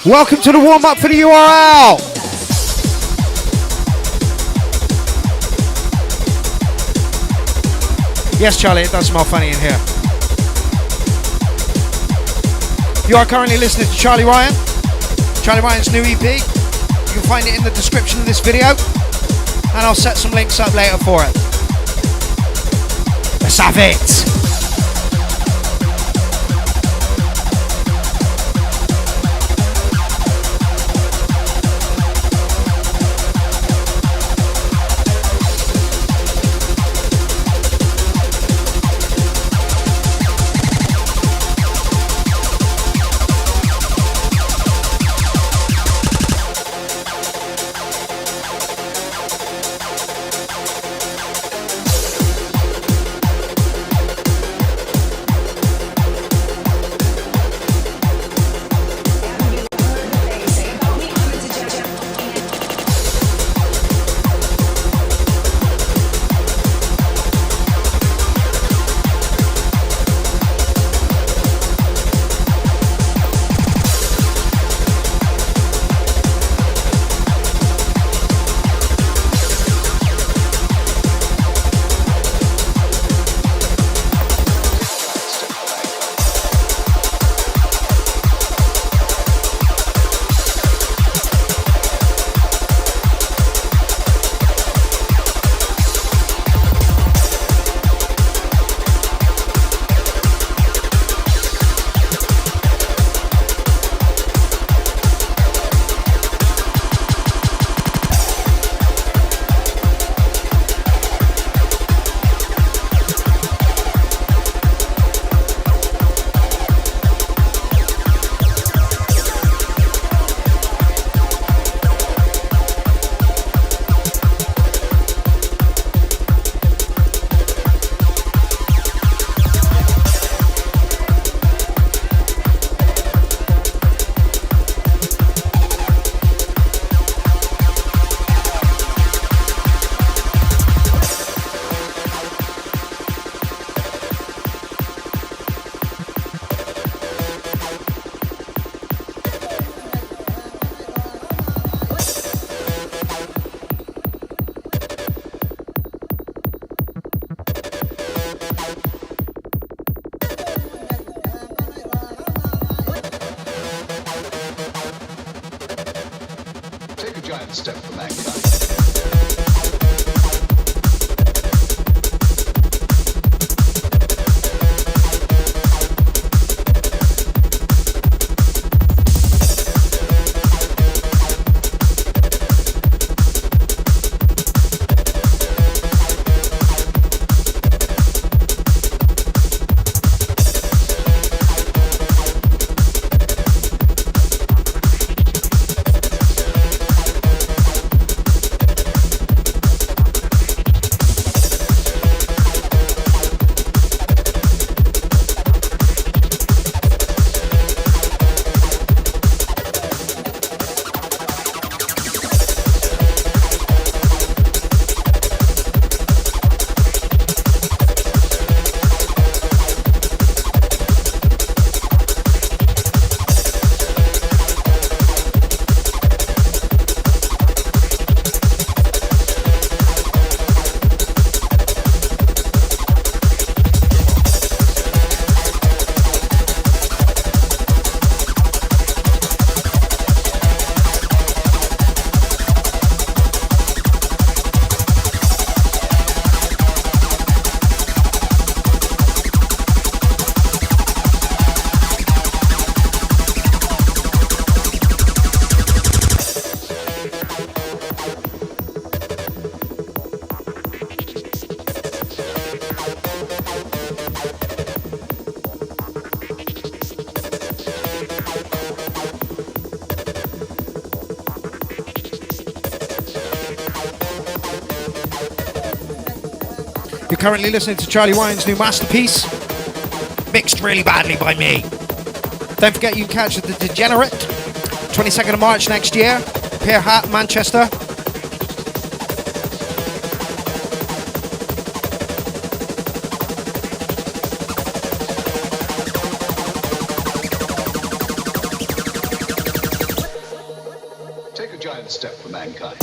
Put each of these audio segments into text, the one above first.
Welcome to the warm-up for the URL. Yes, Charlie, it does smell funny in here. You are currently listening to Charlie Ryan. Charlie Ryan's new EP. You can find it in the description of this video. And I'll set some links up later for it. Let's have it. You're currently listening to Charlie Ryan's new masterpiece, mixed really badly by me. Don't forget you can catch The Degenerate, 22nd of March next year, Pierrot, Manchester. mankind.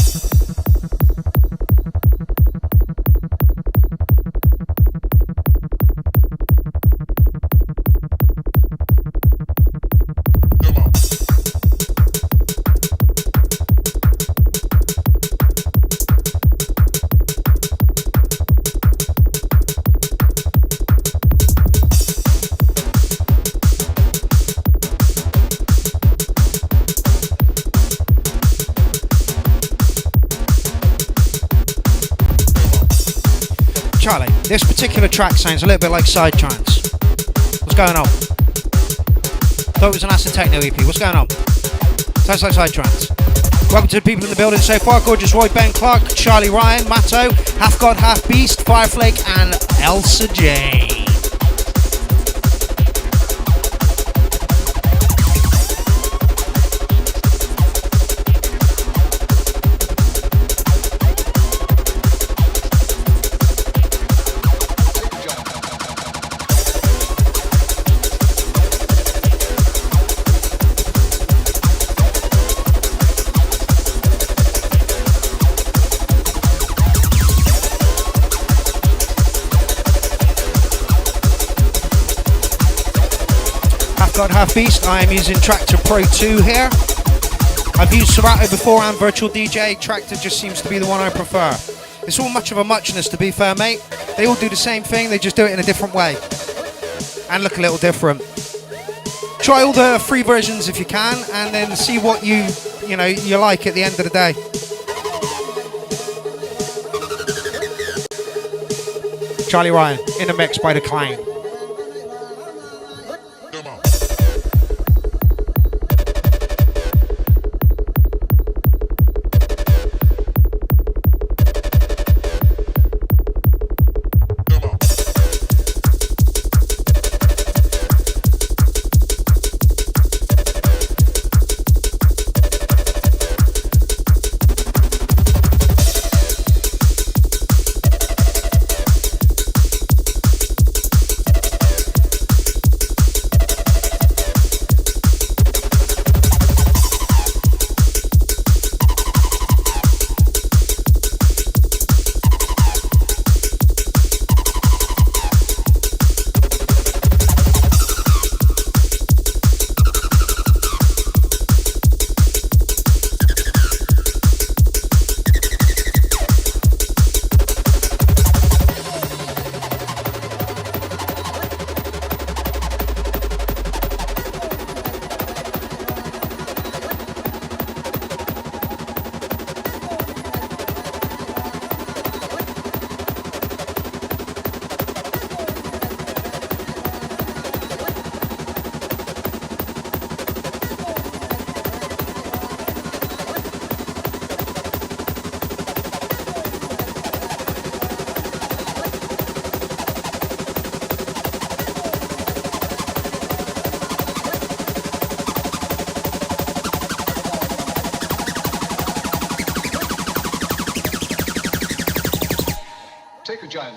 Charlie, this particular track sounds a little bit like side trance. What's going on? Thought it was an acid techno EP. What's going on? Sounds like side trance. Welcome to the people in the building so far. Gorgeous Roy, Ben Clark, Charlie Ryan, Matto, Half God, Half Beast, Fireflake, and Elsa Jane. God Half Beast. I am using Tractor Pro 2 here. I've used Serato before and Virtual DJ. Tractor just seems to be the one I prefer. It's all much of a muchness, to be fair, mate. They all do the same thing, they just do it in a different way and look a little different. Try all the free versions if you can, and then see what you like at the end of the day. Charlie Ryan in the mix by The Clown.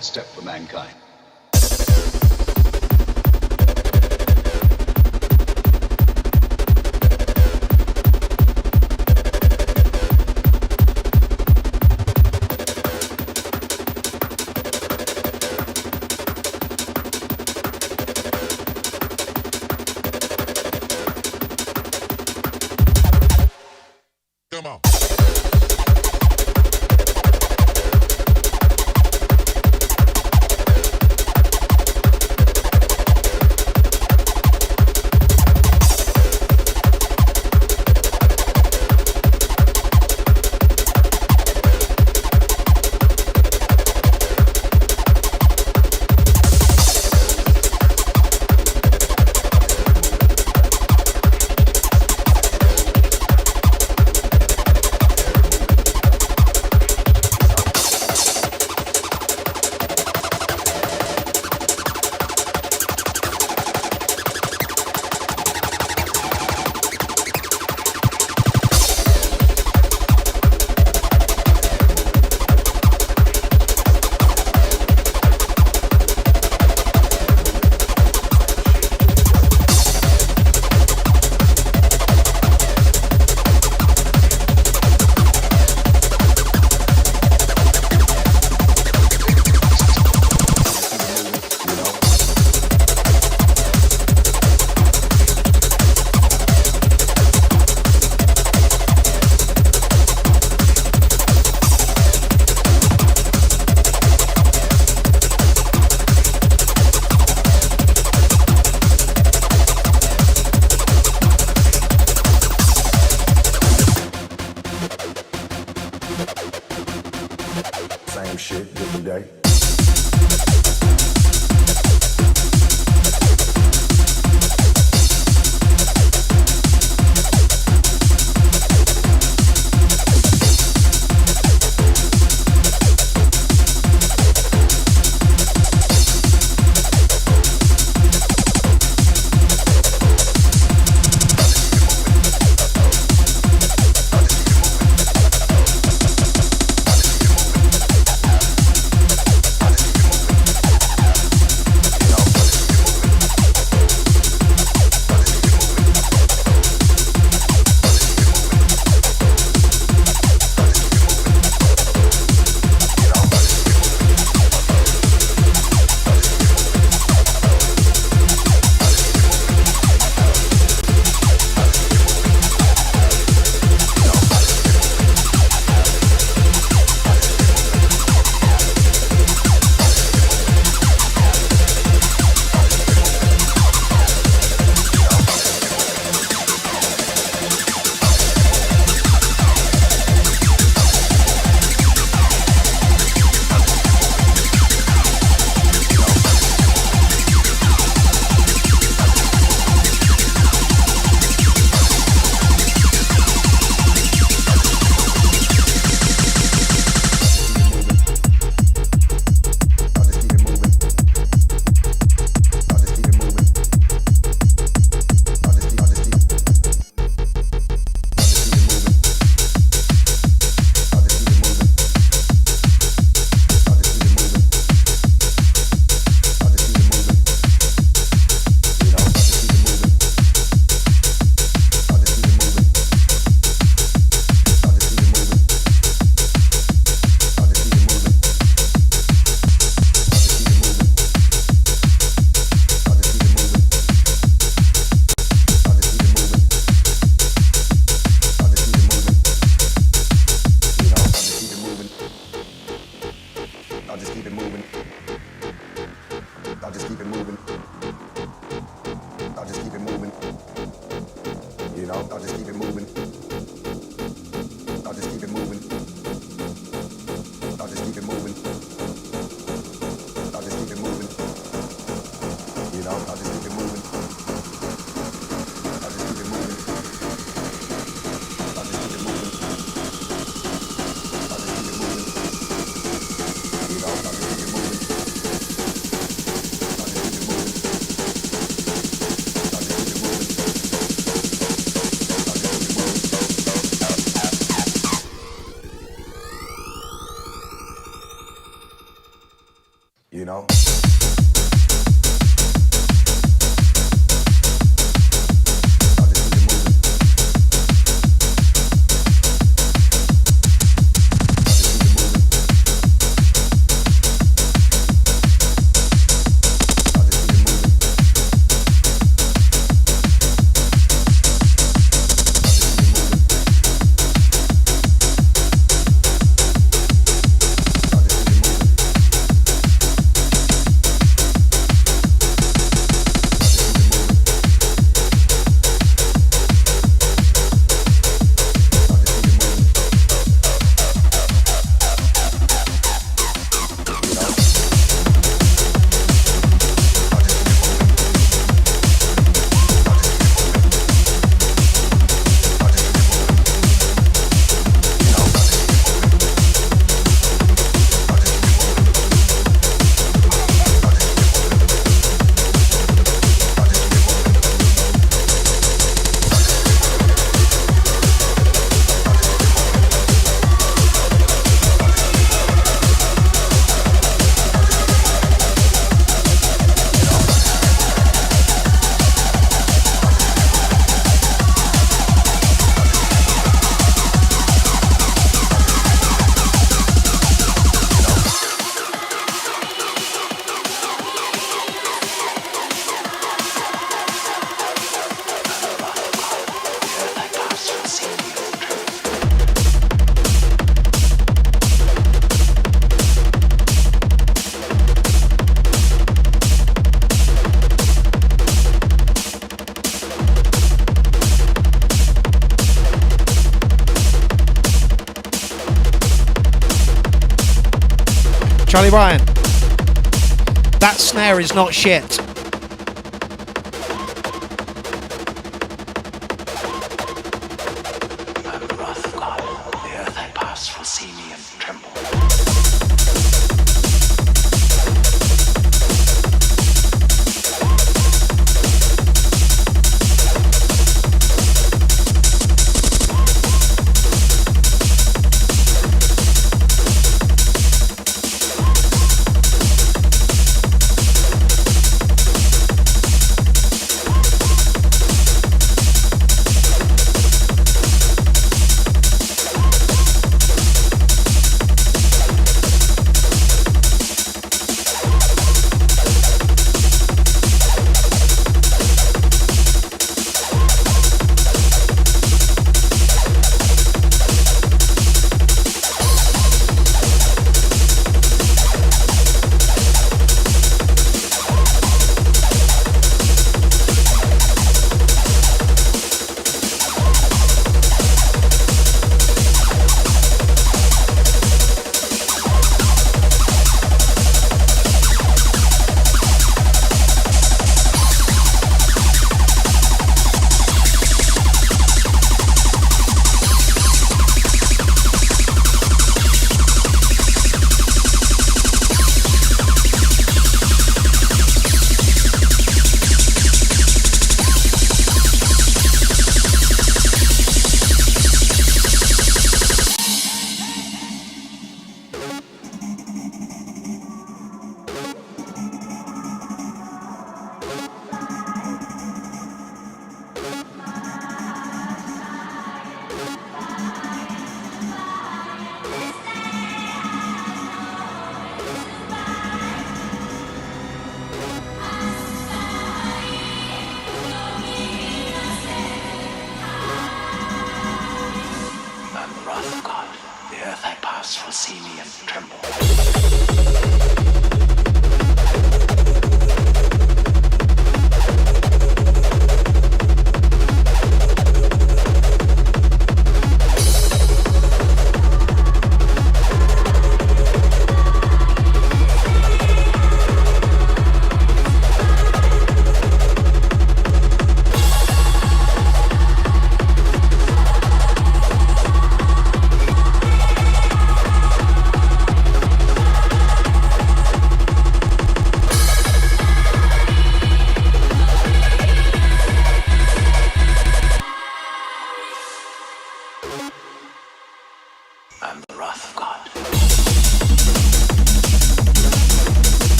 Step for mankind. Come on. Same shit, different day. Charlie Ryan. That snare is not shit.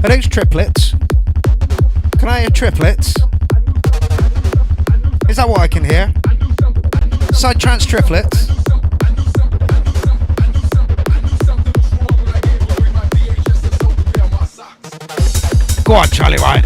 Are those triplets? Can I hear triplets? Is that what I can hear? Side trance triplets. Go on, Charlie Ryan.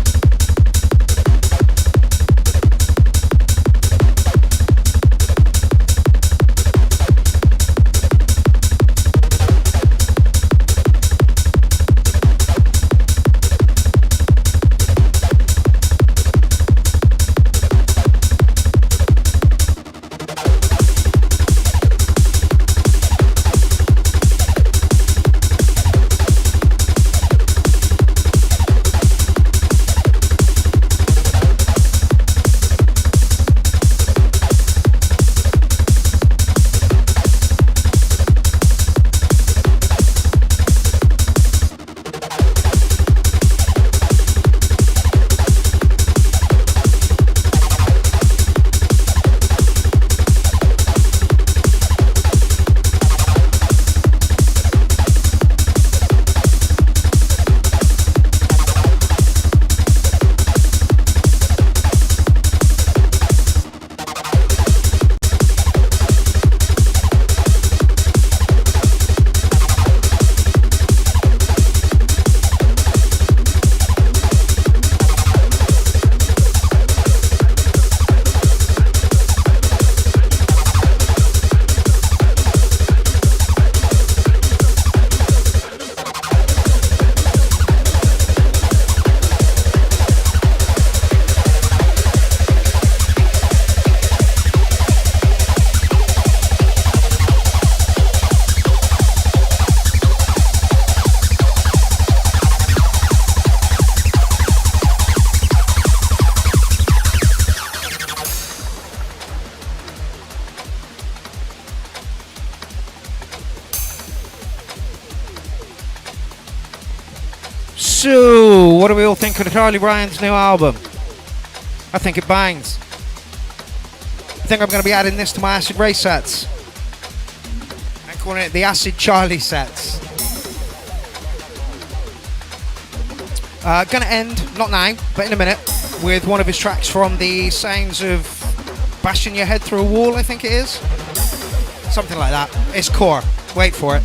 So, what do we all think of Charlie Ryan's new album? I think it bangs. I think I'm going to be adding this to my Acid Race sets. I'm calling it the Acid Charlie sets. Gonna end, not now, but in a minute, with one of his tracks from the Sounds of Bashing Your Head Through a Wall, I think it is. Something like that. It's core. Wait for it.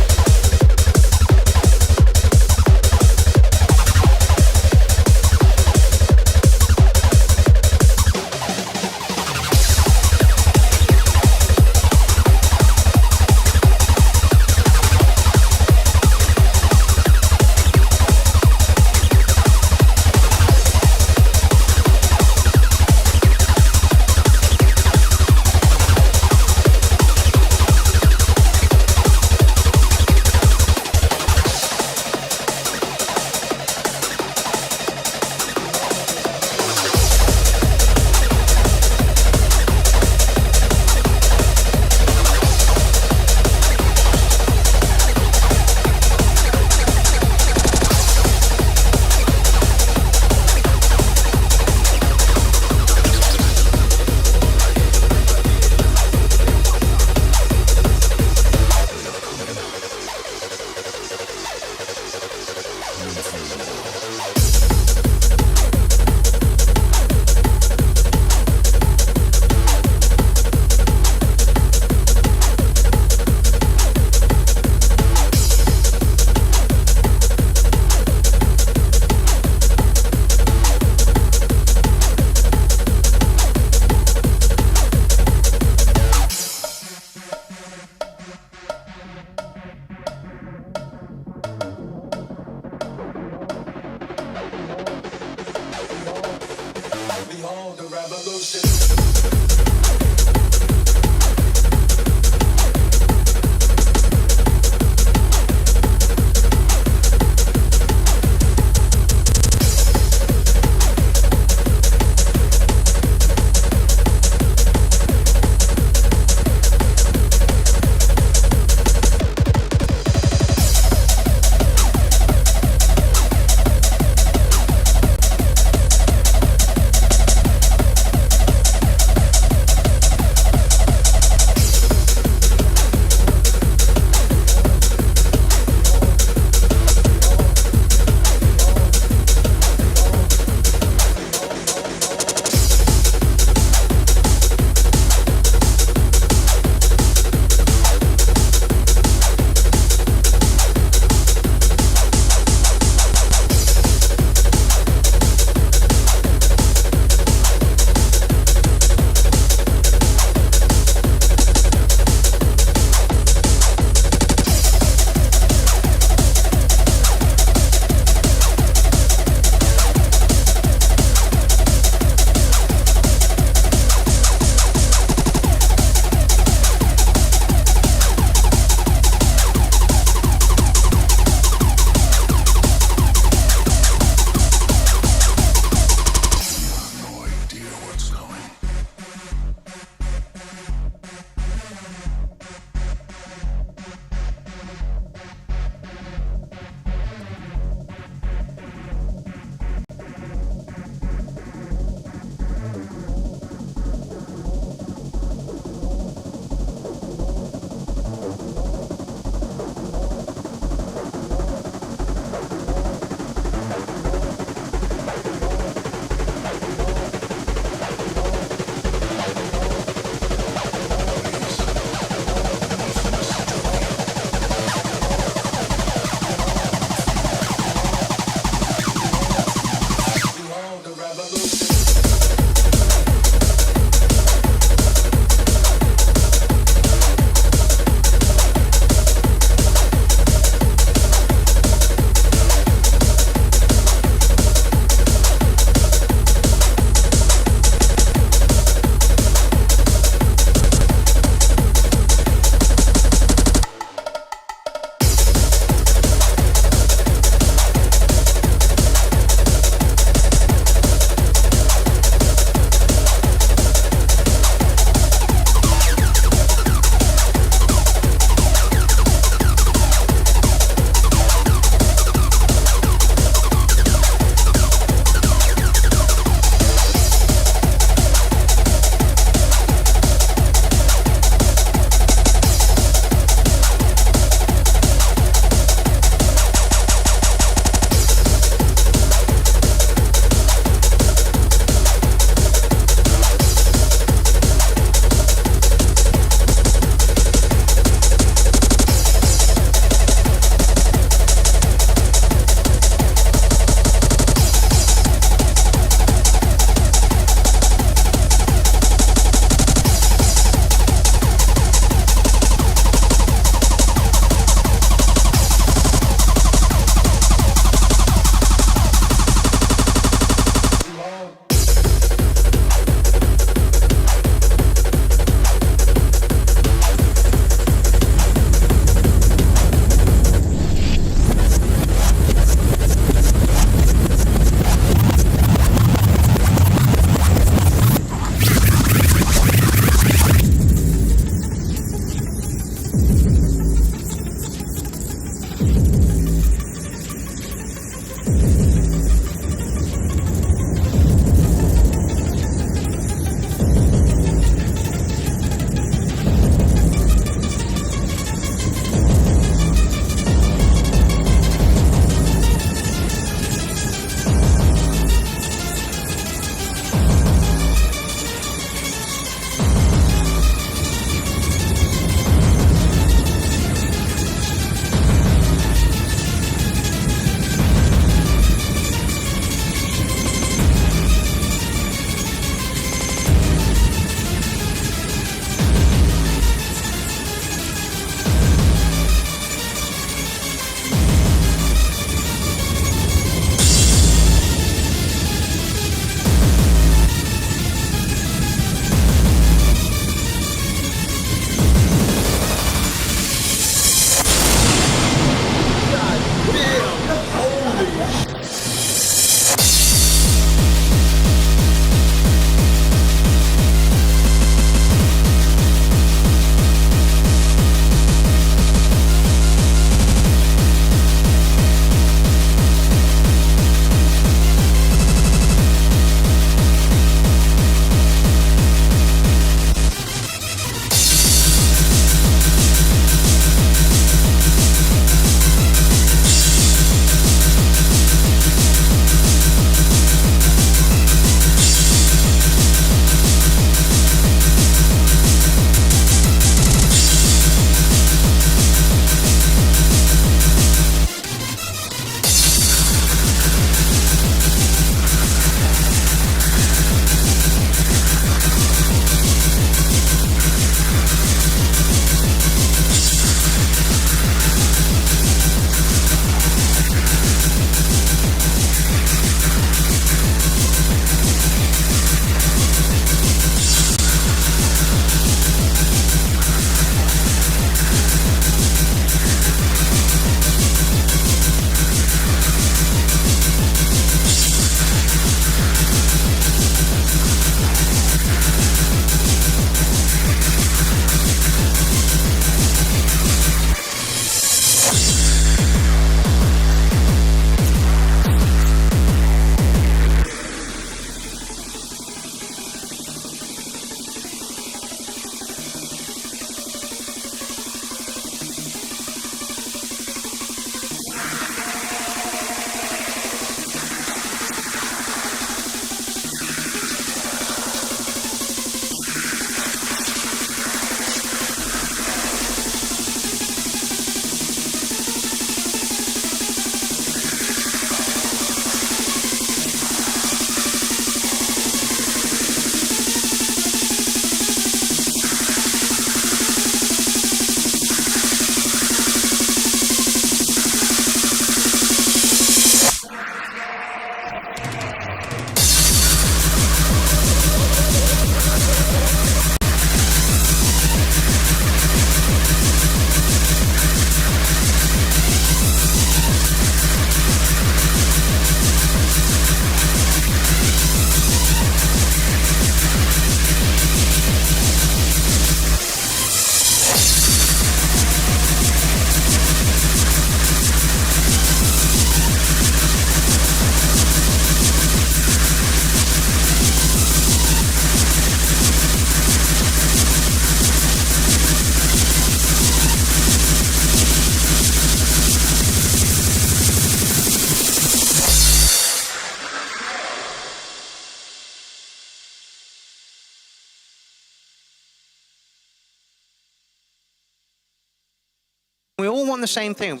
want the same thing.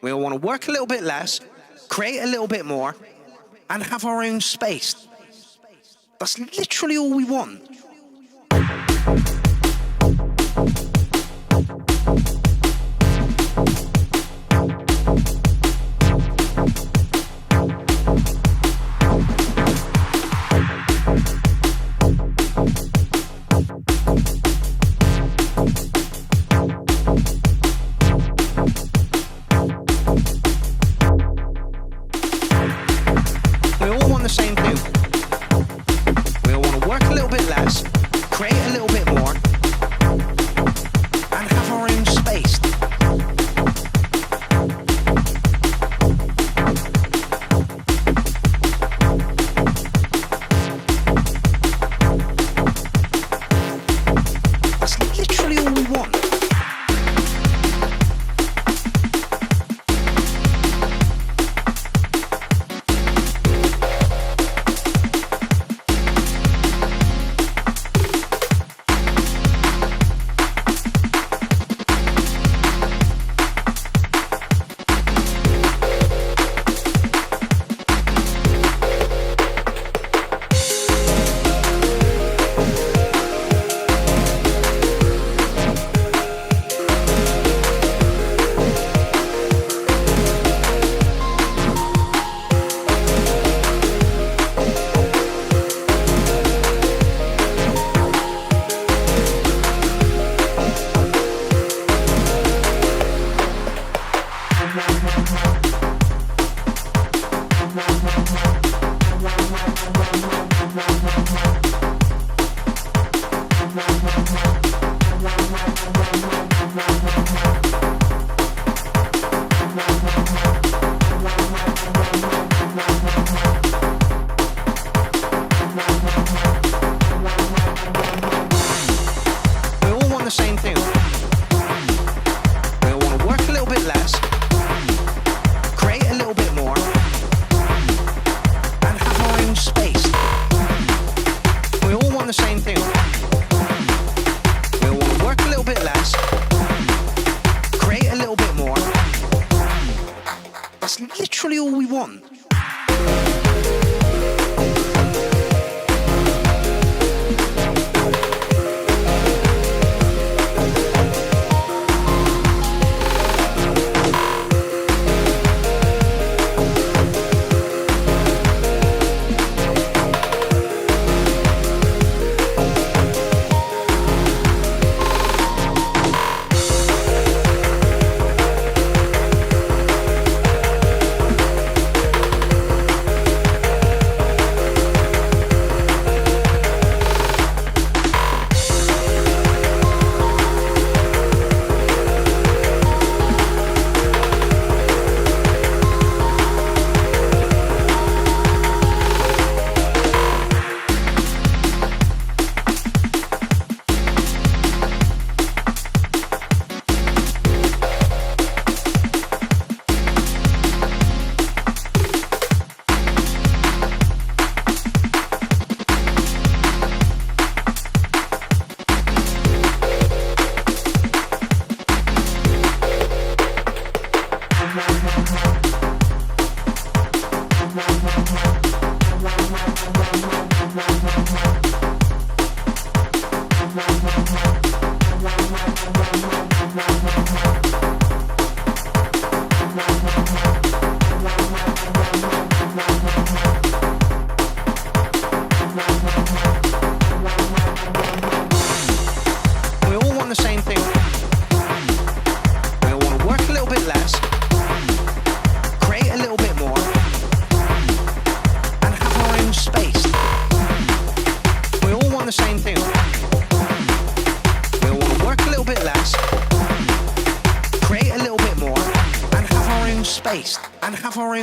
We all want to work a little bit less, create a little bit more, and have our own space. That's literally all we want.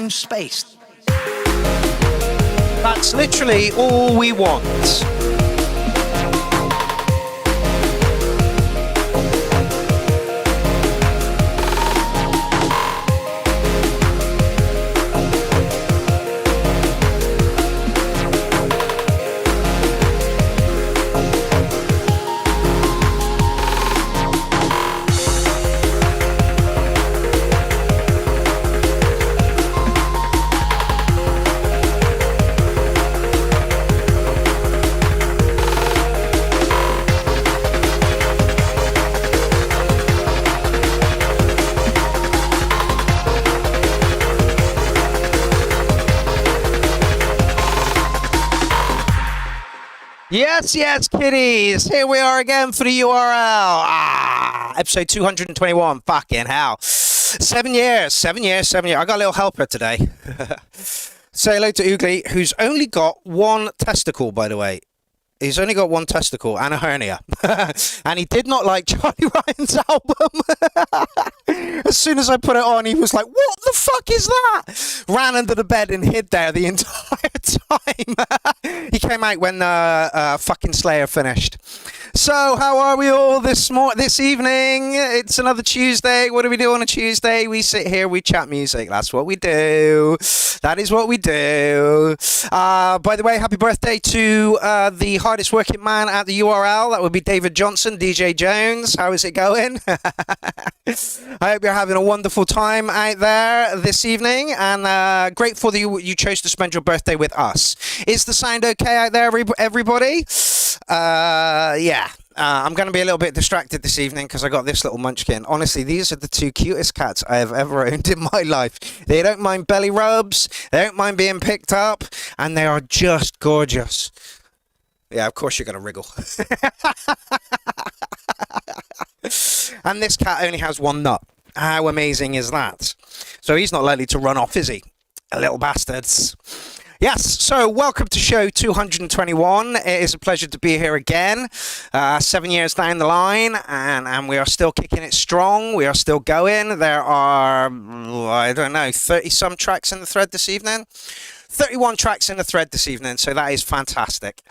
Space. That's literally all we want. Yes, yes, kiddies. Here we are again for the URL. Episode 221. Fucking hell. 7 years. I got a little helper today. Say hello to Oogly, who's only got one testicle, by the way. He's only got one testicle and a hernia. And he did not like Charlie Ryan's album. As soon as I put it on, he was like, what the fuck is that? Ran under the bed and hid there the entire time. He came out when fucking Slayer finished. So, how are we all this evening? It's another Tuesday. What do we do on a Tuesday? We sit here, we chat music. That's what we do. That is what we do. By the way, happy birthday to the hardest working man at the URL. That would be David Johnson, DJ Jones. How is it going? I hope you're having a wonderful time out there this evening, and grateful that you chose to spend your birthday with us. Is the sound okay out there, everybody? Yeah. I'm going to be a little bit distracted this evening because I got this little munchkin. Honestly, these are the two cutest cats I have ever owned in my life. They don't mind belly rubs, they don't mind being picked up, and they are just gorgeous. Yeah, of course you're going to wriggle. And this cat only has one nut. How amazing is that? So he's not likely to run off, is he? Little bastards. Yes, so welcome to show 221. It is a pleasure to be here again. 7 years down the line, and we are still kicking it strong. We are still going. There are, I don't know, 30-some tracks in the thread this evening. 31 tracks in the thread this evening, so that is fantastic.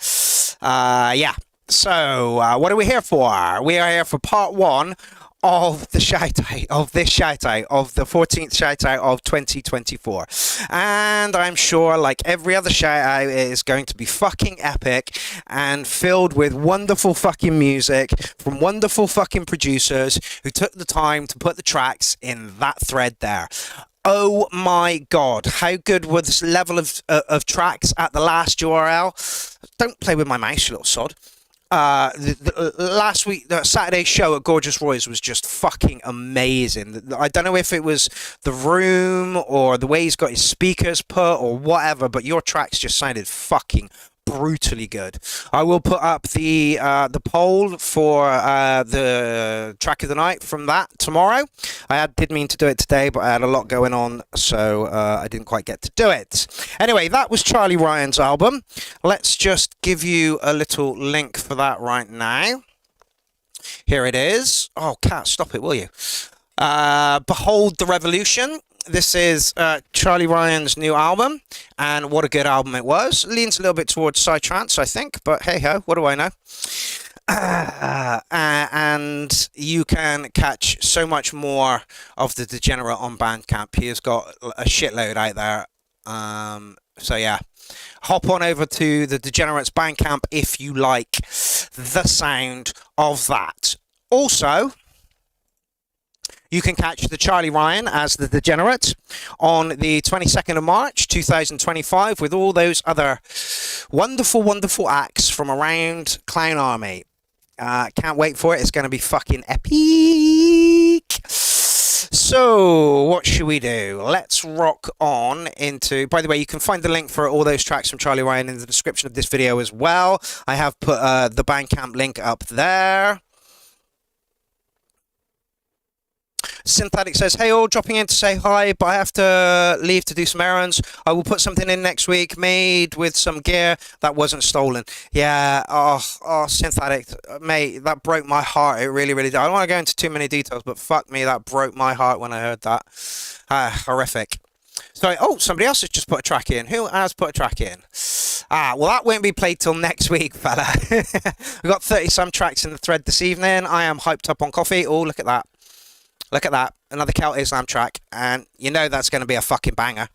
Yeah, so what are we here for? We are here for part one of the shout-out, of this shout-out, of the 14th shout-out of 2024. And I'm sure, like every other shout-out, it is going to be fucking epic and filled with wonderful fucking music from wonderful fucking producers who took the time to put the tracks in that thread there. Oh my god, how good was this level of tracks at the last URL? Don't play with my mouse, you little sod. Last week, the Saturday show at Gorgeous Roy's was just fucking amazing. I don't know if it was the room or the way he's got his speakers put or whatever, but your tracks just sounded fucking brutally good. I will put up the poll for the track of the night from that tomorrow. I did mean to do it today, but I had a lot going on, so I didn't quite get to do it. Anyway, that was Charlie Ryan's album. Let's just give you a little link for that right now. Here it is. Oh, cat, stop it, will you? Behold the Revolution. This is Charlie Ryan's new album, and what a good album it was. Leans a little bit towards psytrance, I think, but hey-ho, what do I know? And you can catch so much more of the Degenerate on Bandcamp. He has got a shitload out there. So yeah, hop on over to the Degenerates Bandcamp if you like the sound of that. Also, you can catch the Charlie Ryan as the Degenerate on the 22nd of March 2025 with all those other wonderful, wonderful acts from around Clown Army. Can't wait for it. It's going to be fucking epic. So, what should we do? Let's rock on into... By the way, you can find the link for all those tracks from Charlie Ryan in the description of this video as well. I have put the Bandcamp link up there. Synthetic says, hey all, dropping in to say hi, but I have to leave to do some errands. I will put something in next week made with some gear that wasn't stolen. Yeah, oh, Synthetic, mate, that broke my heart. It really, really did. I don't want to go into too many details, but fuck me, that broke my heart when I heard that. Horrific. So, oh, somebody else has just put a track in. Who has put a track in? Well, that won't be played till next week, fella. We've got 30-some tracks in the thread this evening. I am hyped up on coffee. Oh, look at that. Look at that, another Celt Islam track, and you know that's going to be a fucking banger.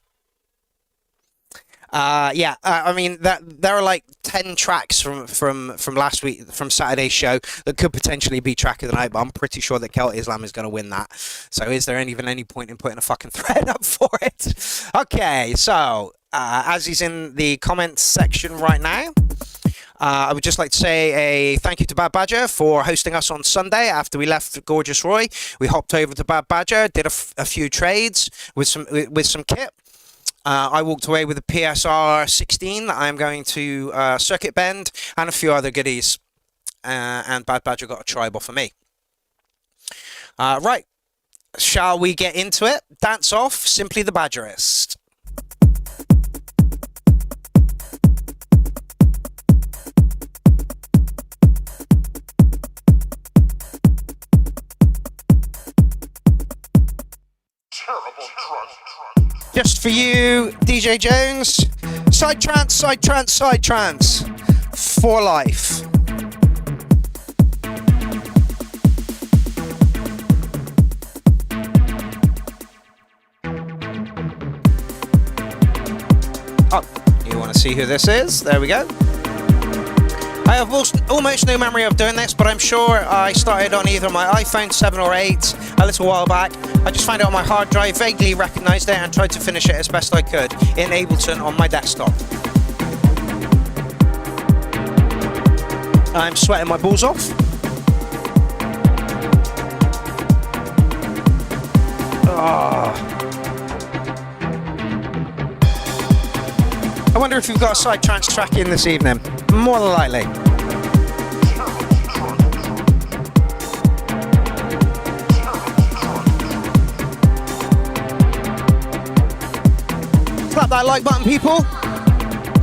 Yeah, I mean, there are like 10 tracks from last week, from Saturday's show, that could potentially be track of the night, but I'm pretty sure that Celt Islam is going to win that. So is there even any point in putting a fucking thread up for it? Okay, so, as he's in the comments section right now, I would just like to say a thank you to Bad Badger for hosting us on Sunday after we left Gorgeous Roy. We hopped over to Bad Badger, did a few trades with some kit. I walked away with a PSR 16 that I'm going to circuit bend and a few other goodies. And Bad Badger got a tribe off of me. Right, shall we get into it? Dance off, Simply the Badgerist. Just for you, DJ Jones. Side trance, side trance, side trance. For life. Oh, you want to see who this is? There we go. I have almost no memory of doing this, but I'm sure I started on either my iPhone 7 or 8 a little while back. I just found it on my hard drive, vaguely recognised it, and tried to finish it as best I could in Ableton on my desktop. I'm sweating my balls off. I wonder if we've got a side trance track in this evening. More than likely. Slap that like button, people.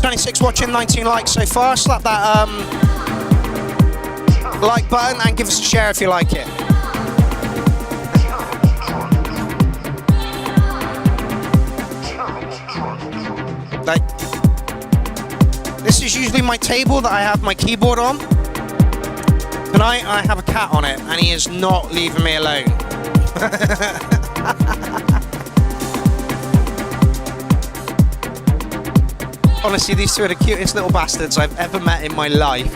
26 watching, 19 likes so far. Slap that like button and give us a share if you like it. This is usually my table that I have my keyboard on. Tonight I have a cat on it and he is not leaving me alone. Honestly, these two are the cutest little bastards I've ever met in my life.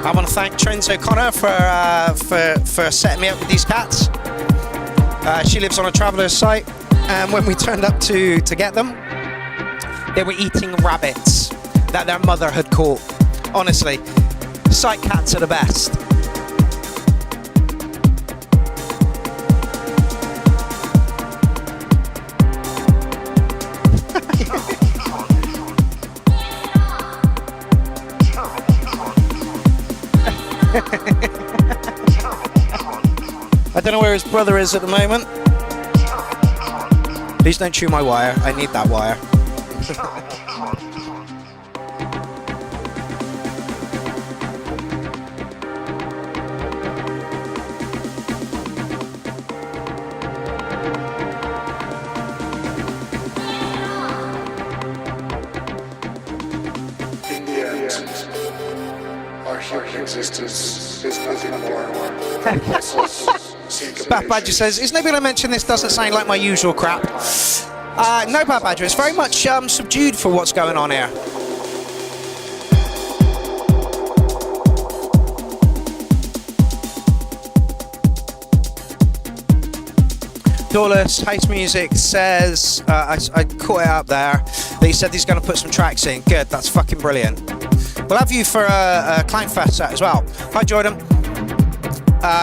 I want to thank Trent O'Connor for setting me up with these cats. She lives on a traveller's site, and when we turned up to get them, they were eating rabbits that their mother had caught. Honestly, sight cats are the best. I don't know where his brother is at the moment. Please don't chew my wire. I need that wire. Bad Badger says, is nobody going to mention this doesn't sound like my usual crap? No, Bad Badger, it's very much subdued for what's going on here. Dollars House Music says, I caught it up there, that he said he's going to put some tracks in. Good, that's fucking brilliant. We'll have you for a Clownfest set as well. Hi, Jordan.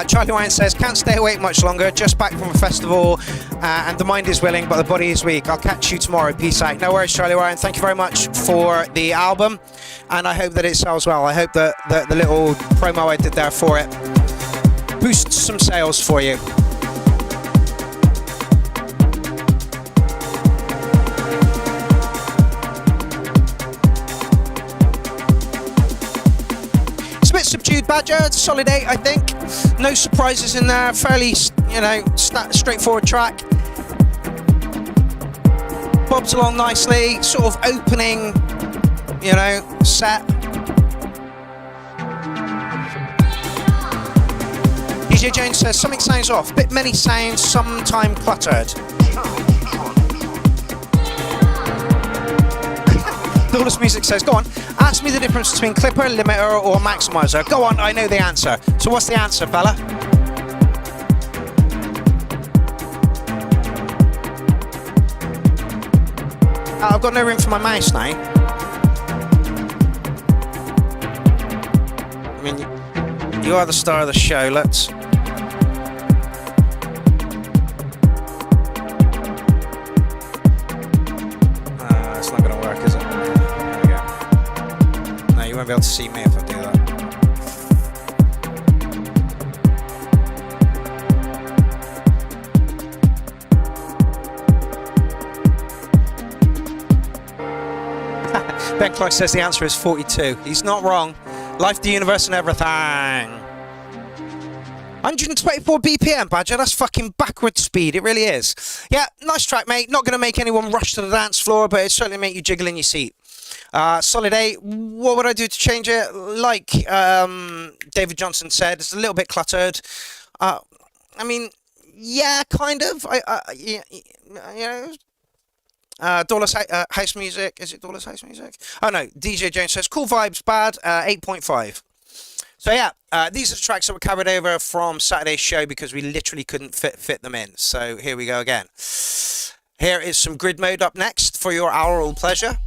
Charlie Wine says, can't stay awake much longer, just back from a festival, and the mind is willing, but the body is weak. I'll catch you tomorrow. Peace out. No worries, Charlie Wine. Thank you very much for the album, and I hope that it sells well. I hope that the little promo I did there for it boosts some sales for you. Subdued Badger, it's a solid 8, I think. No surprises in there, fairly, straightforward track. Bobs along nicely, sort of opening, set. DJ Jones says, something sounds off, bit many sounds, sometime cluttered. Lawless Music says, go on, ask me the difference between clipper, limiter or maximizer. Go on, I know the answer. So what's the answer, fella? I've got no room for my mouse now. I mean, you are the star of the show, let's... won't be able to see me if I do that. Ben Clark says the answer is 42. He's not wrong. Life, the universe, and everything. 124 BPM, Badger. That's fucking backward speed. It really is. Yeah, nice track, mate. Not going to make anyone rush to the dance floor, but it certainly make you jiggle in your seat. Solid 8. What would I do to change it? Like David Johnson said, it's a little bit cluttered. I mean, yeah, kind of. You know. Dollars House Music. Is it Dollars House Music? Oh no, DJ Jones says cool vibes, bad. 8.5. So yeah, these are the tracks that were carried over from Saturday's show because we literally couldn't fit them in. So here we go again. Here is some grid mode up next for your aural pleasure.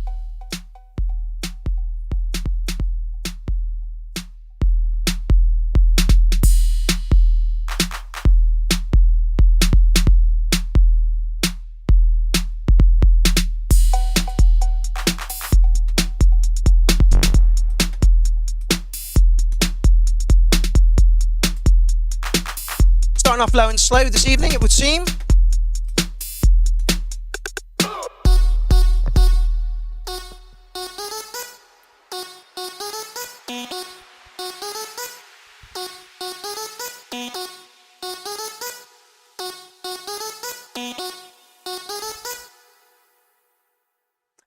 Starting off low and slow this evening, it would seem.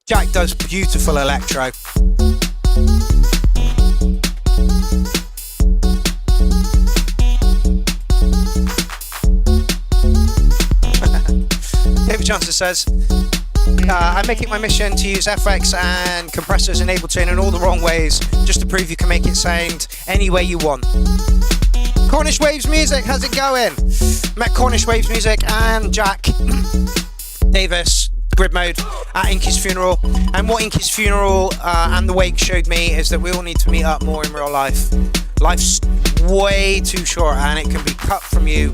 Jack does beautiful electro. David Johnson says, I make it my mission to use FX and compressors in Ableton in all the wrong ways, just to prove you can make it sound any way you want. Cornish Waves Music, how's it going? Met Cornish Waves Music and Jack Davis, Grid Mode, at Inky's funeral. And what Inky's funeral and the wake showed me is that we all need to meet up more in real life. Life's way too short and it can be cut from you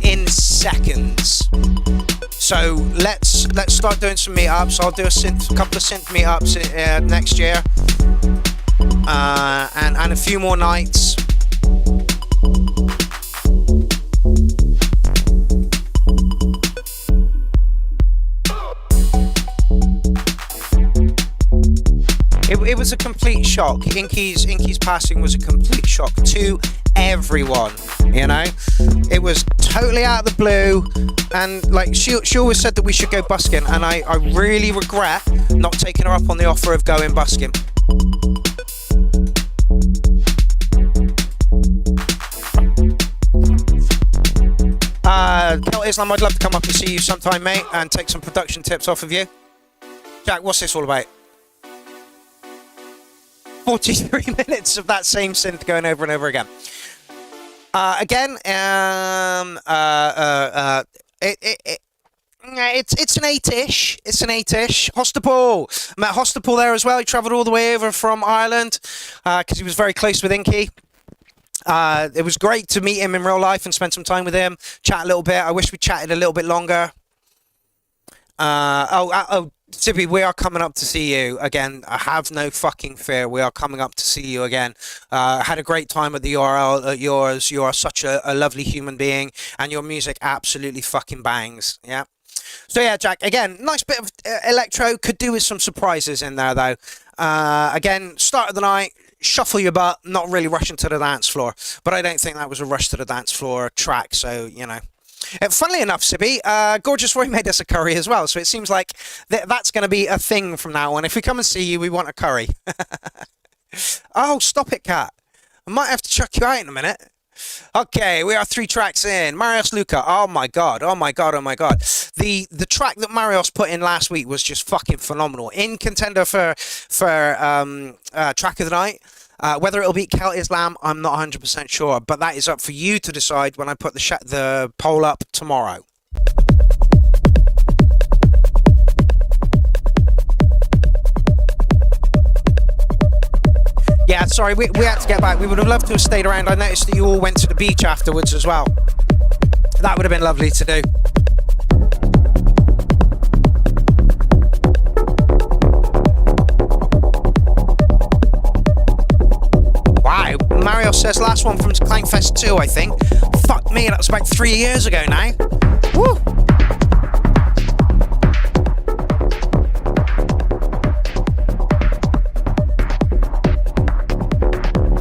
in seconds. So let's start doing some meetups. I'll do a couple of synth meetups next year, and a few more nights. It was a complete shock. Inky's passing was a complete shock to everyone, you know. It was totally out of the blue, and like she always said that we should go busking, and I really regret not taking her up on the offer of going busking. Kel Islam, I'd love to come up and see you sometime, mate, and take some production tips off of you. Jack, what's this all about? 43 minutes of that same synth going over and over again. It's an 8-ish. It's an 8-ish. Hostapal. Met Hostapal there as well. He travelled all the way over from Ireland because he was very close with Inky. It was great to meet him in real life and spend some time with him, chat a little bit. I wish we chatted a little bit longer. Sippy, we are coming up to see you again. I have no fucking fear. We are coming up to see you again. Had a great time at the URL at yours. You are such a lovely human being, and your music absolutely fucking bangs. Yeah. So yeah, Jack, again, nice bit of electro. Could do with some surprises in there though. Again, start of the night, shuffle your butt, not really rushing to the dance floor. But I don't think that was a rush to the dance floor track, so, you know. Funnily enough, Sibby, Gorgeous Roy made us a curry as well, so it seems like that's going to be a thing from now on. If we come and see you, we want a curry. Oh, stop it, cat. I might have to chuck you out in a minute. Okay, we are 3 tracks in. Marios Luca, oh my god, oh my god, oh my god. The track that Marios put in last week was just fucking phenomenal. In contender for track of the night. Whether it'll beat Kel Islam, I'm not 100% sure, but that is up for you to decide when I put the poll up tomorrow. Yeah, sorry, we had to get back. We would have loved to have stayed around. I noticed that you all went to the beach afterwards as well. That would have been lovely to do. says last one from Kleinfest 2, I think. Fuck me, that was about 3 years ago now. Woo!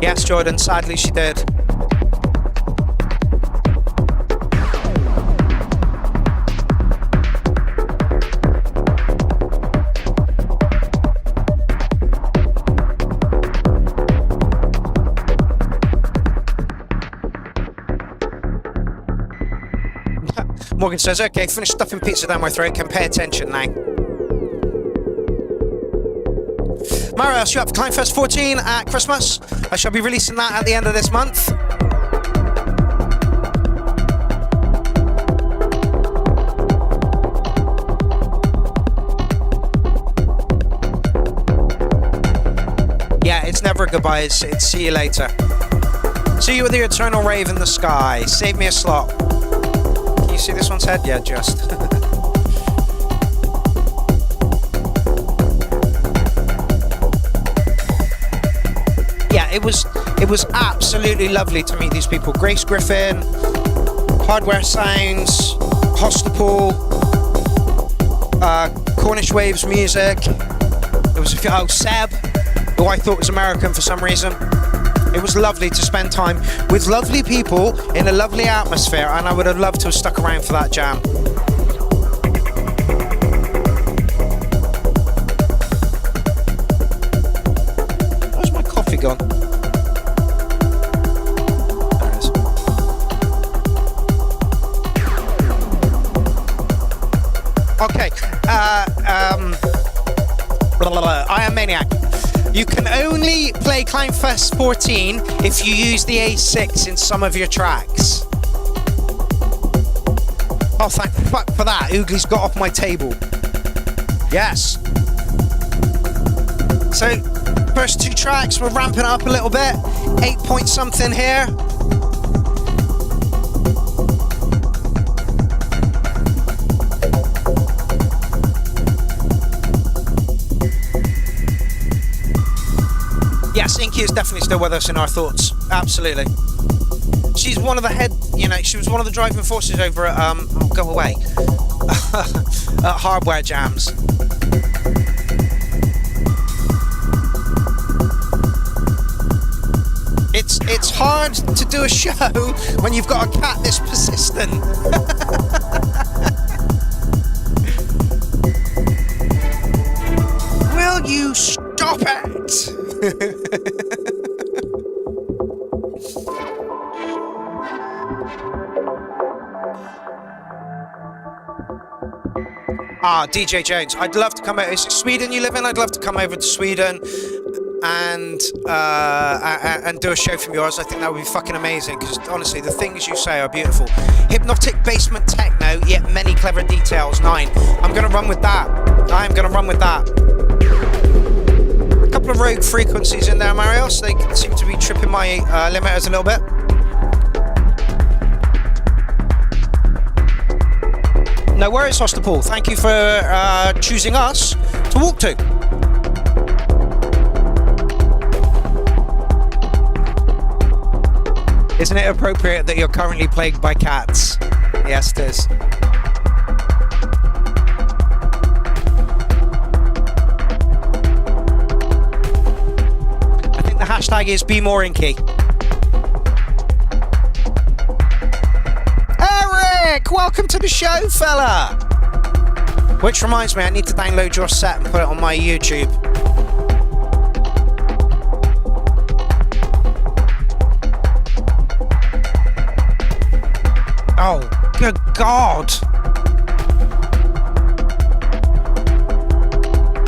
Yes, Jordan, sadly she did. Morgan says, okay, finish stuffing pizza down my throat, can pay attention now. Marius, you up for Kleinfest 14 at Christmas? I shall be releasing that at the end of this month. Yeah, it's never goodbye, it's see you later. See you with your eternal rave in the sky. Save me a slot. Can you see this one's head? Yeah, just. Yeah, it was absolutely lovely to meet these people. Grace Griffin, Hardware Sounds, Hostapol, Cornish Waves Music. It was Seb, who I thought was American for some reason. It was lovely to spend time with lovely people in a lovely atmosphere, and I would have loved to have stuck around for that jam. Where's my coffee gone? There it is. Okay, I am Maniac. You can only play Kleinfest 14 if you use the A6 in some of your tracks. Oh, thank fuck for that. Oogly's got off my table. Yes. So, first two tracks, we're ramping up a little bit. 8 point something here. Yes, Inky is definitely still with us in our thoughts. Absolutely. She's one of the she was one of the driving forces over at, go away, at Hardware Jams. It's hard to do a show when you've got a cat this persistent. Will you stop it? DJ Jones, I'd love to come over. Is it Sweden you live in? I'd love to come over to Sweden and do a show from yours. I think that would be fucking amazing, because honestly the things you say are beautiful. Hypnotic basement techno, yet many clever details. 9. I'm gonna run with that. I'm gonna run with that. A couple of rogue frequencies in there, Marios. They seem to be tripping my limiters a little bit. No worries, Hostapol. Thank you for choosing us to walk to. Isn't it appropriate that you're currently plagued by cats? Yes, it is. I think the hashtag is be more inky. Eric, welcome to the show, fella. Which reminds me, I need to download your set and put it on my YouTube. Oh, good God.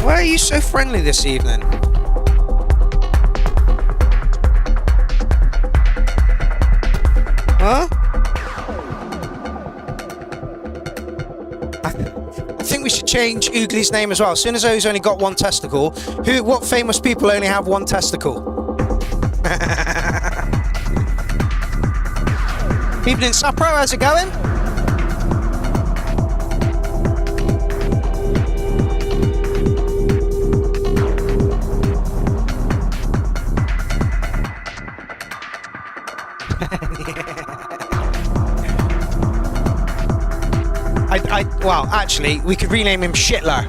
Why are you so friendly this evening? Huh? I think we should change Oogly's name as well. As soon as he's only got one testicle, what famous people only have one testicle? Evening, Sapro, how's it going? well, actually, we could rename him Shitler.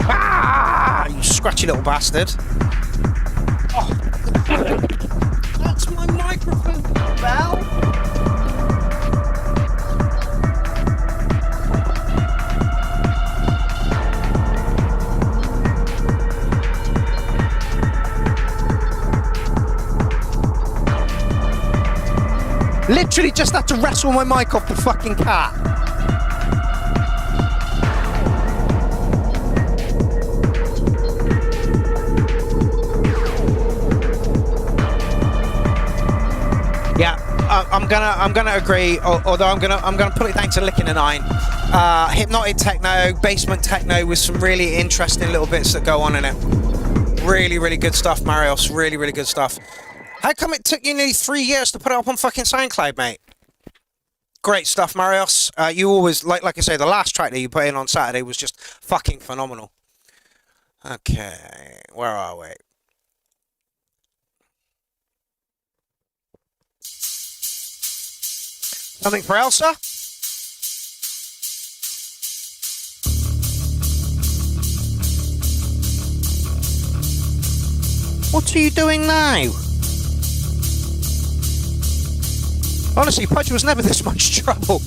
Ah, you scratchy little bastard. Oh. That's my microphone, Val. Literally just had to wrestle my mic off the fucking cat. Yeah, I'm gonna agree. Although I'm gonna put it down to licking an iron. Hypnotic techno, basement techno with some really interesting little bits that go on in it. Really, really good stuff, Marios. Really, really good stuff. How come it took you nearly 3 years to put it up on fucking SoundCloud, mate? Great stuff, Marios. You always, like I say, the last track that you put in on Saturday was just fucking phenomenal. Okay, where are we? Something for Elsa? What are you doing now? Honestly, Pudge was never this much trouble.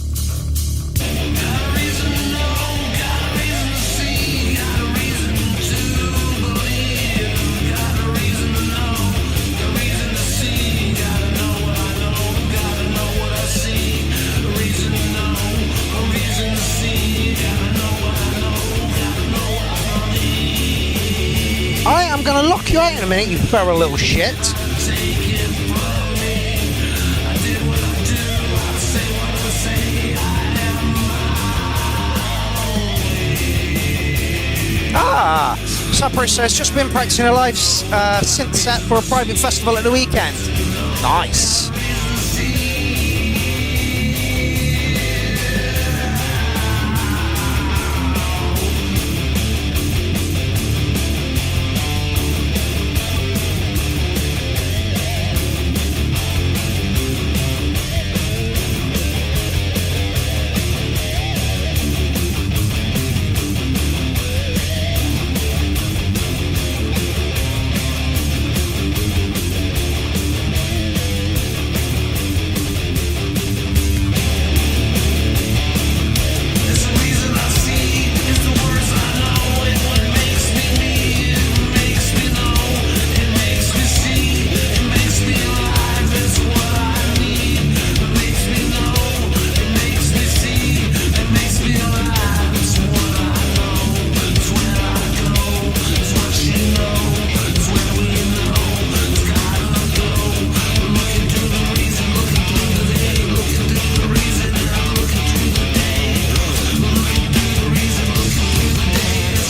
Alright, I'm gonna lock you out in a minute, you feral little shit. Supper says, just been practicing a live synth set for a private festival at the weekend. Nice.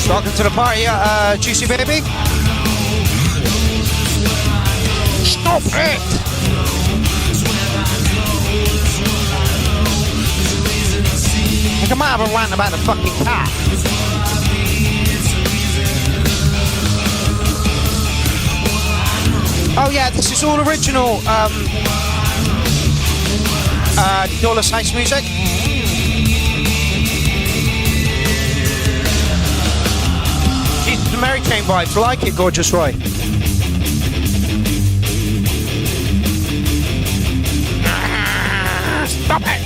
Welcome to the party, Juicy Baby. Stop it! I might have a rant about the fucking cat. Oh yeah, this is all original Dollar's house music. The Mary Chain vibes, like it, Gorgeous Roy. Stop it!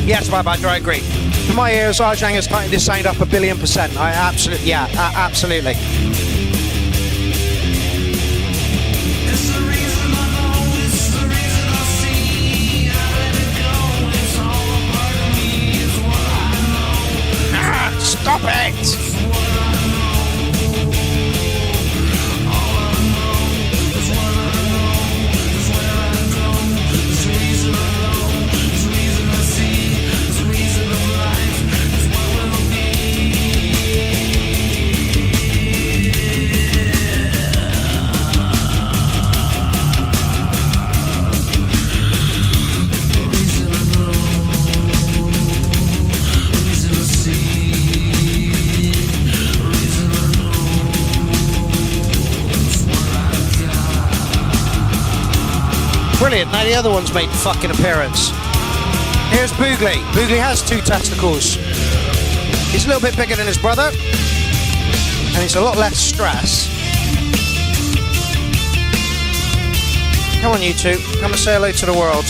Yes, my bad, I agree. For my ears, Arjang has tightened his sound up 1,000,000,000%. I absolutely, yeah, absolutely. Stop it! Brilliant. Now the other one's made a fucking appearance. Here's Boogly. Boogly has 2 testicles. He's a little bit bigger than his brother, and he's a lot less stress. Come on, you two. Come and say hello to the world.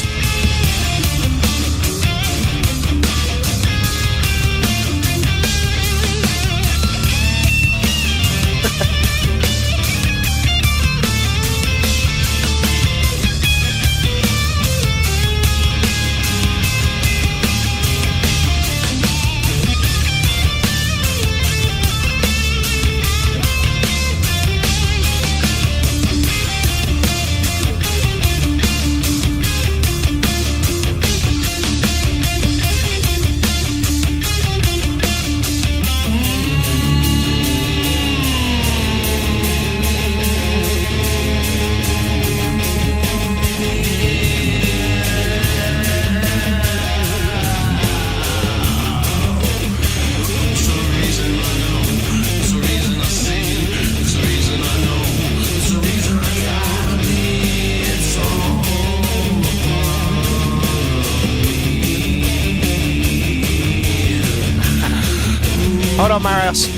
Hold on, Marius.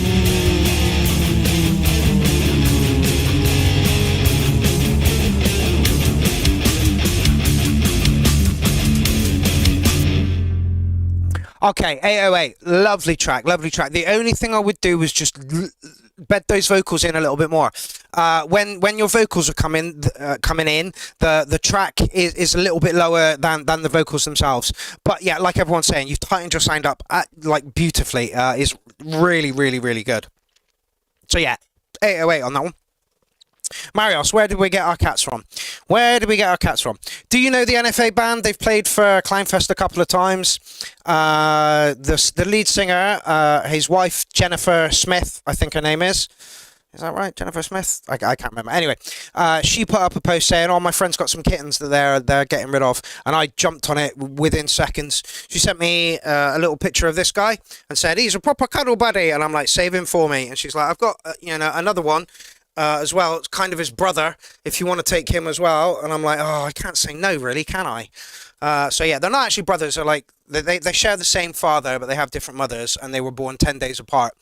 Okay, 808, lovely track, lovely track. The only thing I would do was just bed those vocals in a little bit more. When your vocals are coming in, the track is a little bit lower than the vocals themselves. But yeah, like everyone's saying, you've tightened your sound up like beautifully. Is really, really, really good. So yeah, 808 on that one. Marios, where did we get our cats from? Where did we get our cats from? Do you know the NFA band? They've played for Clownfest a couple of times. The lead singer, his wife, Jennifer Smith, I think her name is. Is that right? Jennifer Smith? I can't remember. Anyway, she put up a post saying, oh, my friend's got some kittens that they're getting rid of. And I jumped on it within seconds. She sent me a little picture of this guy and said, he's a proper cuddle buddy. And I'm like, save him for me. And she's like, I've got another one. As well, it's kind of his brother, if you want to take him as well. And I'm like, oh, I can't say no, really, can I? So yeah, they're not actually brothers. They're like, they share the same father, but they have different mothers, and they were born 10 days apart.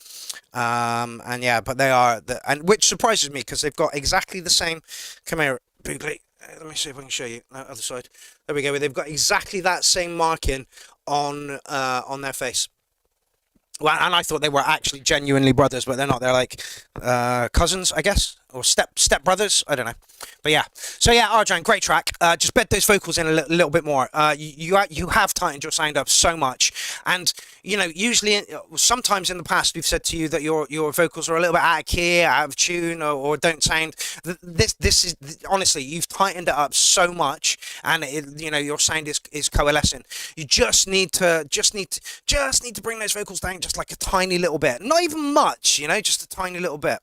And yeah, but they are, and which surprises me, because they've got exactly the same, come here, Boogly. Let me see if I can show you, the other side. There we go, they've got exactly that same marking on their face. Well, and I thought they were actually genuinely brothers, but they're not. They're like cousins, I guess, or step brothers. I don't know. But yeah. So yeah, Arjan, great track. Just bed those vocals in a little bit more. You have tightened your sound up so much, and usually, sometimes in the past, we've said to you that your vocals are a little bit out of key, out of tune, or don't sound. This is honestly, you've tightened it up so much, and your sound is coalescing. You just need to bring those vocals down just like a tiny little bit, not even much, just a tiny little bit.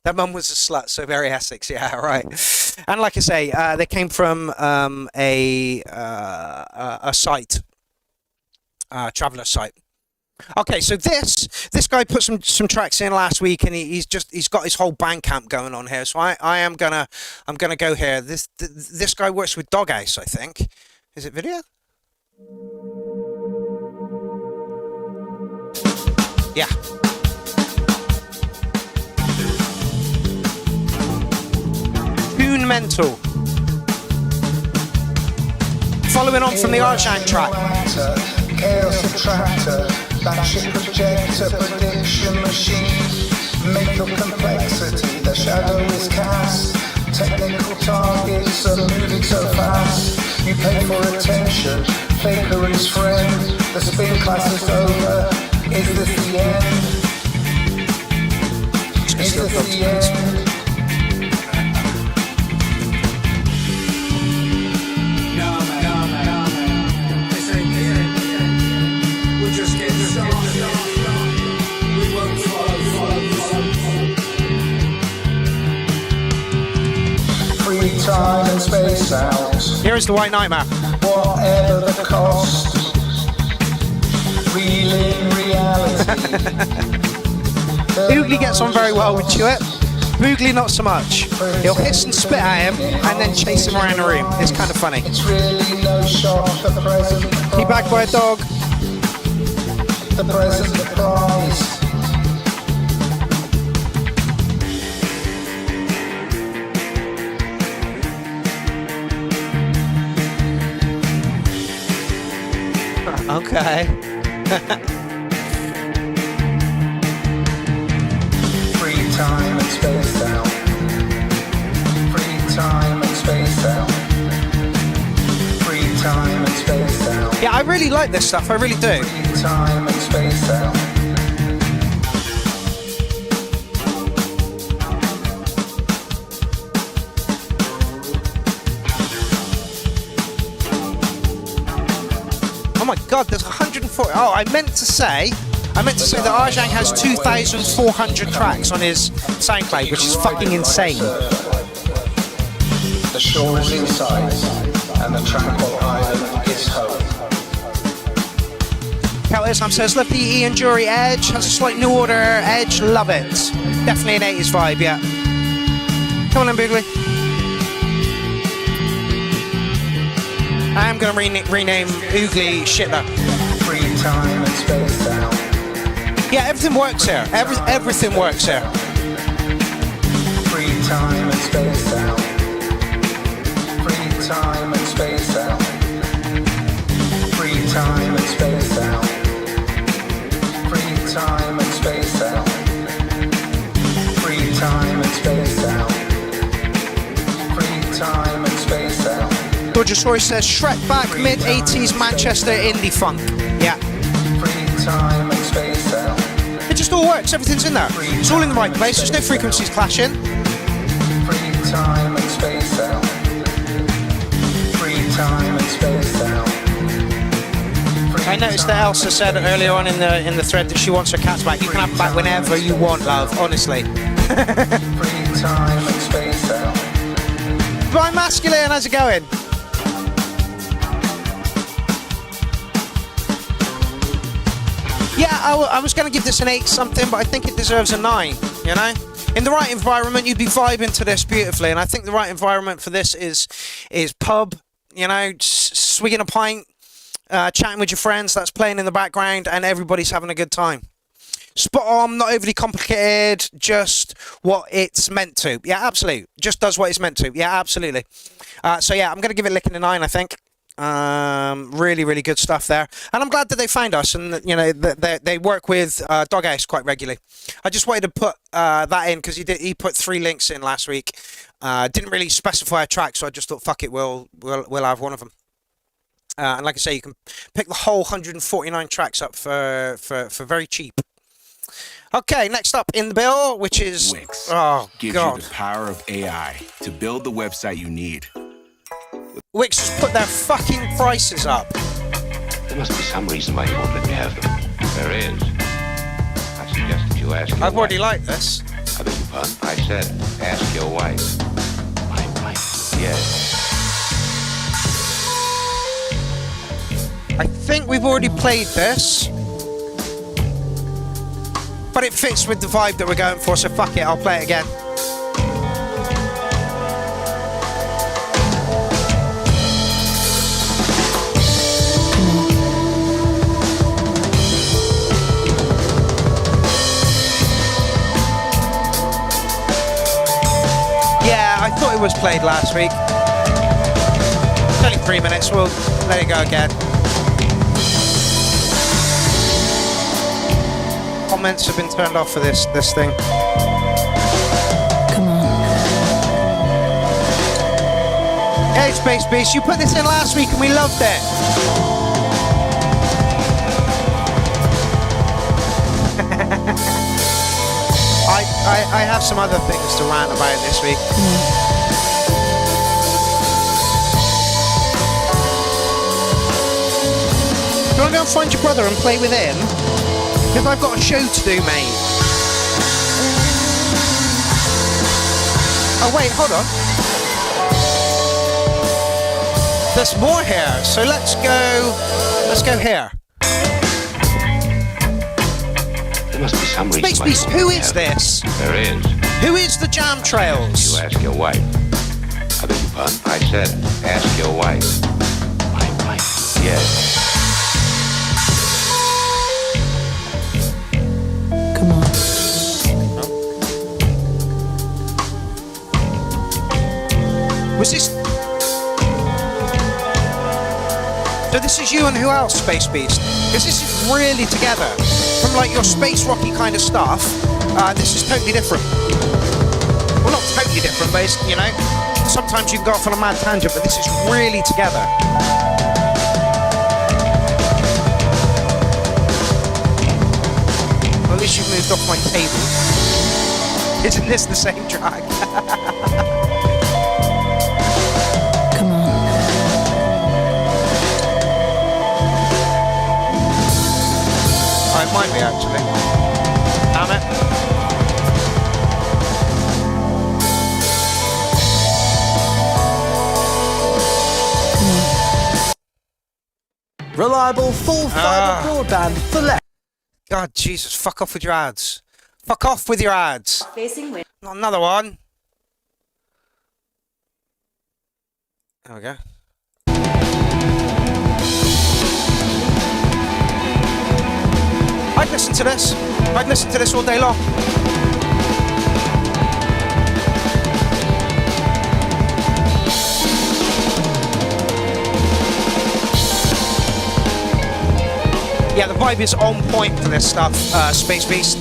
That mum was a slut, so very Essex, yeah, right. And like I say, they came from a site, traveller site. Okay, so this guy put some tracks in last week, and he's got his whole Bandcamp going on here. So I'm gonna go here. This guy works with Doghouse, I think. Is it video? Yeah. Tune Mental. Following on from the Archang track. Chaos attractor, batshit projector, prediction machine. Make your complexity, the shadow is cast. Technical targets are moving so fast. You pay for attention, faker is friend. The spin class is over. Is this the end? Is this the end? Time and space out. Here is the White Nightmare. Whatever the cost. Real in reality. Oogly gets on very well with Chewett. Boogly not so much. He'll hiss and spit at him and then chase him around the room. It's kind of funny. It's really no shock, the present He backed by a dog. the present prize. Okay. Free time and space out. Free time and space out. Free time and space out. Yeah, I really like this stuff. I really do. Free time and space out. Oh my God, there's 140. Oh, I meant to say that Arjang has 2,400 tracks on his SoundCloud, which is fucking insane. The shore is in sight, and the tranquil island is home. Cal Islam says, love the Ian Jury edge, has a slight New Order edge, love it. Definitely an 80s vibe, yeah. Come on then, Boogly. I am going to rename Oogly Shitler. Free time and space out. Yeah, everything works here. Everything works here. Free time and space out. Free time and space out. Free time and space out. Free time and space out. Free time and space out. Free time and space out. Dodgesaurus says, Shrek back, mid-80s Manchester indie funk. Yeah. Free time and space out. It just all works, everything's in there. It's all in the right place, there's no frequencies clashing. Free time and space out. Free time and space out. I noticed that Elsa said earlier on in the thread that she wants her cats back. You can have them back whenever you want, love, honestly. Free time and space out. Bye, Masculine, how's it going? Yeah, I was going to give this an 8 something, but I think it deserves a 9, you know? In the right environment, you'd be vibing to this beautifully, and I think the right environment for this is pub, you know, swigging a pint, chatting with your friends, that's playing in the background, and everybody's having a good time. Spot on, not overly complicated, just what it's meant to. Yeah, absolutely. Just does what it's meant to. Yeah, absolutely. So yeah, I'm going to give it licking a 9, I think. Really, really good stuff there, and I'm glad that they found us, and you know they work with Doghouse quite regularly. I just wanted to put that in because he put 3 links in last week. Didn't really specify a track, so I just thought fuck it, we'll have one of them. And like I say, you can pick the whole 149 tracks up for very cheap. Okay, next up in the bill, which is Wix God, gives you the power of AI to build the website you need. Wix has put their fucking prices up. There must be some reason why you won't let me have them. There is. I suggest that you ask your I've wife. already liked this. I beg your pardon? I said, ask your wife. My wife? Yes. I think we've already played this, but it fits with the vibe that we're going for, so fuck it, I'll play it again. Yeah, I thought it was played last week. It's only 3 minutes, we'll let it go again. Comments have been turned off for this thing. Come on. Hey, Space Beast, you put this in last week and we loved it. I have some other things to rant about this week. Do you want to go and find your brother and play with him? Because I've got a show to do, mate. Oh wait, hold on. There's more here, so let's go here. There must be some reason Space why you Beast, won't who let me is have them. this? There is. Who is the Jam Trails? You ask your wife. I beg your pardon. I said, ask your wife. My wife? Yes. Come on. Was this... So this is you and who else, Space Beast? Because this is really together. From like your space rocky kind of stuff, this is totally different. Well, not totally different, but it's, you know, sometimes you can go off on a mad tangent, but this is really together. Well, at least you've moved off my table. Isn't this the same track? Come on. Oh, it might be actually. Damn it. Reliable full fibre broadband for less. God, Jesus, fuck off with your ads. Fuck off with your ads. Facing wind. Not another one. There we go. I'd listen to this. I'd listen to this all day long. Yeah, the vibe is on point for this stuff, Space Beast.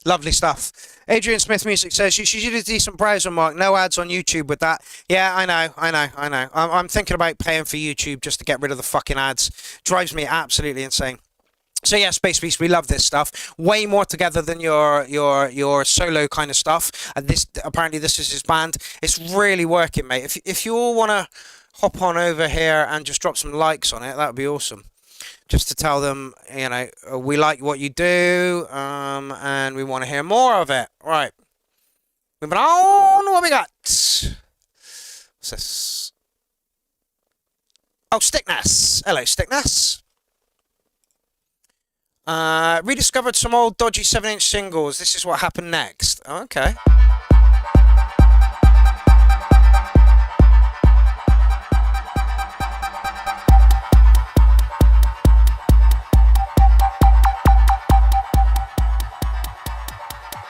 Lovely stuff. Adrian Smith Music says, you should use a decent browser, Mark. No ads on YouTube with that. Yeah, I know. I'm thinking about paying for YouTube just to get rid of the fucking ads. Drives me absolutely insane. So yeah, Space Beast, we love this stuff. Way more together than your solo kind of stuff. And this, apparently this is his band. It's really working, mate. If you all want to hop on over here and just drop some likes on it, that would be awesome. Just to tell them, you know, we like what you do, and we want to hear more of it. Right. Moving on, what we got? What's this? Oh, Stickness. Hello, Stickness. Rediscovered some old dodgy 7-inch singles. This is what happened next. Oh, okay.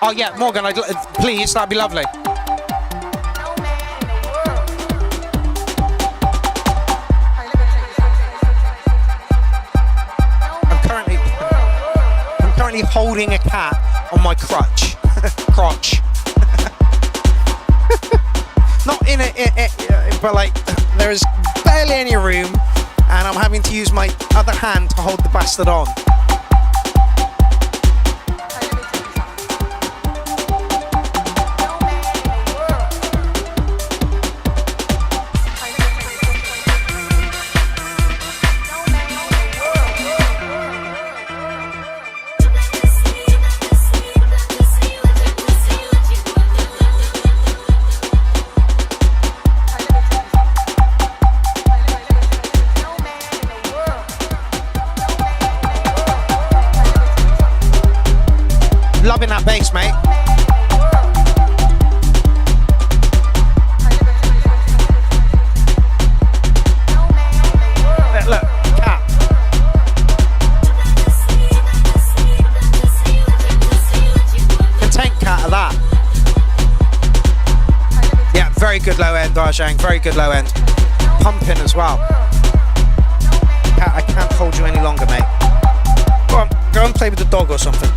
Oh yeah, Morgan, please, that'd be lovely. I'm currently holding a cat on my crotch. Not in it, but like there is barely any room, and I'm having to use my other hand to hold the bastard on. Loving that bass, mate. Look, cat. Content cat of that. Yeah, very good low end, Darjang. Very good low end. Pumping as well. Cat, I can't hold you any longer, mate. Go and play with the dog or something.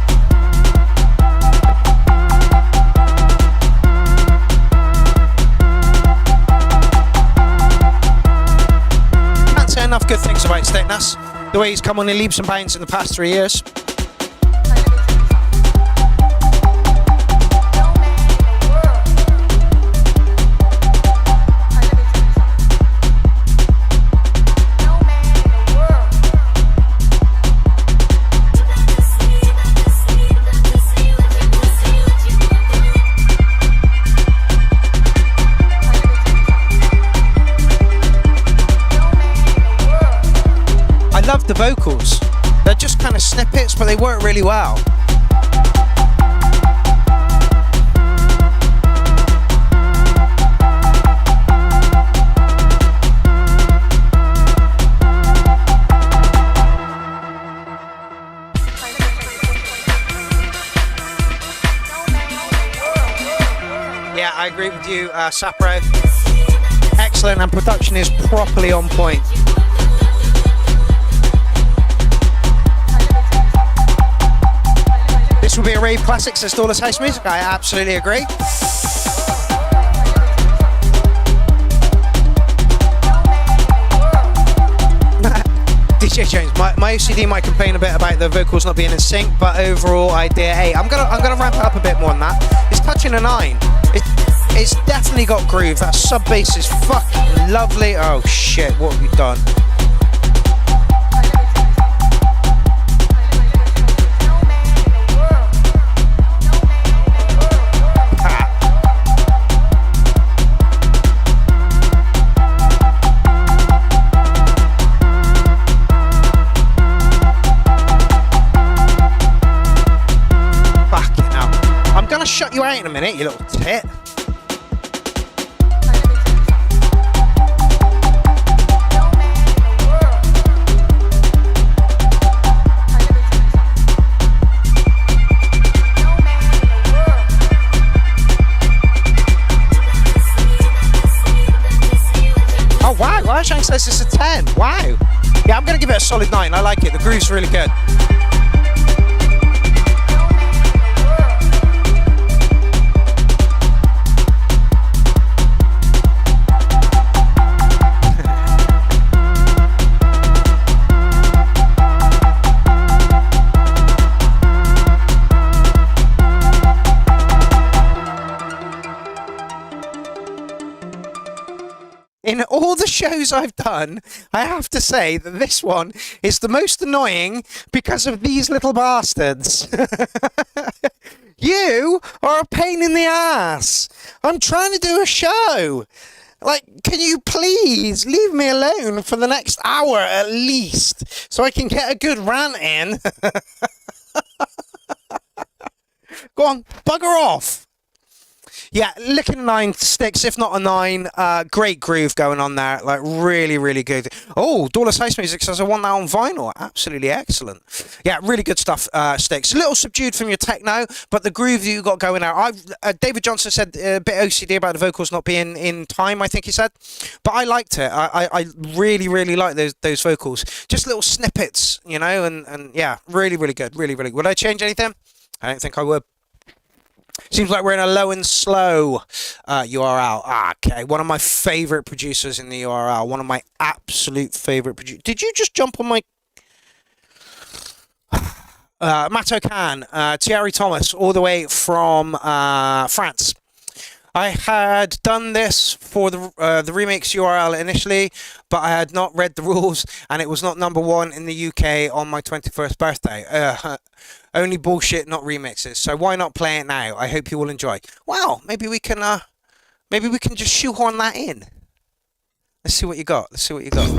Enough good things about Stickness. The way he's come on in leaps and bounds in the past 3 years. the vocals. They're just kind of snippets, but they work really well. Yeah, I agree with you, Sapro. Excellent, and production is properly on point. This will be a rave classic, says Dollars House Music. I absolutely agree. DJ Jones, my OCD might complain a bit about the vocals not being in sync, but overall idea 8. I'm gonna ramp it up a bit more than that. It's touching a 9. It's definitely got groove. That sub bass is fucking lovely. Oh shit, what have you done? Shut you out in a minute, you little tit. Oh wow, Arshank says it's a 10. Wow. Yeah, I'm gonna give it a solid 9. I like it. The groove's really good. In all the shows I've done, I have to say that this one is the most annoying because of these little bastards. You are a pain in the ass. I'm trying to do a show. Like, can you please leave me alone for the next hour at least so I can get a good rant in? Go on, bugger off. Yeah, licking a 9 sticks, if not a 9. Great groove going on there, like really, really good. Oh, Dollars House Music says I want that on vinyl. Absolutely excellent. Yeah, really good stuff, Sticks. A little subdued from your techno, but the groove that you got going there. David Johnson said a bit OCD about the vocals not being in time, I think he said. But I liked it. I really, really like those vocals. Just little snippets, you know, and yeah, really, really good. Really, really good. Would I change anything? I don't think I would. Seems like we're in a low and slow URL. Okay, one of my favourite producers in the URL. One of my absolute favourite producers. Did you just jump on my... Matt O'Can, Thierry Thomas, all the way from France. I had done this for the remix URL initially, but I had not read the rules, and it was not ¡1 in the UK on my 21st birthday. Only bullshit, not remixes. So why not play it now? I hope you will enjoy. Wow, maybe we can just shoehorn that in. Let's see what you got. Let's see what you got.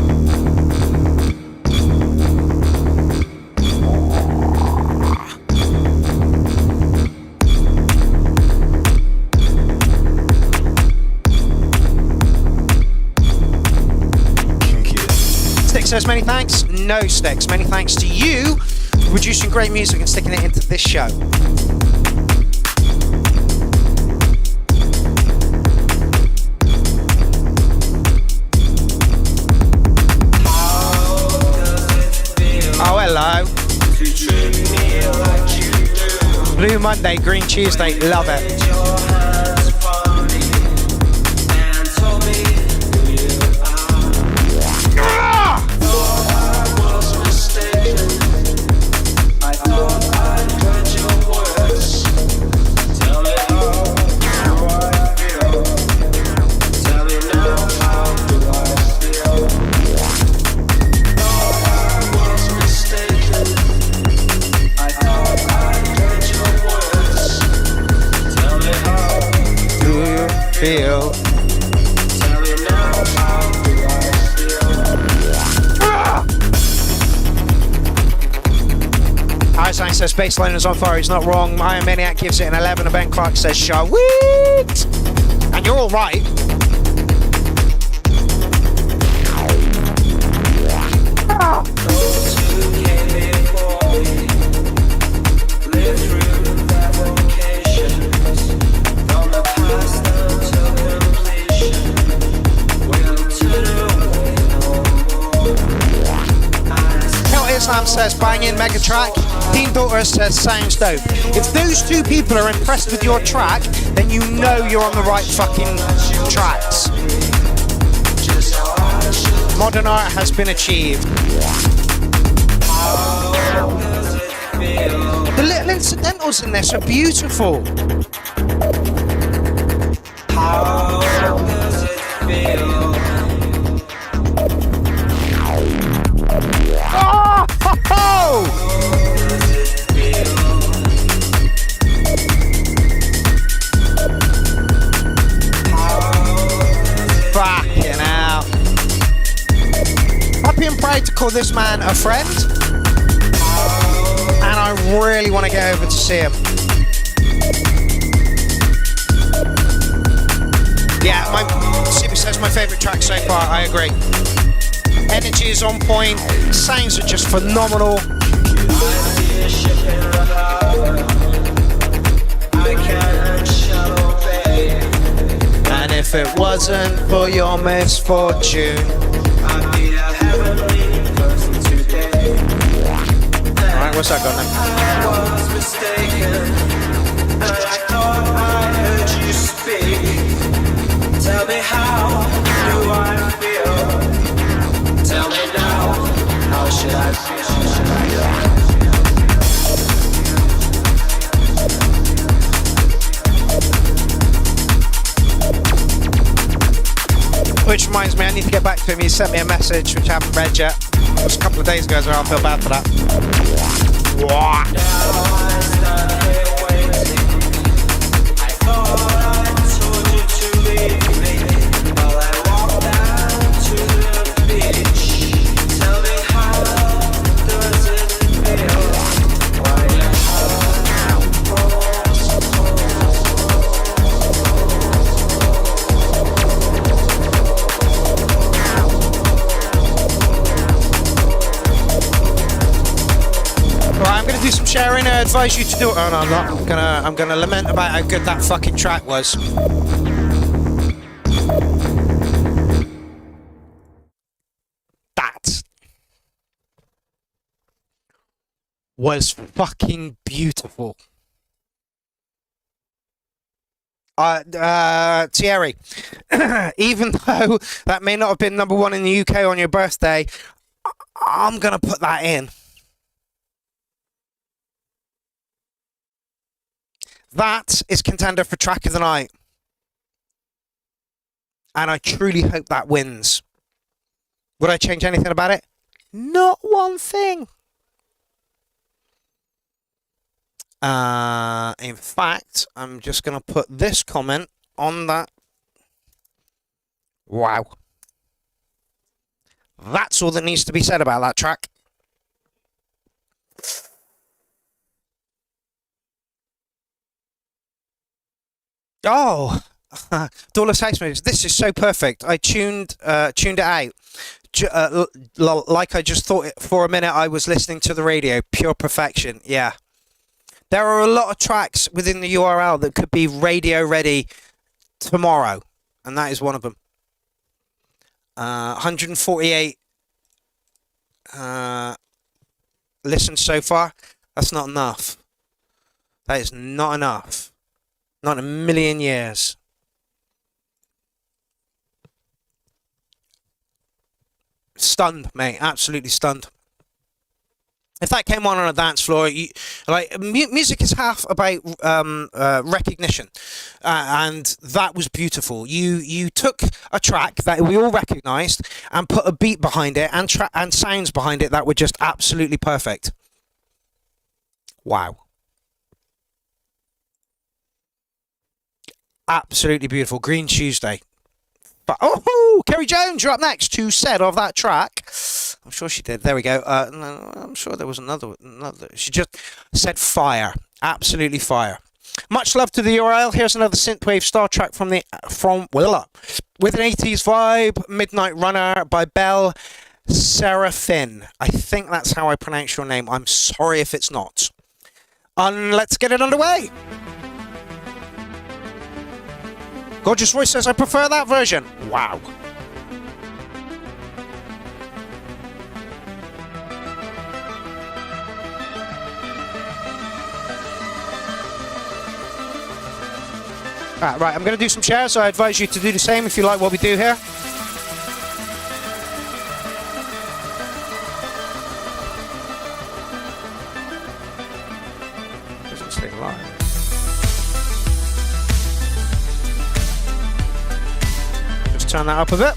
Sticks says many thanks. No, Sticks. Many thanks to you for producing great music and sticking it into this show. Oh, hello. Blue Monday, Green Tuesday, love it. says bassline is on fire. He's not wrong. Iron Maniac gives it an 11. And Ben Clark says Sweet. And you're all right. Islam says banging, mega track. Team Daughter says sounds dope. If those two people are impressed with your track, then you know you're on the right fucking tracks. Modern art has been achieved. The little incidentals in this are beautiful. How does it feel? Oh, ho, ho! Fucking hell. Happy and proud to call this man a friend. And I really want to get over to see him. Yeah, Sippy says my favourite track so far, I agree. Energy is on point, sounds are just phenomenal. And if it wasn't for your misfortune, I'd be a heavenly person today. Alright, what's that got then? I was mistaken, and I thought I heard you speak. Tell me how do I feel? Tell me now, how should I feel? Which reminds me, I need to get back to him. He sent me a message, which I haven't read yet. It was a couple of days ago, so I feel bad for that. What? Do some sharing. I advise you to do it. Oh no, I'm not. I'm gonna lament about how good that fucking track was. That was fucking beautiful. Thierry, even though that may not have been #1 in the UK on your birthday, I'm gonna put that in. That is contender for track of the night. And I truly hope that wins. Would I change anything about it? Not one thing. In fact, I'm just going to put this comment on that. Wow. That's all that needs to be said about that track. Oh, Dollars House Moves. This is so perfect. I tuned it out. Like I just thought it for a minute I was listening to the radio. Pure perfection. Yeah. There are a lot of tracks within the URL that could be radio ready tomorrow. And that is one of them. 148 listens so far. That's not enough. That is not enough. Not in a million years. Stunned, mate. Absolutely stunned. If that came on a dance floor, music is half about recognition, and that was beautiful. You took a track that we all recognised and put a beat behind it and sounds behind it that were just absolutely perfect. Wow. Absolutely beautiful. Green Tuesday. But, oh, Kerry Jones, you're up next to said of that track. I'm sure she did. There we go. No, I'm sure there was another. She just said fire. Absolutely fire. Much love to the URL. Here's another synthwave star track with an 80s vibe. Midnight Runner by Belle Serafin. I think that's how I pronounce your name. I'm sorry if it's not. Let's get it underway. Gorgeous Roy says, I prefer that version. Wow. Right, I'm going to do some shares, so I advise you to do the same if you like what we do here. Doesn't stay live. Just turn that up a bit.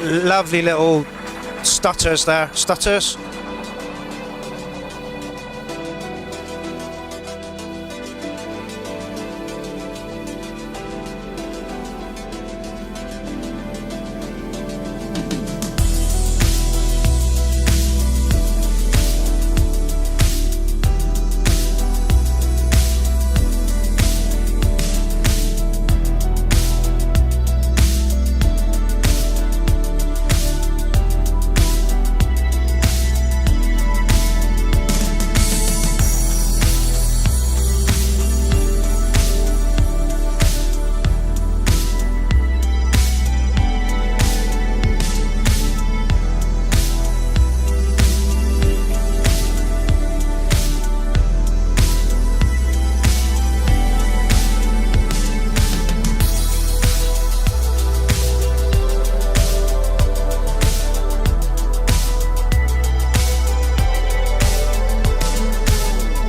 Lovely little stutters there. Stutters.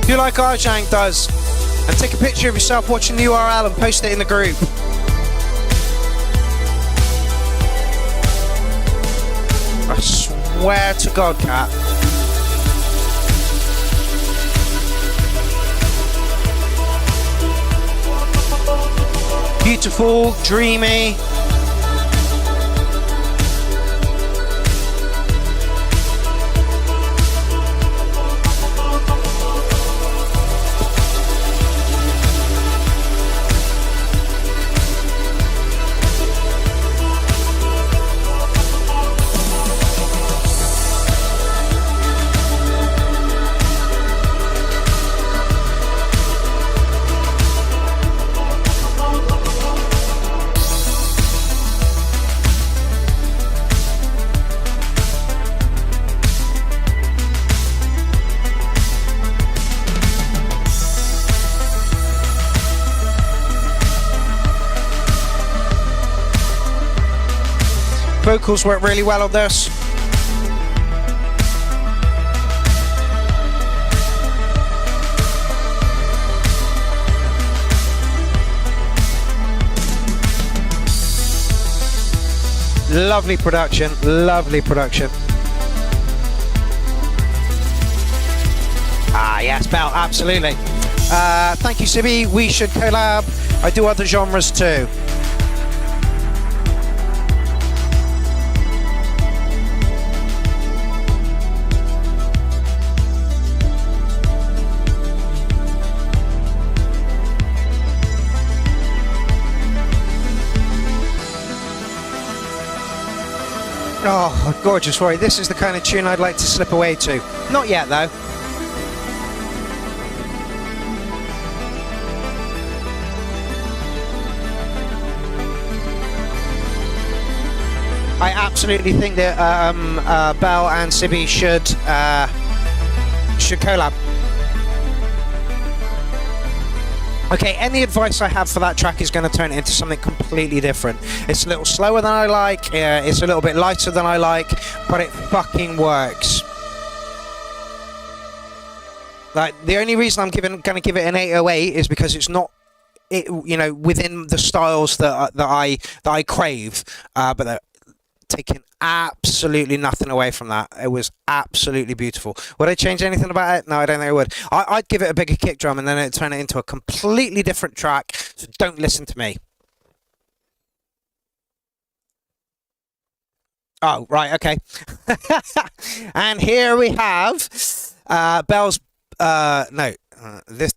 Do like Arjang does and take a picture of yourself watching the URL and post it in the group. I swear to God, Cat. Beautiful, dreamy. vocals work really well on this. Lovely production, lovely production. Ah, yes, Bell, absolutely. Thank you, Sibi. We should collab. I do other genres too. Oh, gorgeous, Roy. This is the kind of tune I'd like to slip away to. Not yet, though. I absolutely think that Bell and Sibi should collab. Okay, any advice I have for that track is going to turn it into something completely different. It's a little slower than I like, it's a little bit lighter than I like, but it fucking works. Like, the only reason I'm going to give it an 808 is because it's not, within the styles that I crave, but they're taking absolutely nothing away from that. It was absolutely beautiful. Would I change anything about it? No, I don't think I would. I'd give it a bigger kick drum and then it'd turn it into a completely different track, so don't listen to me. Oh, right, okay. And here we have Bell's,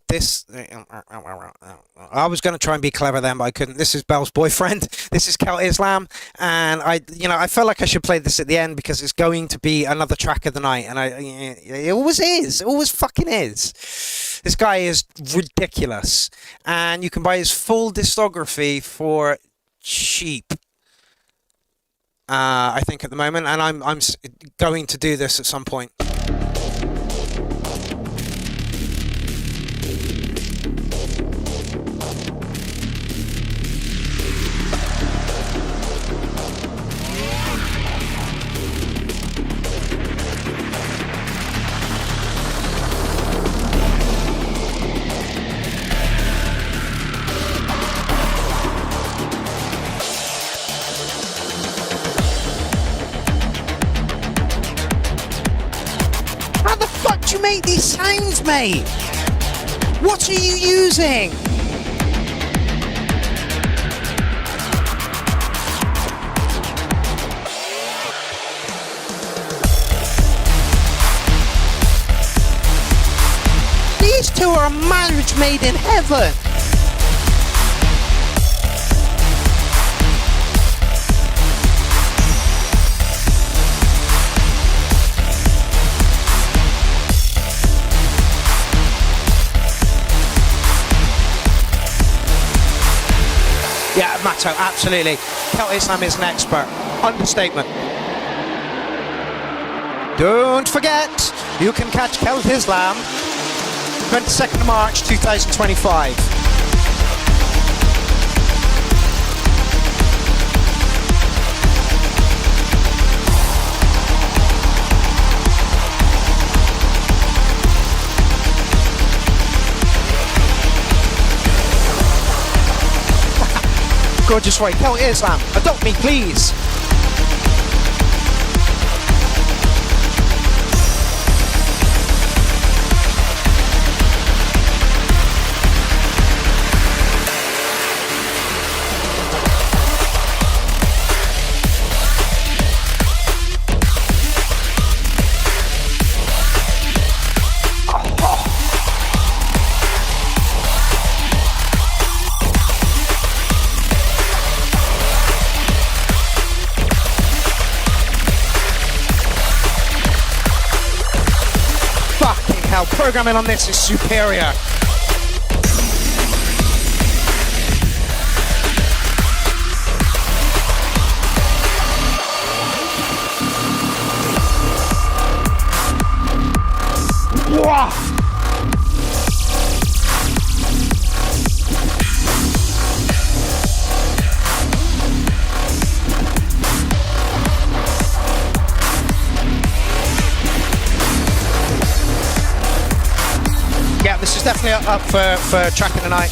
this I was going to try and be clever then, but I couldn't. This is Bell's boyfriend. This is Celt Islam, and I felt like I should play this at the end because it's going to be another track of the night, and it always is. It always fucking is. This guy is ridiculous, and you can buy his full discography for cheap. I think at the moment, and I'm going to do this at some point. You make these sounds, mate. What are you using? These two are a marriage made in heaven. Yeah, Matto, absolutely. Celt Islam is an expert. Understatement. Don't forget, you can catch Celt Islam 22nd of March 2025. Gorgeous Roy, Celt Islam, adopt me please. Programming on this is superior. Wow. definitely up for track of the night.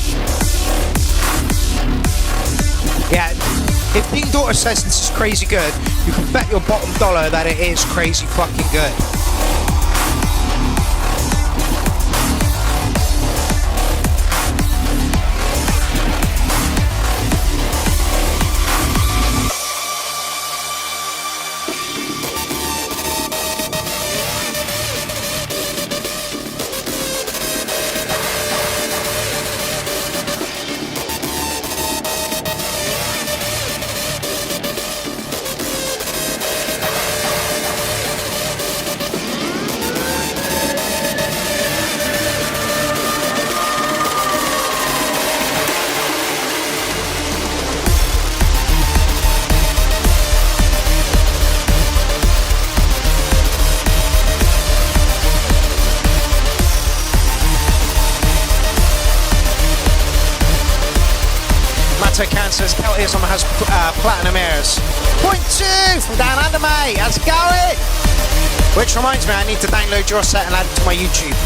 Yeah, if Dean Daughter says this is crazy good, you can bet your bottom dollar that it is crazy fucking good. Says Celtism has platinum ears. Point 2 from down under, mate. How's it going? Which reminds me, I need to download your set and add it to my YouTube.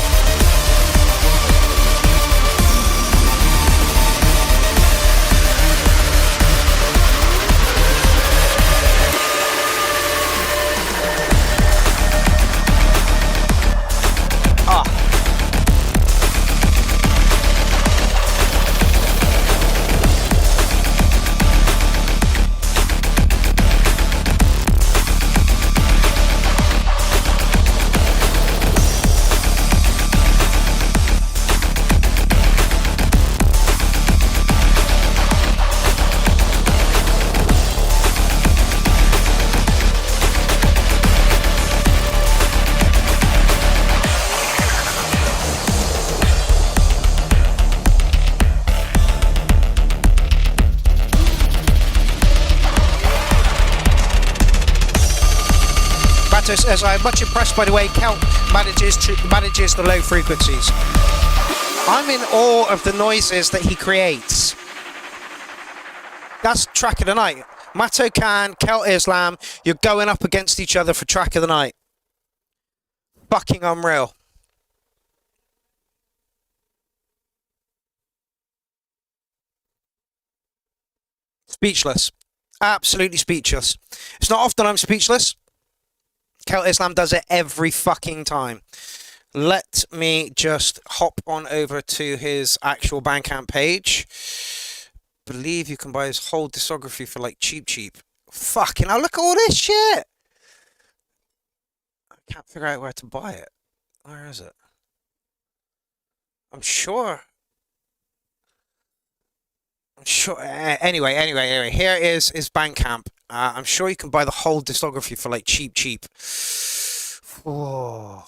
As I'm much impressed by the way Kel manages the low frequencies. I'm in awe of the noises that he creates. That's track of the night. Mato Khan, Kel Islam, you're going up against each other for track of the night. Fucking unreal. Speechless. Absolutely speechless. It's not often I'm speechless. Kel Islam does it every fucking time. Let me just hop on over to his actual Bandcamp page. Believe you can buy his whole discography for like cheap. Fucking hell, look at all this shit. I can't figure out where to buy it. Where is it? I'm sure. Anyway, here is his Bandcamp. I'm sure you can buy the whole discography for like cheap. Oh.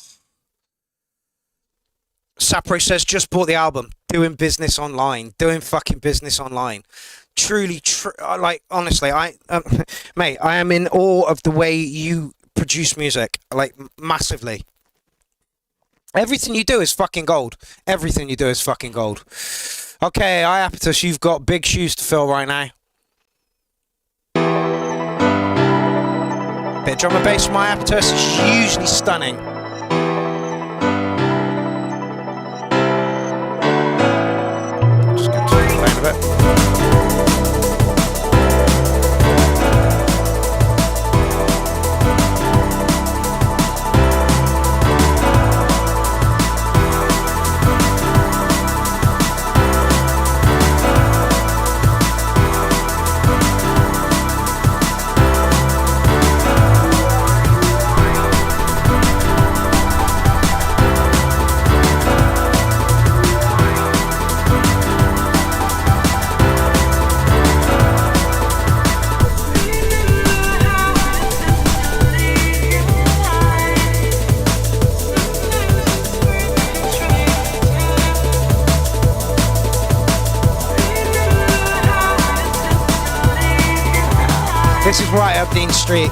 Sapro says, just bought the album. Doing business online. Truly, like, honestly, mate, I am in awe of the way you produce music. Like, massively. Everything you do is fucking gold. Okay, Iapetus, you've got big shoes to fill right now. Bit of drum and bass from Iapetus is usually stunning. Just going to turn it down a bit. This is right up Dean Street.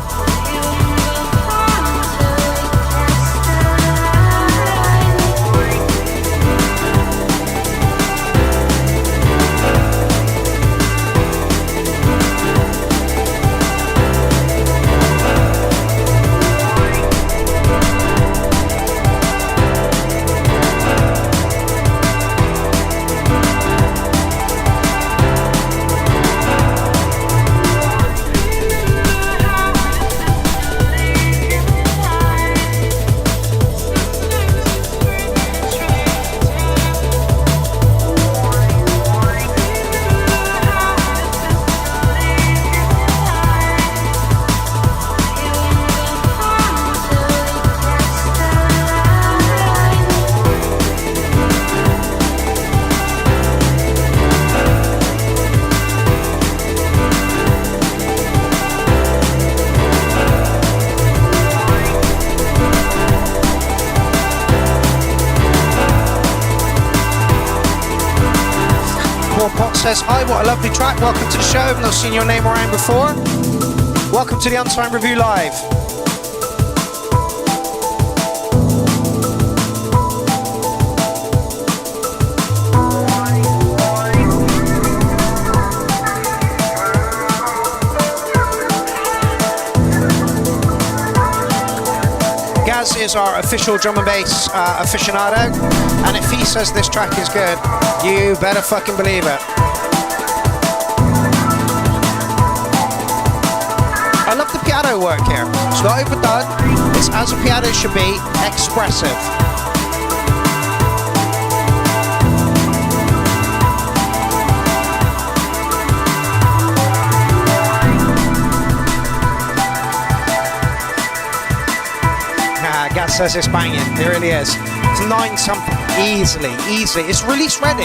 says, hi, what a lovely track. Welcome to the show. I've not seen your name around before. Welcome to the Unsigned Review Live. Gaz is our official drum and bass aficionado, and if he says this track is good, you better fucking believe it. I love the piano work here. It's not overdone, it's as a piano should be, expressive. Gaz says it's banging. It really is. It's 9 something. Easily. It's release ready.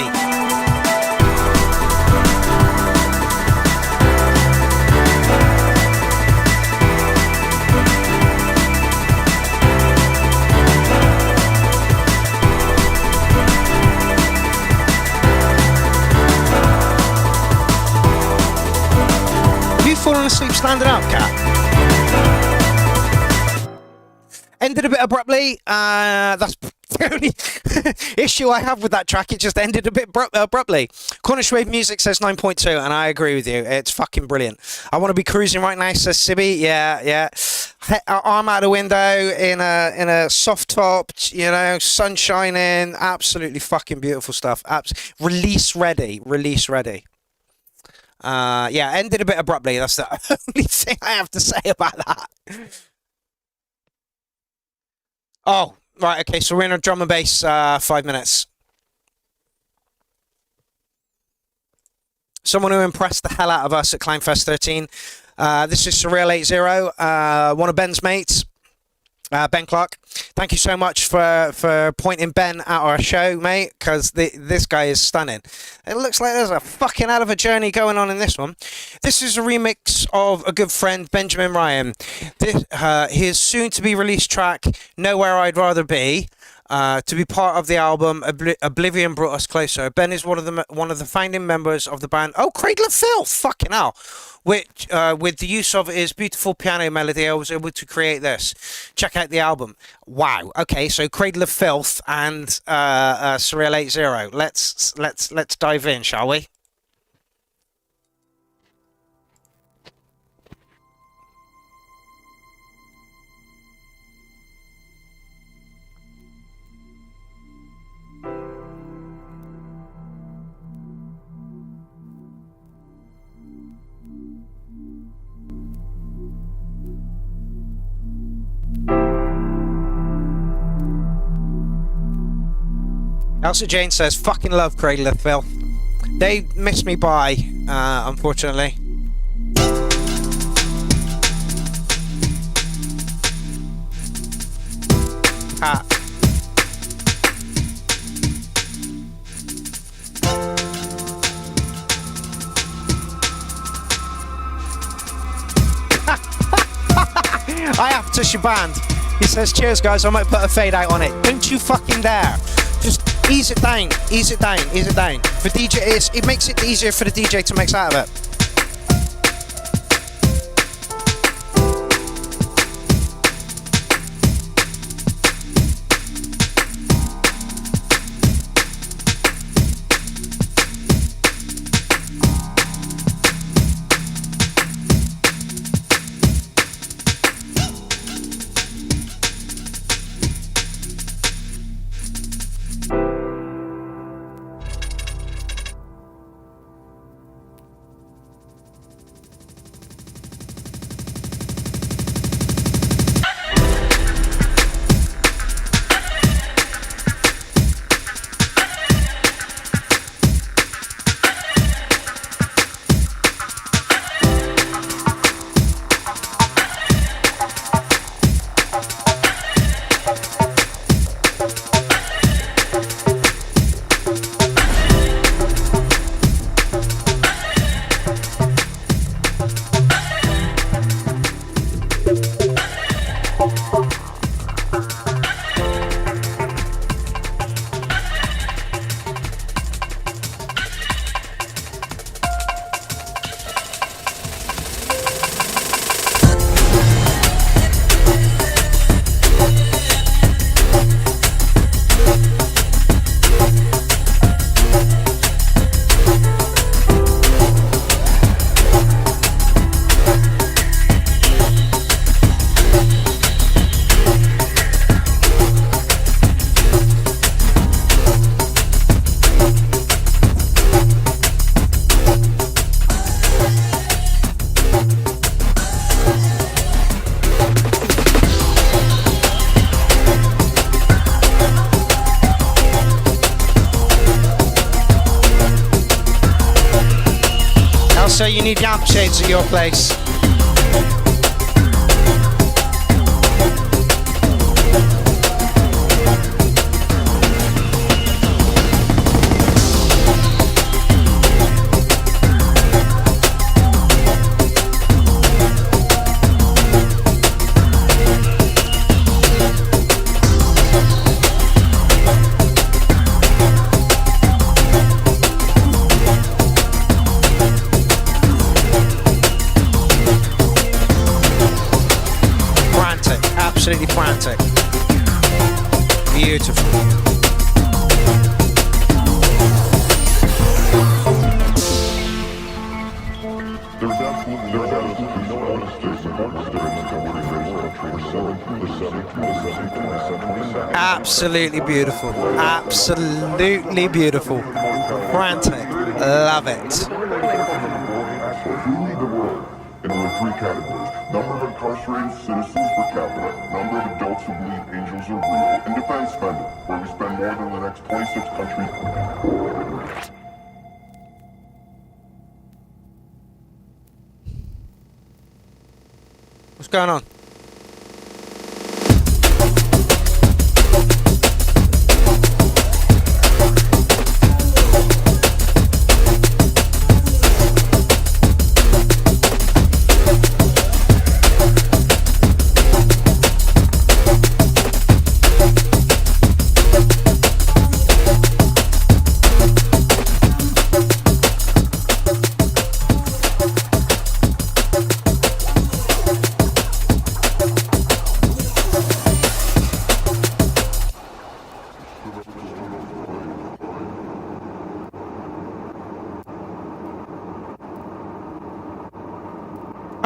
Have you fallen asleep standing up, Kat? Ended a bit abruptly. That's the only issue I have with that track. It just ended a bit abruptly. Cornish Wave Music says 9.2, and I agree with you. It's fucking brilliant. I want to be cruising right now, says Sibby. Yeah. Arm out the window in a soft top, you know, sun shining. Absolutely fucking beautiful stuff. Release ready. Yeah, ended a bit abruptly. That's the only thing I have to say about that. Oh, right, okay, so we're in a drum and bass 5 minutes. Someone who impressed the hell out of us at Clownfest 13. This is Surreal 80, one of Ben's mates, Ben Clark. Thank you so much for pointing Ben at our show, mate, because this guy is stunning. It looks like there's a fucking hell of a journey going on in this one. This is a remix of a good friend, Benjamin Ryan. His soon-to-be-released track, Nowhere I'd Rather Be, to be part of the album Oblivion Brought Us Closer. Ben is one of the founding members of the band. Oh, Cradle of Filth! Fucking hell! Which, with the use of his beautiful piano melody, I was able to create this. Check out the album. Wow. Okay, so Cradle of Filth and Surreal 80. Let's dive in, shall we? Elsa Jane says, fucking love Cradle of Filth. They missed me by, unfortunately. I have to Shaband. He says, cheers guys, I might put a fade out on it. Don't you fucking dare. Just ease it down. For DJ, it makes it easier for the DJ to mix out of it. so you need lampshades at your place. Absolutely frantic. Beautiful. Absolutely beautiful. Absolutely beautiful. Frantic. Love it. In only 3 categories: number of incarcerated citizens per capita, number of adults who believe angels are real, and defense spending, where we spend more than the next 26 countries. What's going on?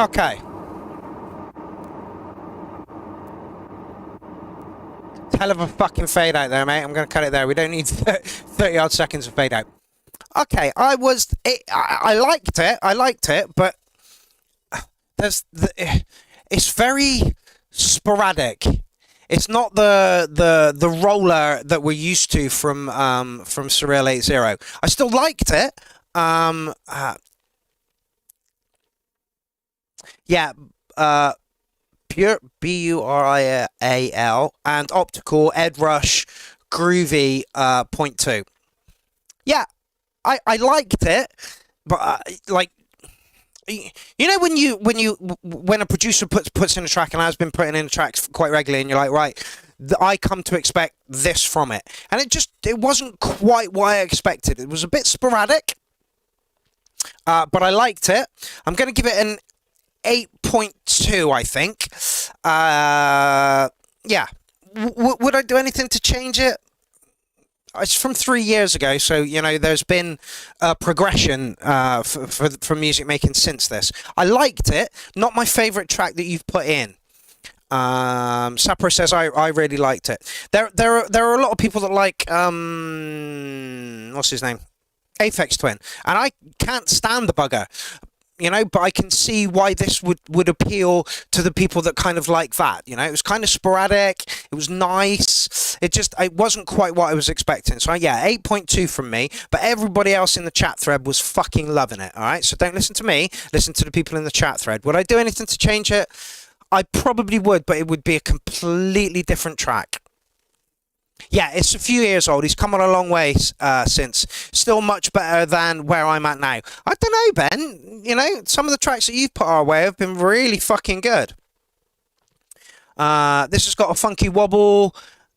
Okay. Hell of a fucking fade out there, mate. I'm going to cut it there. We don't need 30 odd seconds of fade out. Okay, I liked it. I liked it, but it's very sporadic. It's not the roller that we're used to from Surreal 80. I still liked it. Yeah, Pierrot, B-U-R-I-A-L, and Optical, Ed Rush, Groovy, 0.2. Yeah, I liked it, but like, you know, when a producer puts in a track, and I've been putting in tracks quite regularly, and you're like, right, I come to expect this from it, and it wasn't quite what I expected. It was a bit sporadic, but I liked it. I'm going to give it an 8.2, I think. Yeah. Would I do anything to change it? It's from 3 years ago, so, you know, there's been a progression for music making since this. I liked it. Not my favourite track that you've put in. Sapro says I really liked it. There are a lot of people that like what's his name? Aphex Twin, and I can't stand the bugger. You know, but I can see why this would appeal to the people that kind of like that. You know, it was kind of sporadic. It was nice. It wasn't quite what I was expecting. So yeah, 8.2 from me. But everybody else in the chat thread was fucking loving it. All right. So don't listen to me. Listen to the people in the chat thread. Would I do anything to change it? I probably would, but it would be a completely different track. Yeah, it's a few years old. He's come on a long way since. Still much better than where I'm at now. I don't know, Ben. You know, some of the tracks that you've put our way have been really fucking good. This has got a funky wobble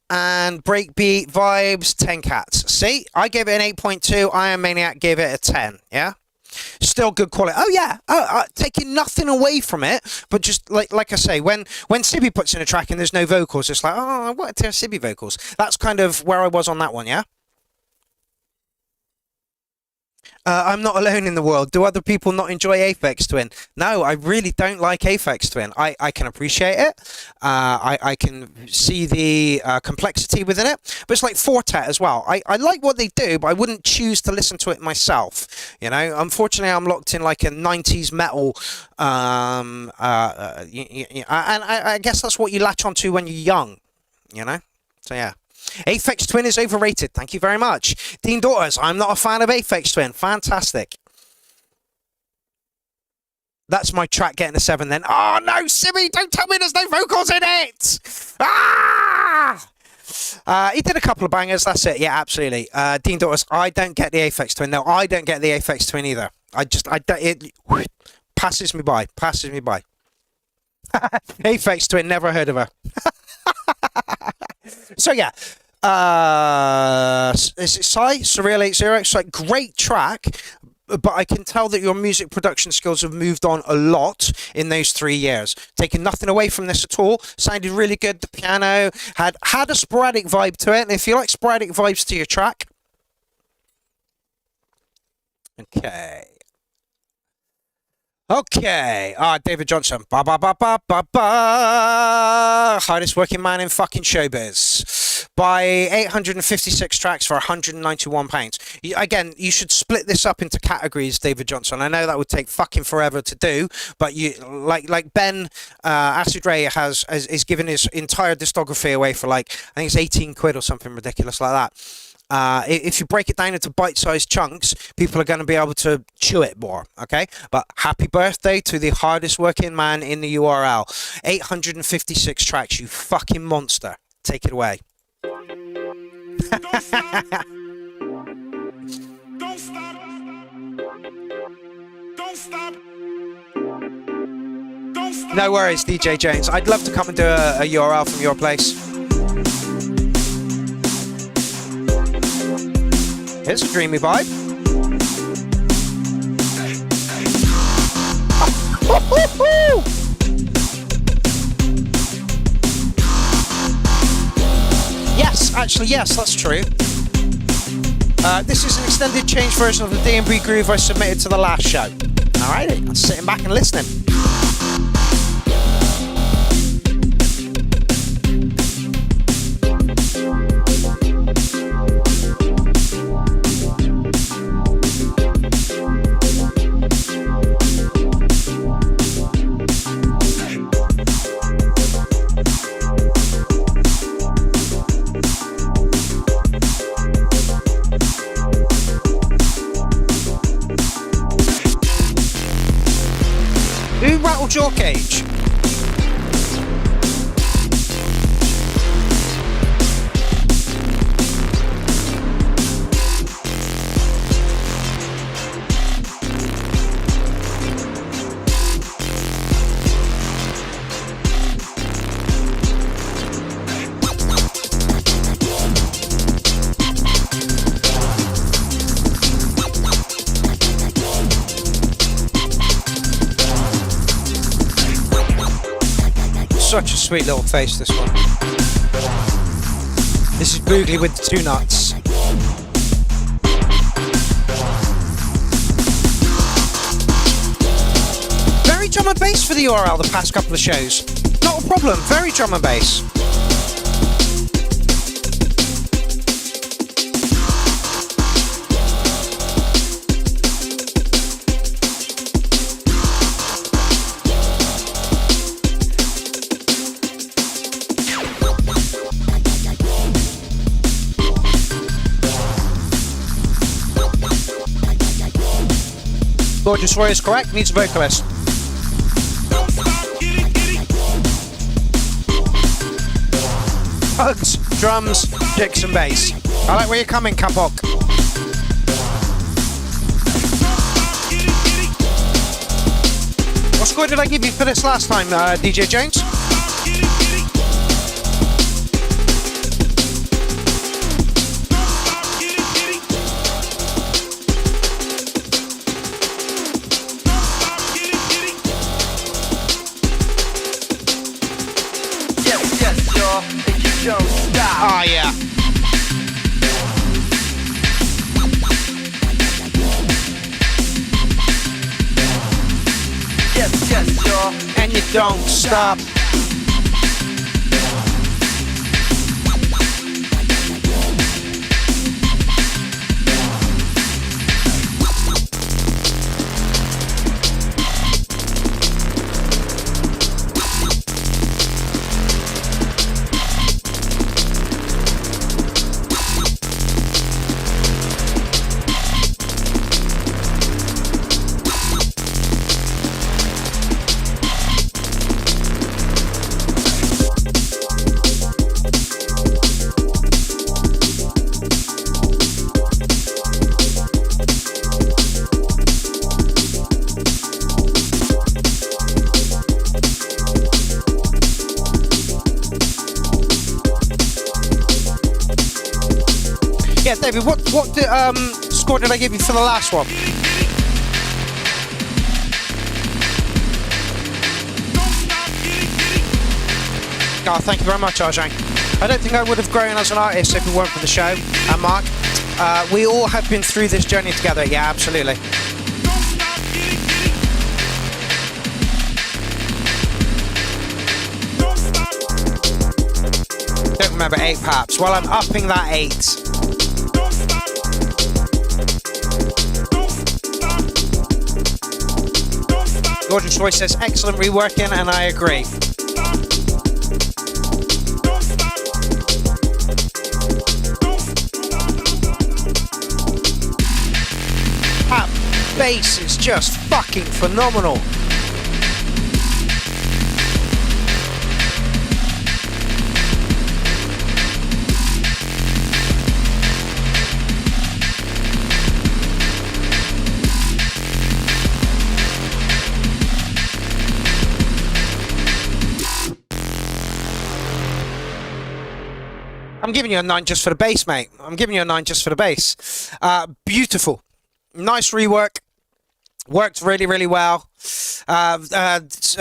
and breakbeat vibes. 10 cats. See, I gave it an 8.2. Iron Maniac gave it a 10. Yeah. Still good quality. Oh yeah, taking nothing away from it, but just like I say, when Sibby puts in a track and there's no vocals, it's like, oh, I want to hear Sibby vocals. That's kind of where I was on that one, yeah. I'm not alone in the world. Do other people not enjoy Aphex Twin? No, I really don't like Aphex Twin. I can appreciate it. I can see the complexity within it. But it's like Fortet as well. I like what they do, but I wouldn't choose to listen to it myself. You know, unfortunately, I'm locked in like a 90s metal. And I guess that's what you latch onto when you're young. You know? So yeah. Aphex Twin is overrated. Thank you very much. Dean Daughters, I'm not a fan of Aphex Twin. Fantastic. That's my track getting a 7 then. Oh no, Simi, don't tell me there's no vocals in it! Ah! He did a couple of bangers, that's it. Yeah, absolutely. Dean Daughters, I don't get the Aphex Twin. No, I don't get the Aphex Twin either. It passes me by. Aphex Twin, never heard of her. So yeah, is it Sai? Surreal 80? It's like great track, but I can tell that your music production skills have moved on a lot in those 3 years. Taking nothing away from this at all. Sounded really good. The piano had a sporadic vibe to it, and if you like sporadic vibes to your track, okay. David Johnson. Hardest working man in fucking showbiz. By 856 tracks for £191. Again, you should split this up into categories, David Johnson. I know that would take fucking forever to do, but you like Ben Acid Ray is giving his entire discography away for like, I think it's 18 quid or something ridiculous like that. If you break it down into bite-sized chunks, people are going to be able to chew it more, okay? But happy birthday to the hardest working man in the URL. 856 tracks, you fucking monster. Take it away. Don't stop. Don't stop. Don't stop. Don't stop. No worries, DJ Jones. I'd love to come and do a URL from your place. Here's a dreamy vibe. Yes, actually, yes, that's true. This is an extended change version of the D&B groove I submitted to the last show. Alrighty, I'm sitting back and listening. Who rattled your cage? Such a sweet little face, this one. This is Boogly with the 2 nuts. Very drum and bass for the URL the past couple of shows. Not a problem, very drum and bass. Gorgeous Roy is correct, needs a vocalist. Hugs, drums, kicks and bass. I like where you're coming, Kapok. What score did I give you for this last time, DJ Jones? Oh yeah. Yes, y'all. And you don't stop. David, what score did I give you for the last one? Oh, thank you very much, Arjang. I don't think I would have grown as an artist if it weren't for the show. And Mark, we all have been through this journey together. Yeah, absolutely. Don't remember 8 perhaps. Well, I'm upping that 8. Gorgeous Roy says excellent reworking, and I agree. That bass is just fucking phenomenal. I'm giving you a 9 just for the bass, mate. I'm giving you a 9 just for the bass. Beautiful. Nice rework. Worked really, really well. Gorgeous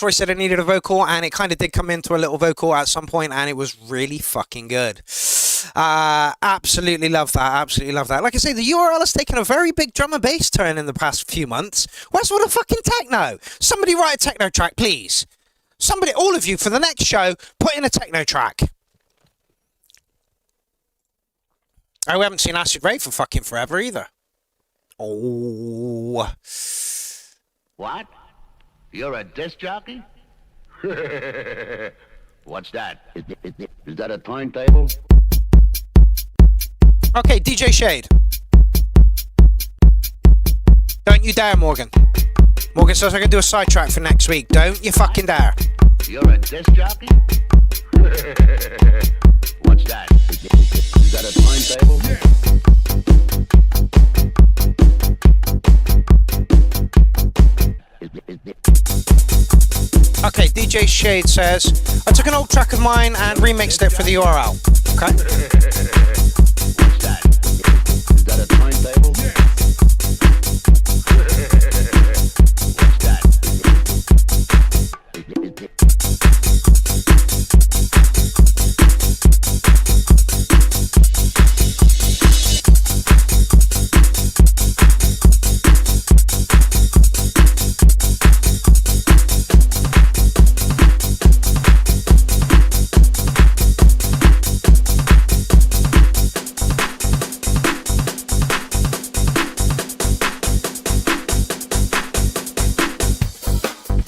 Roy said it needed a vocal, and it kind of did come into a little vocal at some point, and it was really fucking good. Absolutely love that. Absolutely love that. Like I say, the URL has taken a very big drum and bass turn in the past few months. Where's all the fucking techno? Somebody write a techno track, please. Somebody, all of you, for the next show, put in a techno track. Oh, we haven't seen Acid Rain for fucking forever either. Oh. What? You're a disc jockey? What's that? Is that a turntable? Okay, DJ Shade. Don't you dare, Morgan. Morgan says I can do a sidetrack for next week. Don't you fucking dare. You're a disc jockey? What's that? Is that a turntable? Okay, DJ Shade says, I took an old track of mine and remixed it for the URL. Okay. What's that? Is that a turntable? What's that?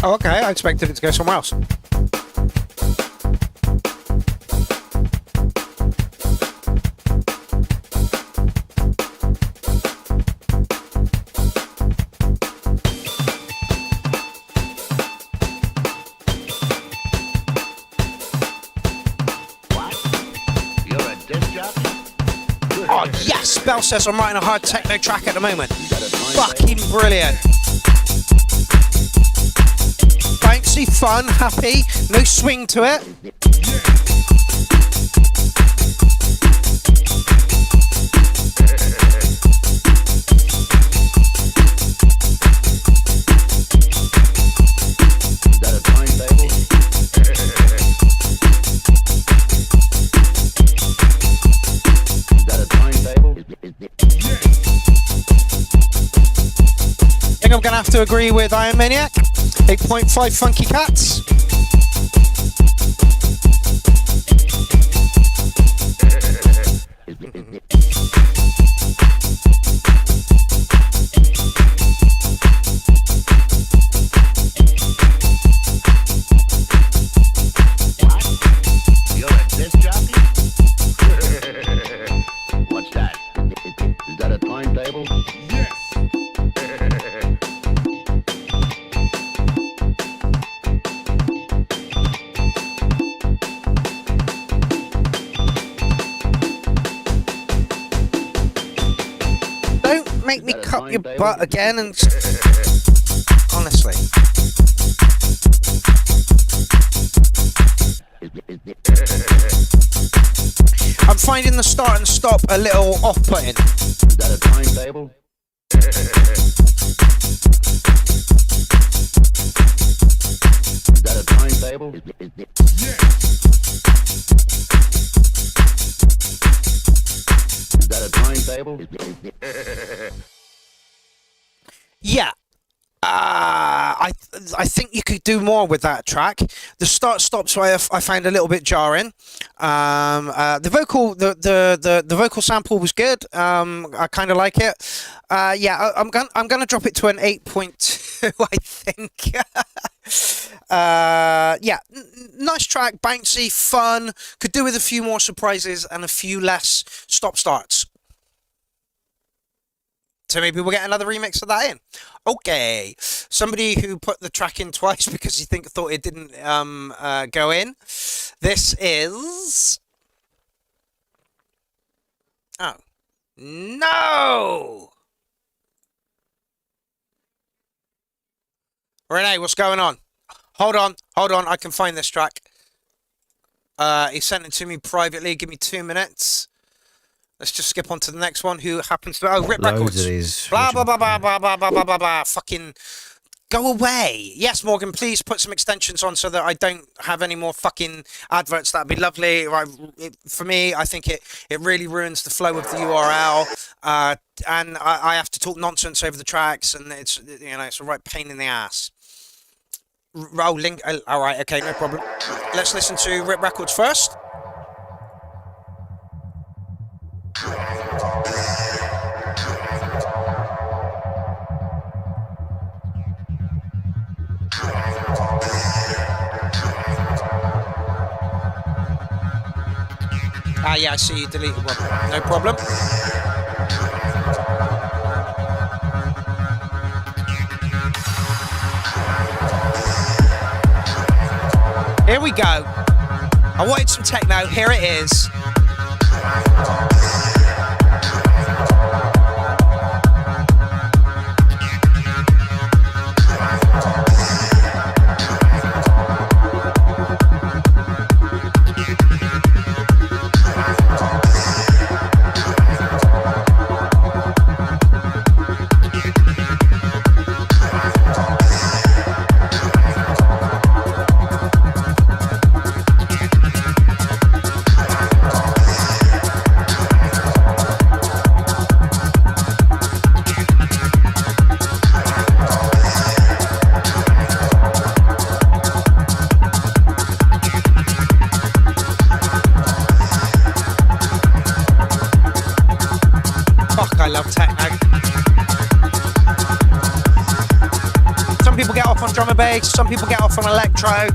Oh, okay, I expected it to go somewhere else. Oh, yes! Bell says I'm writing a hard techno track at the moment. Fucking brilliant. Bouncy, fun, happy, no swing to it. I think I'm gonna have to agree with Iron Maniac. 8.5 Funky Cats. You're a disc jockey? What's that? Is that a turntable? Yes. Make me cut your butt again and honestly. I'm finding the start and stop a little off-putting? Is that a timetable? Is that a timetable? Is that a timetable? Yeah. I think you could do more with that track. The start stops I found a little bit jarring. The vocal sample was good. I kind of like it. Yeah, I'm gonna drop it to an 8.2. I think. Yeah, nice track, bouncy, fun. Could do with a few more surprises and a few less stop starts. So maybe we'll get another remix of that in. Okay, somebody who put the track in twice because he thought it didn't go in. This is... Oh. No! Renee, what's going on? Hold on, I can find this track. He sent it to me privately. Give me 2 minutes. Let's just skip on to the next one. Who happens to... Oh, Rip Records. Blah, blah, blah, blah, blah, blah, blah, blah, blah, blah. Fucking... Go away. Yes, Morgan, please put some extensions on so that I don't have any more fucking adverts. That'd be lovely. For me, I think it really ruins the flow of the URL. And I have to talk nonsense over the tracks, and it's, you know, it's a right pain in the ass. Oh, link... all right, okay, no problem. Let's listen to Rip Records first. Ah, yeah, I see you deleted one. No problem. Here we go. I wanted some techno. Here it is. I love techno. Some people get off on drum and bass, some people get off on electro,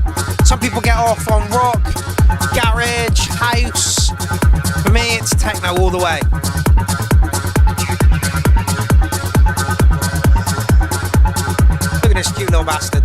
some people get off on rock, garage, house. For me, it's techno all the way. Look at this cute little bastard.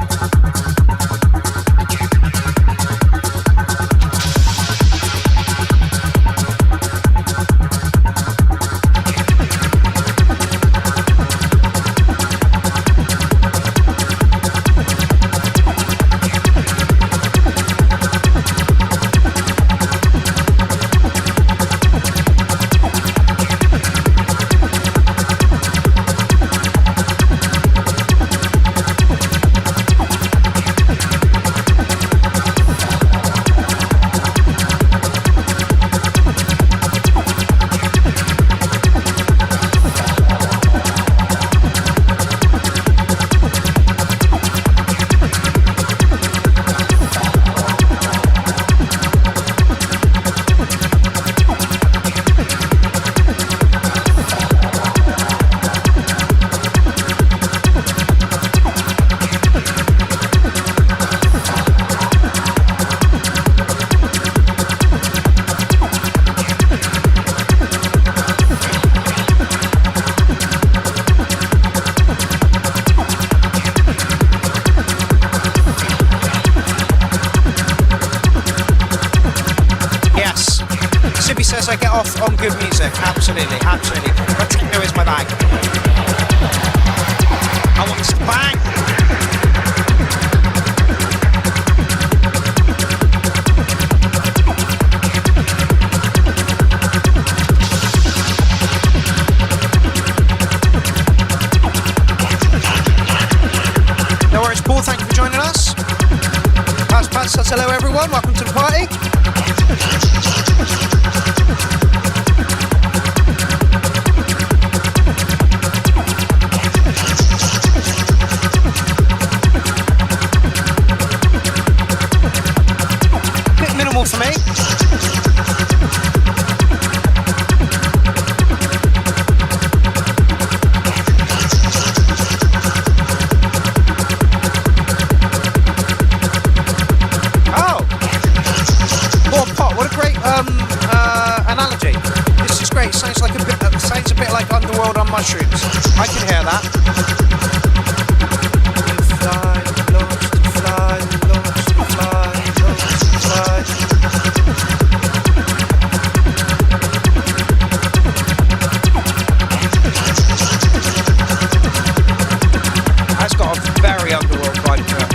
I get off on good music, absolutely, absolutely. But techno is my bag. I want some bang. worries, Paul. Thank you for joining us. Pat says hello, everyone. Welcome to the party. Bit minimal for me. Analogy. This is great. Sounds like sounds a bit like Underworld on mushrooms. I can hear that. Fly, launch, fly, launch, fly, launch, fly. That's got a very Underworld vibe to it.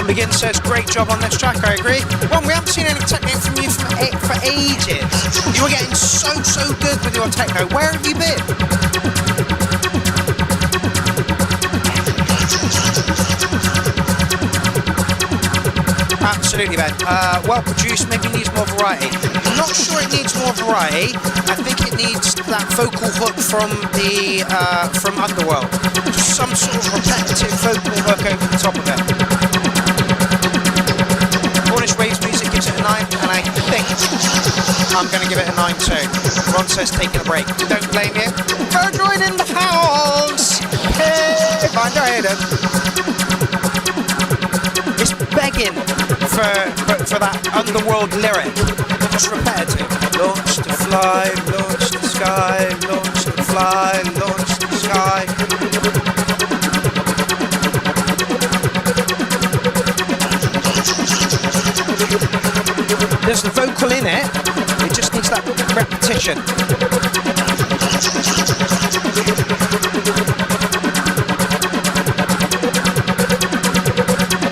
Begin says, great job on this track, I agree. Well, we haven't seen any technique from you for ages. You were getting so good with your techno. Where have you been? Absolutely, Ben. Well produced, maybe needs more variety. I'm not sure it needs more variety. I think it needs that vocal hook from the from Underworld. Just some sort of repetitive vocal hook over the top of it. Cornish Waves Music gives it a 9, and I think I'm going to give it a 9 too. Ron says taking a break. Don't blame you. Virgin in the house! Hey, find your head. It's begging for that Underworld lyric. Just repetitive. Launch to fly, launch to sky, launch to fly, launch to sky. There's the vocal in it, it just needs that repetition.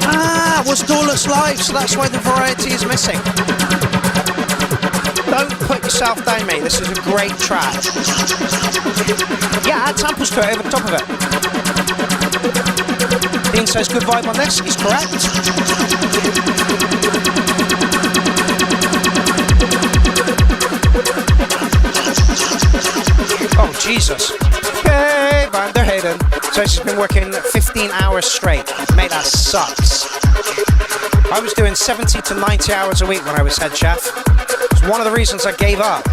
Ah, it was Doorless Live, so that's why the variety is missing. Don't put yourself down, mate, this is a great track. Yeah, add samples to it over the top of it. Dean says good vibe on this, he's correct. Oh, Jesus. Okay, Van der Hayden. So she's been working 15 hours straight. Mate, that sucks. I was doing 70 to 90 hours a week when I was head chef. It's one of the reasons I gave up.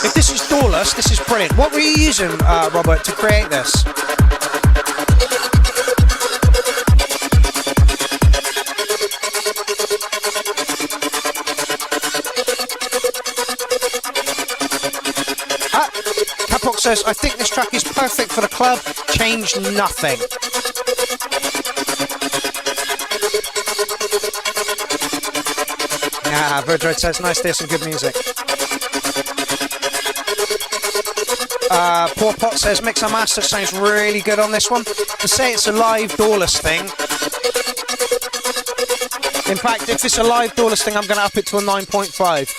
If this is Doorless, this is brilliant. What were you using, Robert, to create this? Says, I think this track is perfect for the club, change nothing. Yeah, Verdroid says, nice to hear some good music. Poor Pot says, Mix and Master sounds really good on this one. To say it's a live Doorless thing. In fact, if it's a live Doorless thing, I'm going to up it to a 9.5.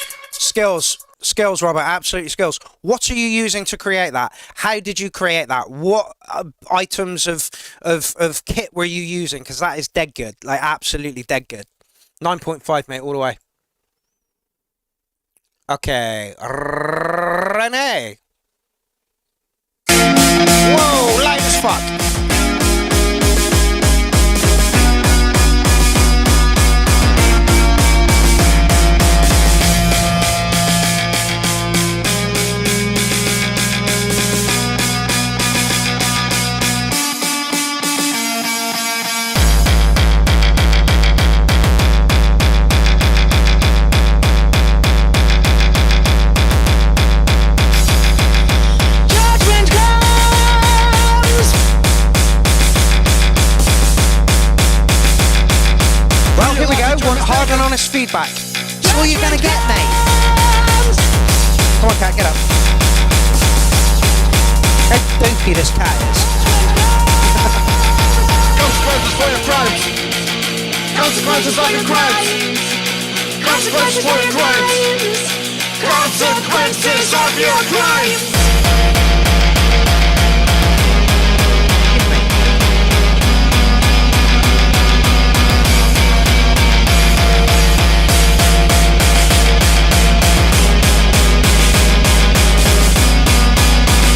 Skills, Robert, absolutely skills. What are you using to create that? How did you create that? What items of kit were you using? Because that is dead good, like absolutely dead good. 9.5, mate, all the way. Okay, Renee. Whoa, light as fuck. hard and honest feedback. That's all you're gonna get, mate. Come on, cat, get up. How dopey this cat is. Consequences for your crimes. Consequences of your crimes. Consequences for your crimes. Consequences of your crimes.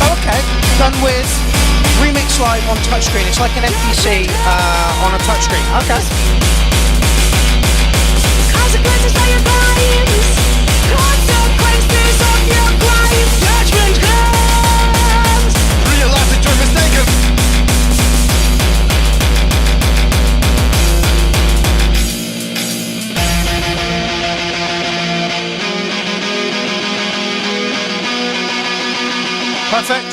Okay, done with Remix Live on touchscreen. It's like an MPC on a touchscreen. Okay. Consequences of your crimes. Consequences of your crimes. Judgment comes. Realize that you're mistaken. Perfect.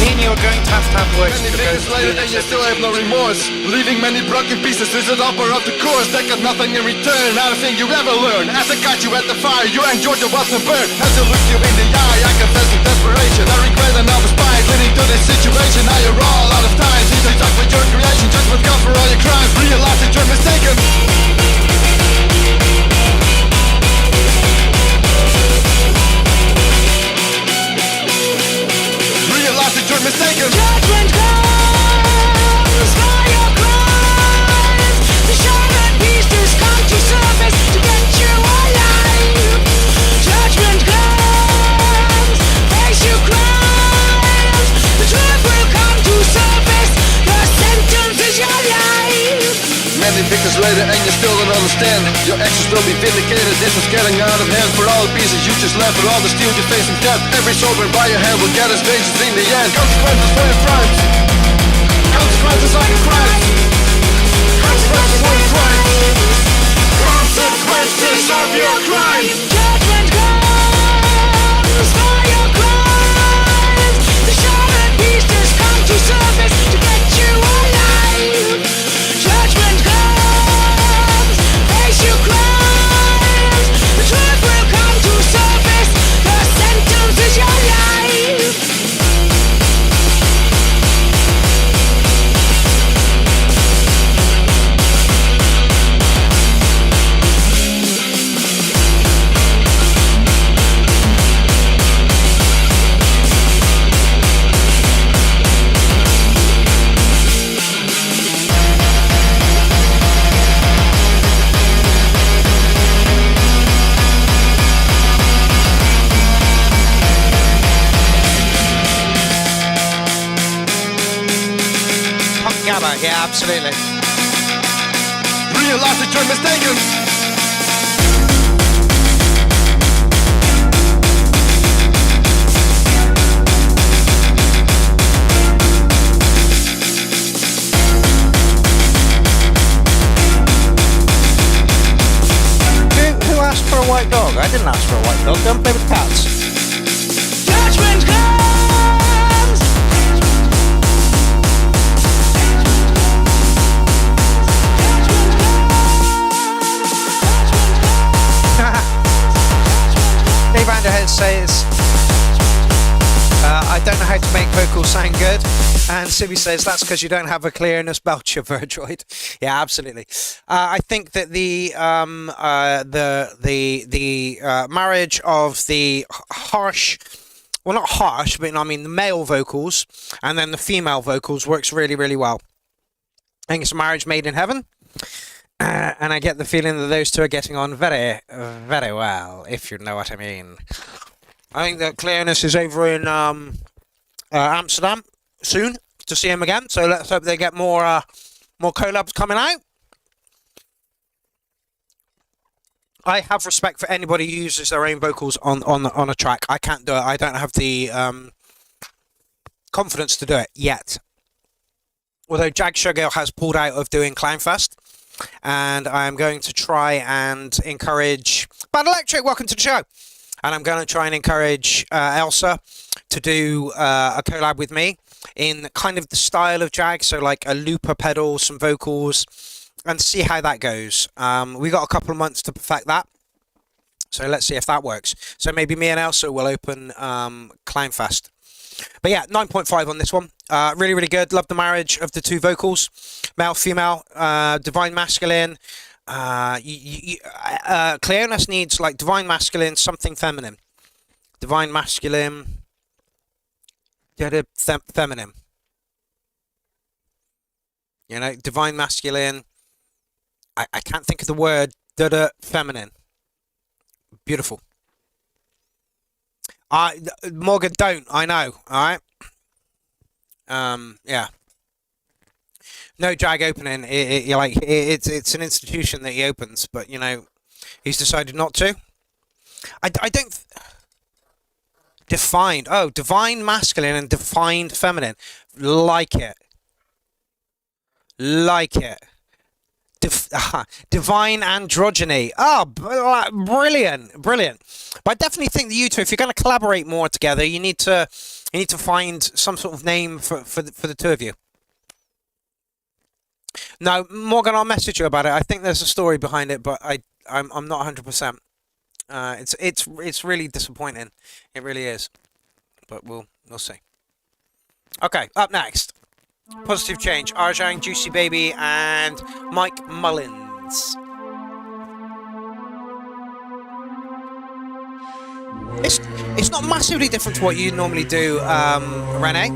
Me and you are going to have words Many to go minutes later through and you this. still have no remorse. Leaving many broken pieces is an upper of the course. That got nothing in return, not a thing you ever learn. As I got you at the fire, you enjoyed the wasn't burned. As I looked you in the eye, I confess with desperation. I regret and I was spite leading to this situation. Now you're all out of time. Seems like stuck with your creation. Judgment comes for all your crimes. Realize that you're mistaken. Realize that you're mistaken. Judgment comes for your crimes. The shattered pieces come to surface to get you alive. Judgment comes, face your crimes. The truth will come to surface. Your sentence is your life. Many victims later and you still don't understand. Your actions will be vindicated. This was getting out of hand. For all the pieces you just left, for all the steel you're facing death. Every soul burned by your hand will get his vengeance in the end. Consequences for your crimes. Consequences of your crimes. Consequences for your crimes. Consequences of your crimes. Judgment comes for your crimes. The shattered pieces come to surface to get you alive. Judgment comes, face your crimes. The truth will come to surface. Your sentence is your life. Punk Gabba, yeah, absolutely. Realize that you're mistaken. Who asked for a white dog? I didn't ask for a white dog. Don't play with cats. Judgment comes. Dave Vanderhead says, I don't know how to make vocals sound good. And Sibby says, that's because you don't have a clear nostalgia, Verdroid. Yeah, absolutely. I think that the marriage of the harsh, well, not harsh, but I mean the male vocals and then the female vocals works really, really well. I think it's a marriage made in heaven. And I get the feeling that those two are getting on very, very well, if you know what I mean. I think that Clearness is over in Amsterdam soon to see him again. So let's hope they get more collabs coming out. I have respect for anybody who uses their own vocals on a track. I can't do it. I don't have the confidence to do it yet. although Jag Sugar has pulled out of doing Clownfest, and I'm going to try and encourage Bad Electric. Welcome to the show. And I'm going to try and encourage Elsa to do a collab with me in kind of the style of Jag, so like a looper pedal, some vocals, and see how that goes. We got a couple of months to perfect that, so let's see if that works. So maybe me and Elsa will open Clownfest. But yeah, 9.5 on this one. Really, really good. Love the marriage of the two vocals, male, female, divine masculine. Cleoness needs like divine masculine, something feminine. Divine masculine, feminine. You know, divine masculine. I can't think of the word. Feminine. Beautiful. Morgan, don't. I know. All right. Yeah. No Jag opening. It's an institution that he opens, but you know, he's decided not to. I don't. Defined. Oh, divine masculine and defined feminine. Like it. Like it. Divine androgyny. Oh, brilliant, brilliant. But I definitely think that you two, if you're going to collaborate more together, you need to find some sort of name for the two of you. No, Morgan, I'll message you about it. I think there's a story behind it, but I'm not 100%. It's really disappointing. It really is. But we'll see. Okay, up next. Positive Change, Arjang, Juicy Baby, and Mike Mullins. It's not massively different to what you normally do, Renee,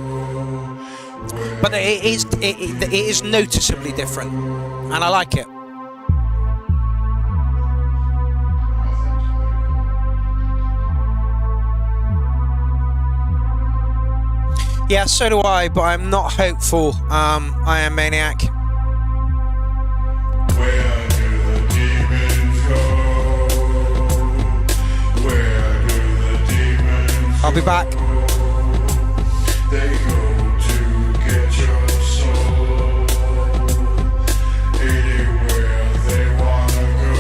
but it is noticeably different, and I like it. Yeah, so do I, but I'm not hopeful. I am Maniac. Where do the demons go? Where do the demons I'll be back. They go to get your soul. Anywhere they wanna go.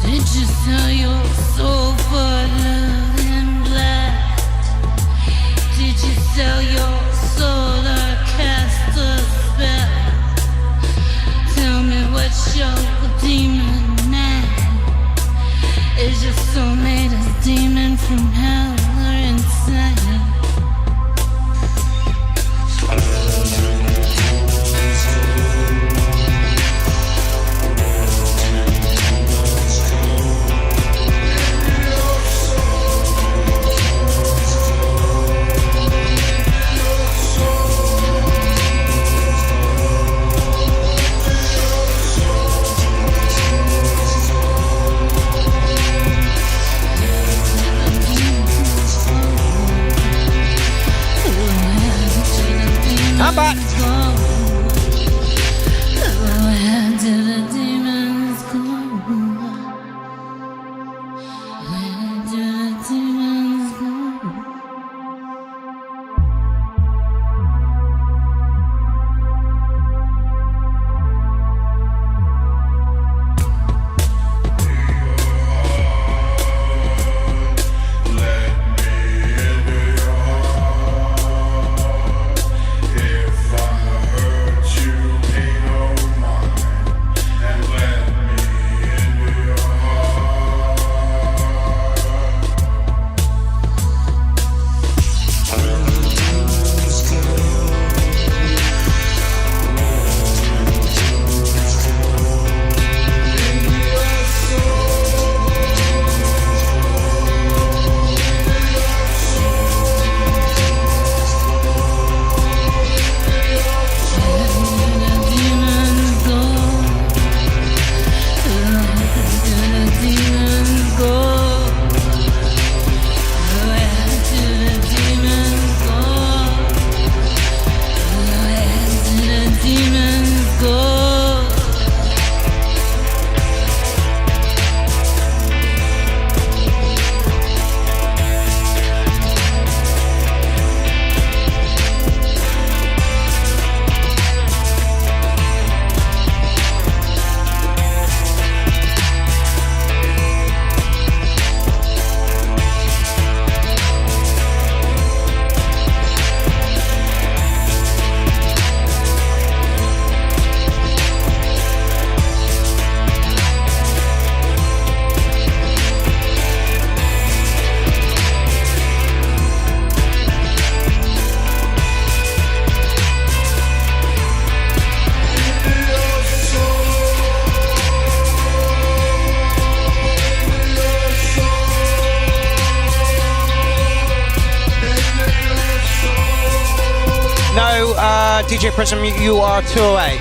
Did you sell your soul for love and black? Did you sell your soul or cast a spell? Tell me what's your demon now? Is your soul made a demon from hell or insane? I'm back. Where did the demons go? Where did the demons go? Let me into your heart. If I No, DJ Prism, you are 2 away.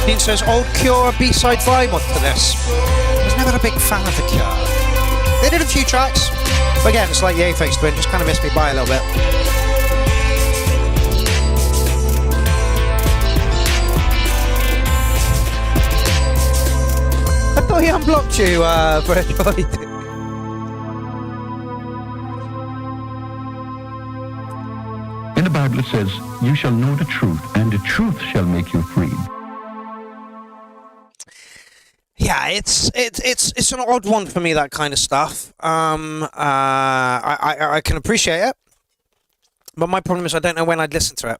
Dean says, old Cure B-side vibe onto this. I was never a big fan of the Cure. They did a few tracks, but again, it's like the Aphex Twin, just kind of missed me by a little bit. I thought he unblocked you, Virgil. In the Bible it says, you shall know the truth, and the truth shall make you free. Yeah, it's an odd one for me, that kind of stuff. I can appreciate it, but my problem is I don't know when I'd listen to it.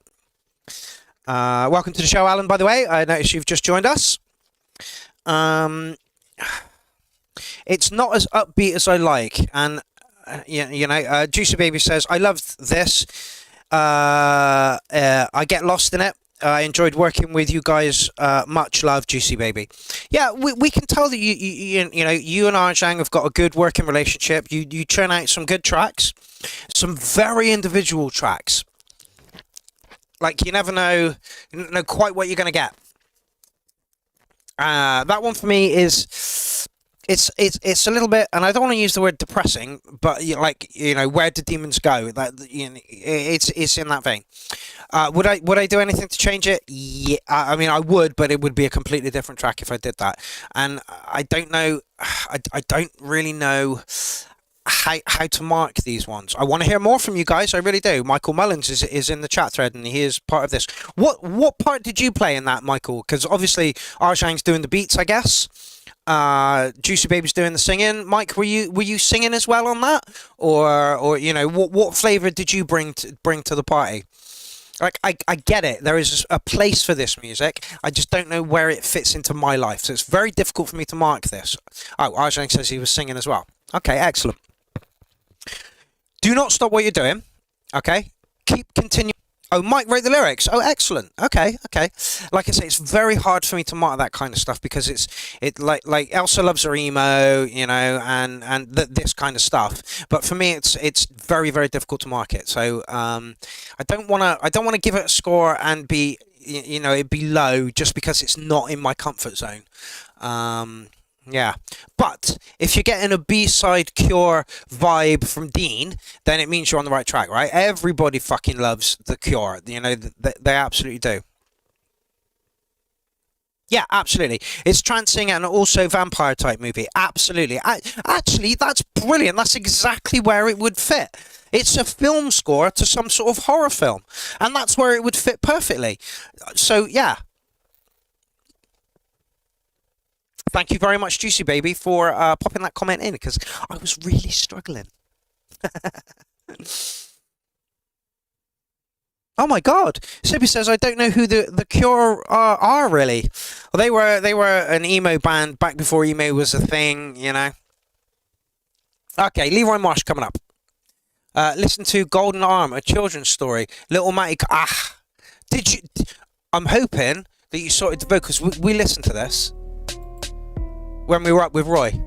Welcome to the show, Alan, by the way. I noticed you've just joined us. It's not as upbeat as I like, and Juicy Baby says, I loved this. I get lost in it. I enjoyed working with you guys. Much love, Juicy Baby. Yeah, we can tell that you and Arjang have got a good working relationship. You churn out some good tracks, some very individual tracks. Like you never know quite what you're gonna get. That one for me is it's a little bit, and I don't want to use the word depressing, but where did demons go? That it's in that vein. Would I do anything to change it? Yeah, I mean I would, but it would be a completely different track if I did that. And I don't know, I don't really know how to mark these ones. I want to hear more from you guys. I really do. Michael Mullins is in the chat thread, and he is part of this. What part did you play in that, Michael? Because obviously Arjang's doing the beats, I guess. Juicy Baby's doing the singing. Mike, were you singing as well on that, or what flavor did you bring to the party? Like I get it. There is a place for this music. I just don't know where it fits into my life. So it's very difficult for me to mark this. Oh, Arjang says he was singing as well. Okay, excellent. Do not stop what you're doing. Okay, keep continuing. Oh, Mike wrote the lyrics. Oh, excellent. Okay. Like I say, it's very hard for me to mark that kind of stuff because it like Elsa loves her emo, and this kind of stuff. But for me, it's very, very difficult to mark it. So I don't want to give it a score and be it'd be low just because it's not in my comfort zone. Yeah, but if you're getting a B-side Cure vibe from Dean, then it means you're on the right track, right? Everybody fucking loves the Cure, they absolutely do. Yeah, absolutely. It's trancing and also vampire type movie, absolutely. Actually, that's brilliant. That's exactly where it would fit. It's a film score to some sort of horror film, and that's where it would fit perfectly. So, yeah. Thank you very much, Juicy Baby, for popping that comment in, because I was really struggling. Oh my God! Sippy says, I don't know who the Cure are really. Well, they were an emo band back before emo was a thing, Okay, Leroy Marsh coming up. Listen to Golden Arm, a children's story. Little Matty. Did you? I'm hoping that you sorted the vocals. We listened to this when we were up with Roy.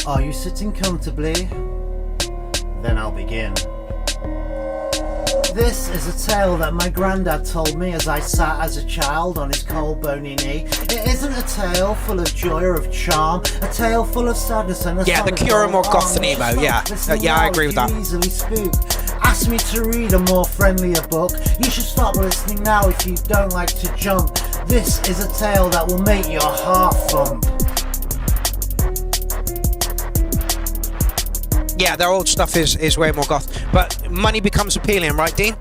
Are you sitting comfortably? Then I'll begin. This is a tale that my granddad told me as I sat as a child on his cold bony knee. It isn't a tale full of joy or of charm, a tale full of sadness and a the Cure are more goth than emo, yeah. Yeah, I agree with that. Easily spook. Ask me to read a more friendlier book. You should stop listening now if you don't like to jump. This is a tale that will make your heart thump. Yeah, their old stuff is way more goth, but money becomes appealing, right, Dean?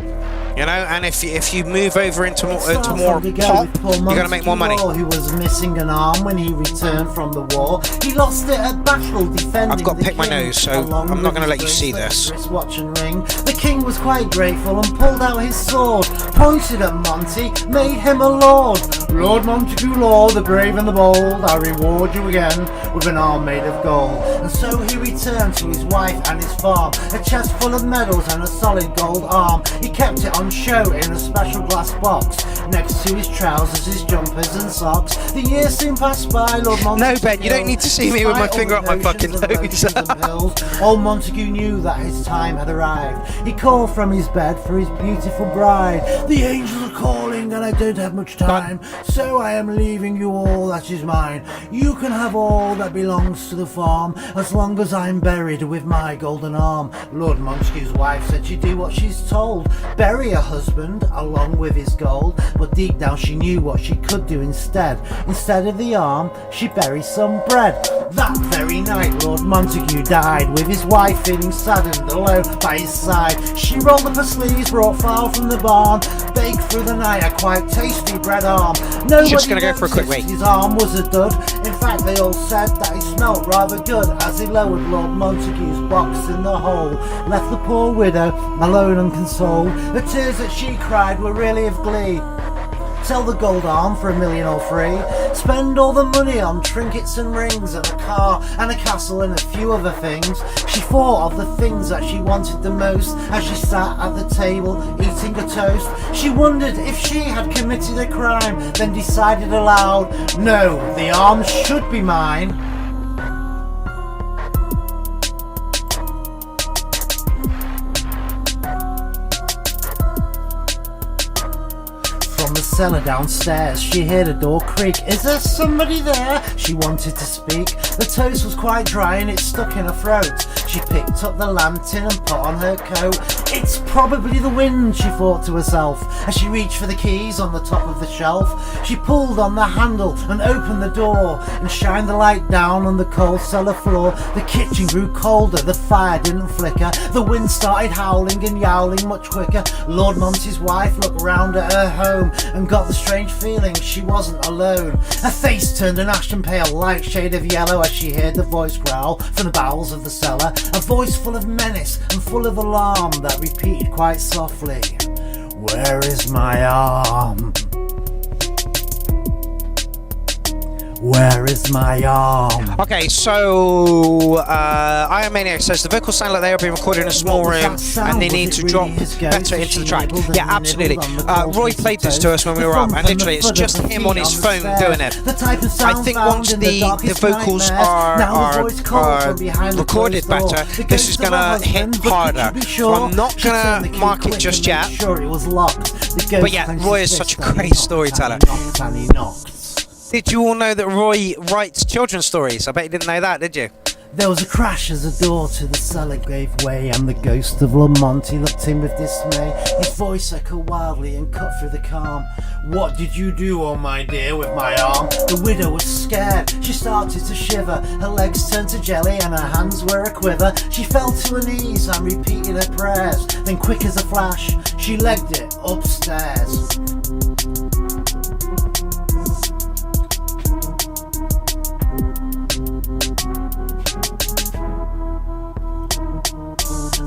You know, and if you move over into more Starts more on the go pop, with Paul you're gonna make more money. Montague, who was missing an arm when he returned from the war. He lost it at battle defending I've got to the pick my king, nose, so along I'm not with going to his let you see bracelet, this. wristwatch and ring. The king was quite grateful and pulled out his sword, pointed at Monty, made him a lord. Lord Montague Law, the brave and the bold, I reward you again with an arm made of gold. And so he returned to his wife and his farm, a chest full of medals and a solid gold arm. He kept it on show in a special glass box, next to his trousers, his jumpers and socks. The years soon passed by, Lord Montague. No, Ben, you don't need to see me with my finger up my fucking nose. Old Montague knew that his time had arrived. He called from his bed for his beautiful bride. The angels are calling and I don't have much time, so I am leaving you all that is mine. You can have all that belongs to the farm, as long as I'm buried with my golden arm. Lord Montague's wife said she'd do what she's told, bury her husband along with his gold. But deep down she knew what she could do instead. Instead of the arm, she buried some bread. That very night Lord Montague died, with his wife feeling saddened alone by his side. She rolled up her sleeves, brought far from the barn, baked through the night a quite tasty bread arm. Nobody Just gonna go for a quick noticed wait. his arm was a dud. In fact, they all said that he smelt rather good as he lowered Lord Montague's box in the hole, left the poor widow alone and consoled. The tears that she cried were really of glee. Sell the gold arm for $1 million or free. Spend all the money on trinkets and rings and a car and a castle and a few other things. She thought of the things that she wanted the most as she sat at the table eating a toast. She wondered if she had committed a crime, then decided aloud, no, the arm should be mine. From the cellar downstairs, she heard a door creak. Is there somebody there? She wanted to speak. The toast was quite dry and it stuck in her throat. She picked up the lantern and put on her coat. It's probably the wind, she thought to herself, as she reached for the keys on the top of the shelf. She pulled on the handle and opened the door and shined the light down on the cold cellar floor. The kitchen grew colder, the fire didn't flicker. The wind started howling and yowling much quicker. Lord Monty's wife looked round at her home and got the strange feeling she wasn't alone. Her face turned an ashen pale light shade of yellow as she heard the voice growl from the bowels of the cellar, a voice full of menace and full of alarm that repeated quite softly, "Where is my arm? Where is my arm?" Okay, so Iron Maniac says the vocals sound like they are being recorded in a small room and they need to drop better into the track. Yeah, absolutely. Roy played this to us when we were up, and literally it's just him on his phone doing it. I think once the vocals are recorded better, this is gonna hit harder. So I'm not gonna mark it just yet. But yeah, Roy is such a great storyteller. Did you all know that Roy writes children's stories? I bet you didn't know that, did you? There was a crash as the door to the cellar gave way, and the ghost of Lord Monty looked in with dismay. His voice echoed wildly and cut through the calm. "What did you do, oh my dear, with my arm?" The widow was scared, she started to shiver. Her legs turned to jelly and her hands were a quiver. She fell to her knees and repeated her prayers. Then quick as a flash, she legged it upstairs.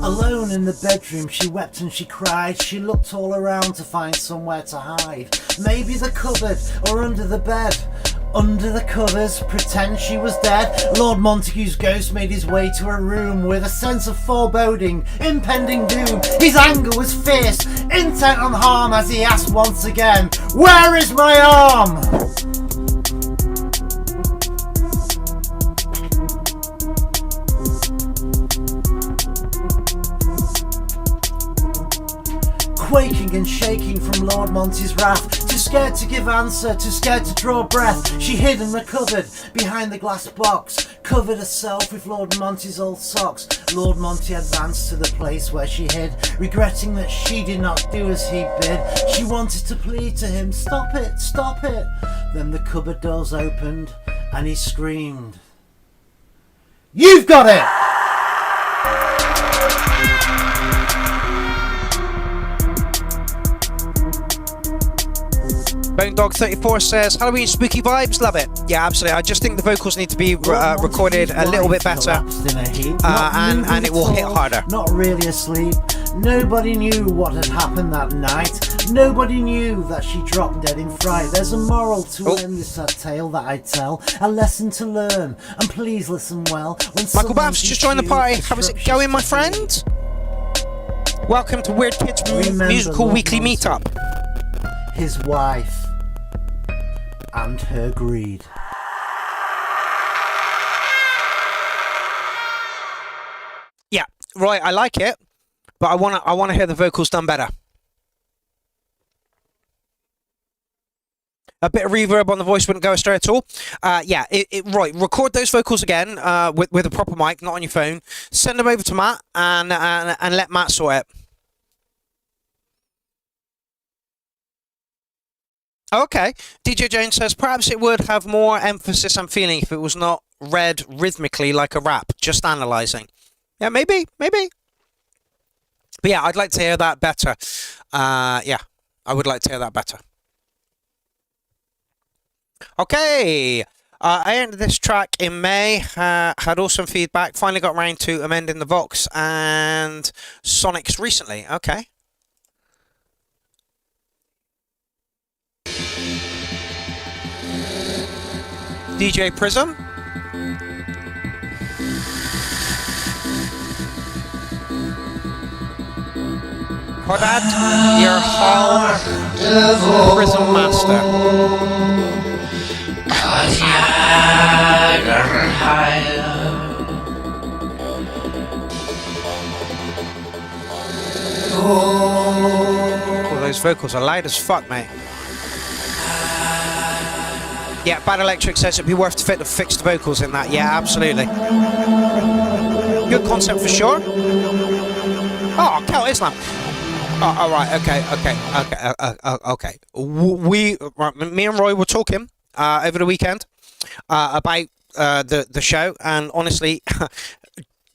Alone in the bedroom, she wept and she cried. She looked all around to find somewhere to hide. Maybe the cupboard or under the bed. Under the covers, pretend she was dead. Lord Montague's ghost made his way to her room with a sense of foreboding, impending doom. His anger was fierce, intent on harm, as he asked once again, "Where is my arm?" Quaking and shaking from Lord Monty's wrath, too scared to give answer, too scared to draw breath, she hid and recovered behind the glass box, covered herself with Lord Monty's old socks. Lord Monty advanced to the place where she hid, regretting that she did not do as he bid. She wanted to plead to him, "Stop it, stop it." Then the cupboard doors opened and he screamed, "You've got it!" Bone Dog 34 says, Halloween spooky vibes, love it. Yeah, absolutely. I just think the vocals need to be recorded a little bit better, and it will hit harder. Not really asleep. Nobody knew what had happened that night. Nobody knew that she dropped dead in fright. There's a moral to end this sad tale that I tell, a lesson to learn, and please listen well. When Michael Baffs just joined the party. How is it going, my friend? Welcome to Weird Kids Musical Weekly Meetup. His wife and her greed. Yeah, right. I like it, but I wanna hear the vocals done better. A bit of reverb on the voice wouldn't go astray at all. Yeah, right. Record those vocals again with a proper mic, not on your phone. Send them over to Matt and let Matt sort it. Okay. DJ Jones says, perhaps it would have more emphasis and feeling if it was not read rhythmically like a rap, just analysing. Yeah, maybe. But yeah, I'd like to hear that better. Yeah, I would like to hear that better. Okay. I ended this track in May, had awesome feedback, finally got round to amending the Vox and Sonics recently. Okay. DJ Prism. Hodad, your hall Prism Master. Oh, those vocals are loud as fuck, mate. Yeah, Bad Electric says it'd be worth to fix the vocals in that. Yeah, absolutely. Good concept for sure. Oh, Kel Islam. Oh, all right, okay. Me and Roy were talking over the weekend about the show, and honestly,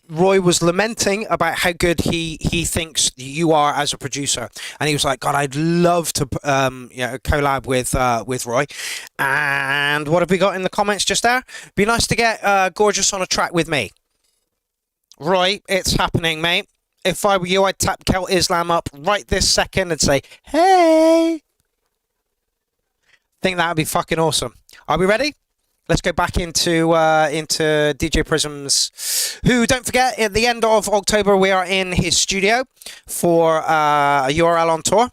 Roy was lamenting about how good he thinks you are as a producer, and he was like, God, I'd love to collab with Roy. And what have we got in the comments just there? Be nice to get Gorgeous on a track with me. Roy, it's happening, mate. If I were you, I'd tap Kel Islam up right this second and say, hey. Think that would be fucking awesome. Are we ready? Let's go back into DJ Prism's, who, don't forget, at the end of October, we are in his studio for a URL on tour.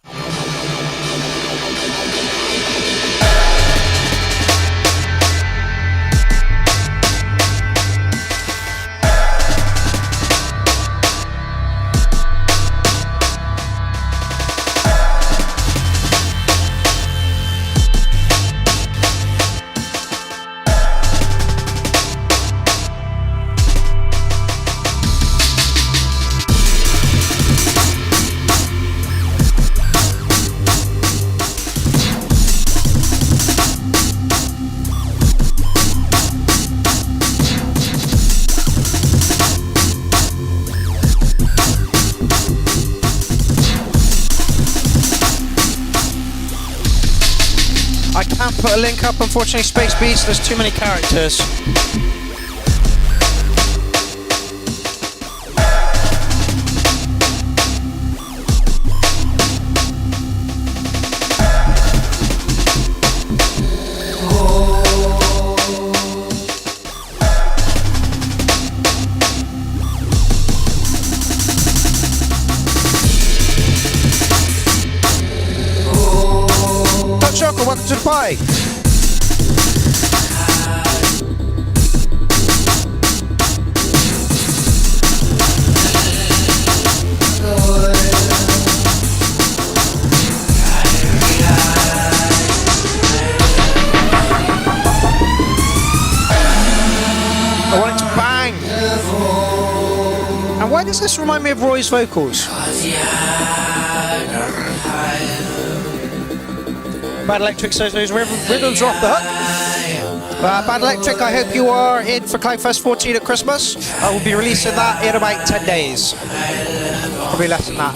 I can't put a link up, unfortunately, Space Beast, there's too many characters. Chocolate, welcome to the party. I want it to bang. And why does this remind me of Roy's vocals? Bad Electric says those rhythms are off the hook. Bad Electric, I hope you are in for Cloudfest 14 at Christmas. I will be releasing that in about 10 days. Probably less than that.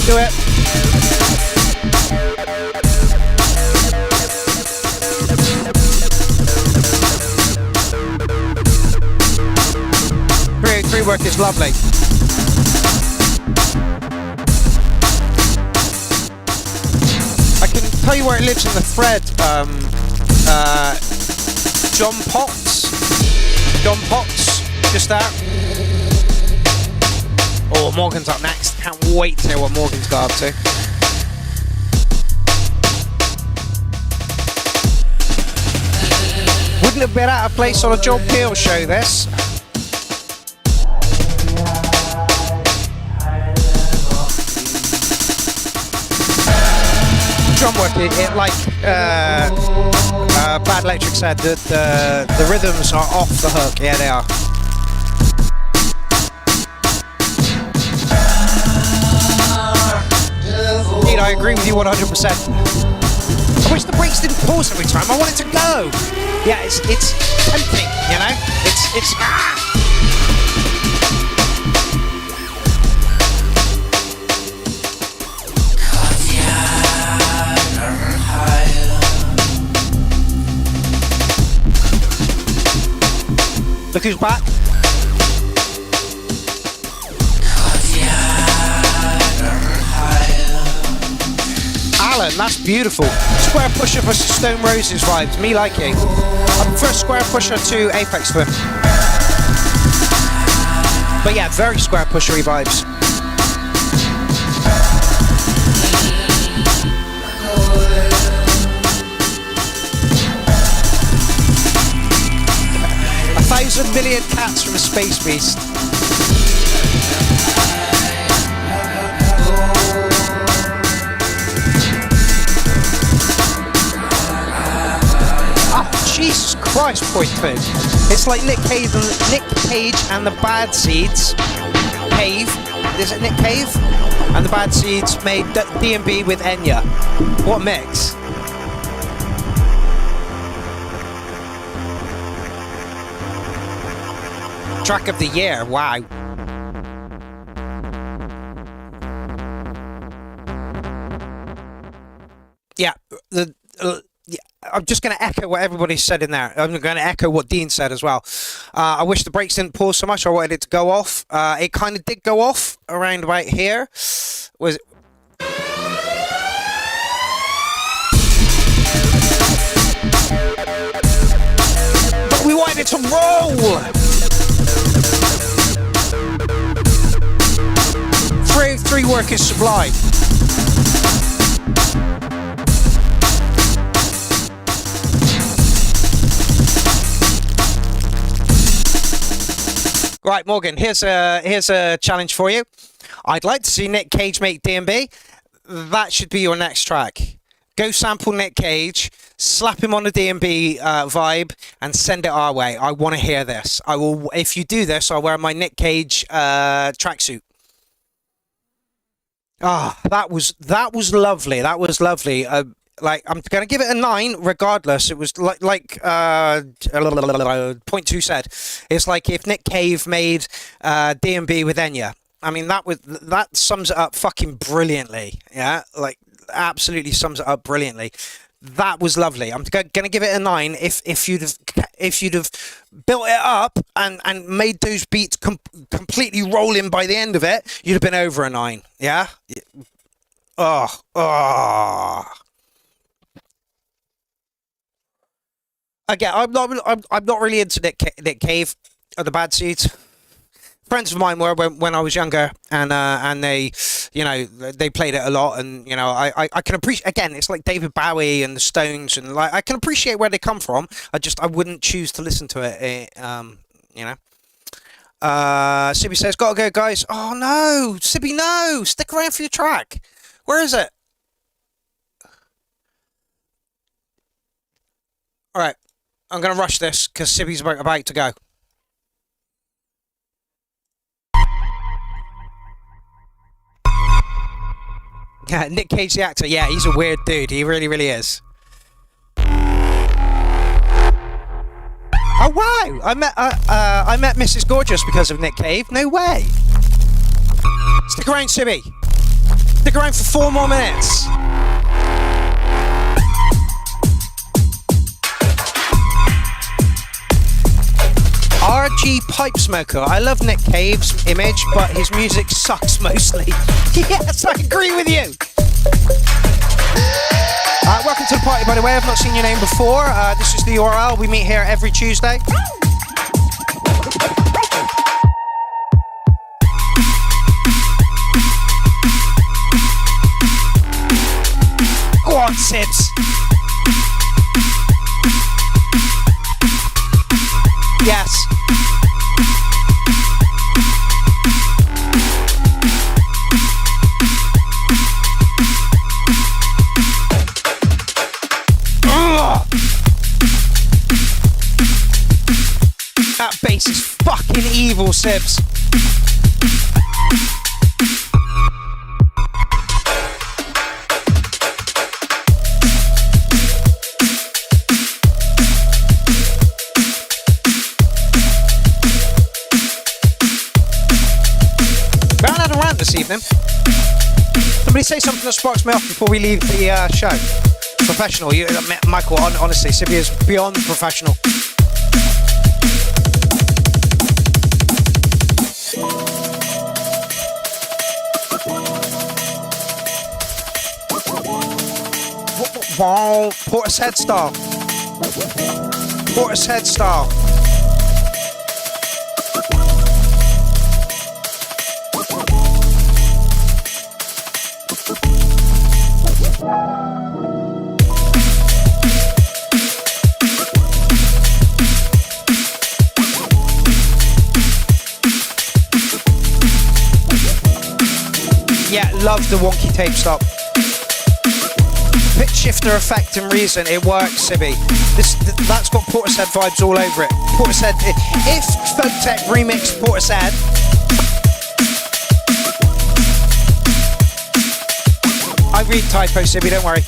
Do it. Three work is lovely. I can tell you where it lives in the thread. John Potts, just that. Oh, Morgan's up next. Can't wait to hear what Morgan's got up to. Wouldn't have been out of place on a John Peel show, this. Drum work, it like Bad Electric said, that the rhythms are off the hook. Yeah, they are. Indeed, I agree with you 100%. I wish the brakes didn't pause every time. I want it to go. Yeah, it's tempting, you know? It's Look who's back. Alan, that's beautiful. Square pusher for Stone Roses vibes, me liking. I prefer Square Pusher to Apex Twin. But yeah, very Square Pushery vibes. A 1,000 million cats from a space beast. Jesus Christ, Point Twin. It's like Nick Cage and the Bad Seeds. Cave. Is it Nick Cave? And the Bad Seeds made D&B with Enya. What a mix. Track of the year. Wow. Yeah. Yeah, I'm just going to echo what everybody said in there. I'm going to echo what Dean said as well. I wish the brakes didn't pause so much. I wanted it to go off. It kind of did go off around about here. Was it? But we wanted it to roll. Three work is sublime. Right, Morgan, here's a challenge for you. I'd like to see Nick Cage make D&B. That should be your next track. Go sample Nick Cage, slap him on the D&B vibe, and send it our way. I want to hear this. I will. If you do this, I'll wear my Nick Cage tracksuit. Ah, that was lovely. That was lovely. Like, I'm gonna give it a 9 regardless. It was like Point 2 said. It's like if Nick Cave made D&B with Enya. I mean, that sums it up fucking brilliantly. Yeah, like absolutely sums it up brilliantly. That was lovely. I'm gonna give it a 9. If you'd have built it up and made those beats completely rolling by the end of it, you'd have been over a 9. Yeah. Oh. Again, I'm not really into Nick Cave or the Bad Seeds. Friends of mine were when I was younger, and they, you know, they played it a lot, and you know, I can appreciate. Again, it's like David Bowie and the Stones, and like I can appreciate where they come from. I wouldn't choose to listen to it. You know. Sibby says, "Gotta go, guys." Oh no, Sibby, no! Stick around for your track. Where is it? All right. I'm going to rush this because Sibby's about to go. Yeah, Nick Cage, the actor. Yeah, he's a weird dude. He really, really is. Oh wow! I met Mrs. Gorgeous because of Nick Cave. No way. Stick around, Sibby. Stick around for 4 more minutes. RG Pipe Smoker. I love Nick Cave's image, but his music sucks mostly. Yes, I agree with you. Welcome to the party, by the way. I've not seen your name before. This is the URL. We meet here every Tuesday. Go on, Sibs. Yes. That bass is fucking evil, Sibs. We're on a rant this evening. Somebody say something that sparks me off before we leave the show. Professional, you, Michael. Honestly, Sibby is beyond professional. Wow, Portishead style. Portishead style. Yeah, love the wonky tape stop. Pitch shifter effect and reason, it works, Sibby. That's got Portishead vibes all over it. Portishead, if Folktech remixed Portishead, I read typo, Sibby, don't worry.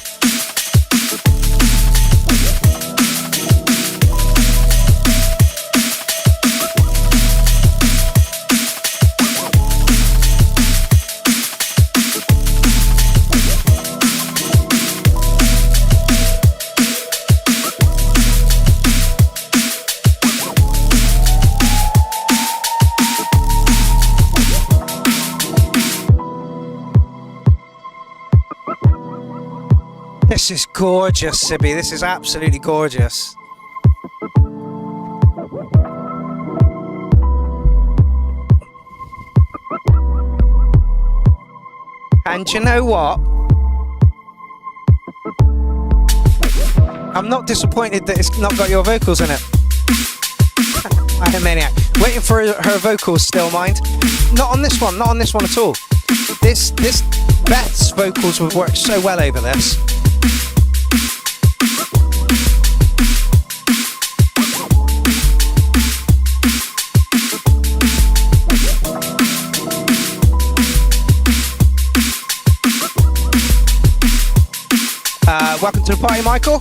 This is gorgeous, Sibby. This is absolutely gorgeous. And you know what? I'm not disappointed that it's not got your vocals in it. I am maniac. Waiting for her vocals still, mind. Not on this one, not on this one at all. This Beth's vocals would work so well over this. Welcome to the party, Michael.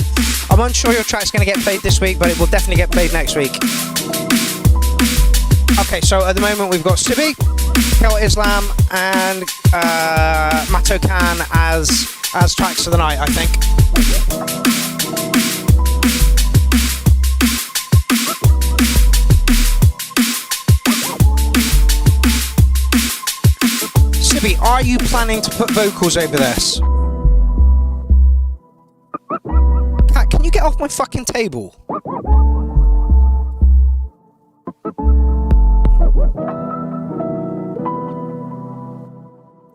I'm unsure your track's going to get played this week, but it will definitely get played next week. Okay, so at the moment we've got Sibby, Kel Islam, and Mato Khan as tracks of the night, I think. Sibby, are you planning to put vocals over this? Cat, can you get off my fucking table?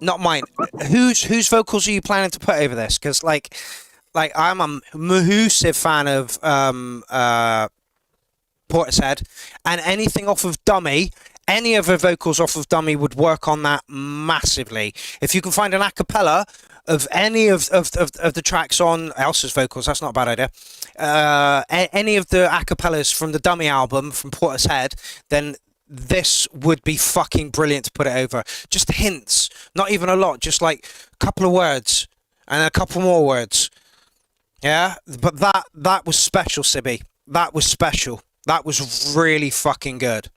Not mine. Whose vocals are you planning to put over this? Because like I'm a massive fan of Portishead, and anything off of Dummy, any of her vocals off of Dummy would work on that massively. If you can find an a cappella of any of the tracks on Elsa's vocals, that's not a bad idea. Any of the a cappellas from the Dummy album from Portishead, then this would be fucking brilliant to put it over. Just hints, not even a lot, just like a couple of words and a couple more words. Yeah, but that was special, Sibby. That was special. That was really fucking good.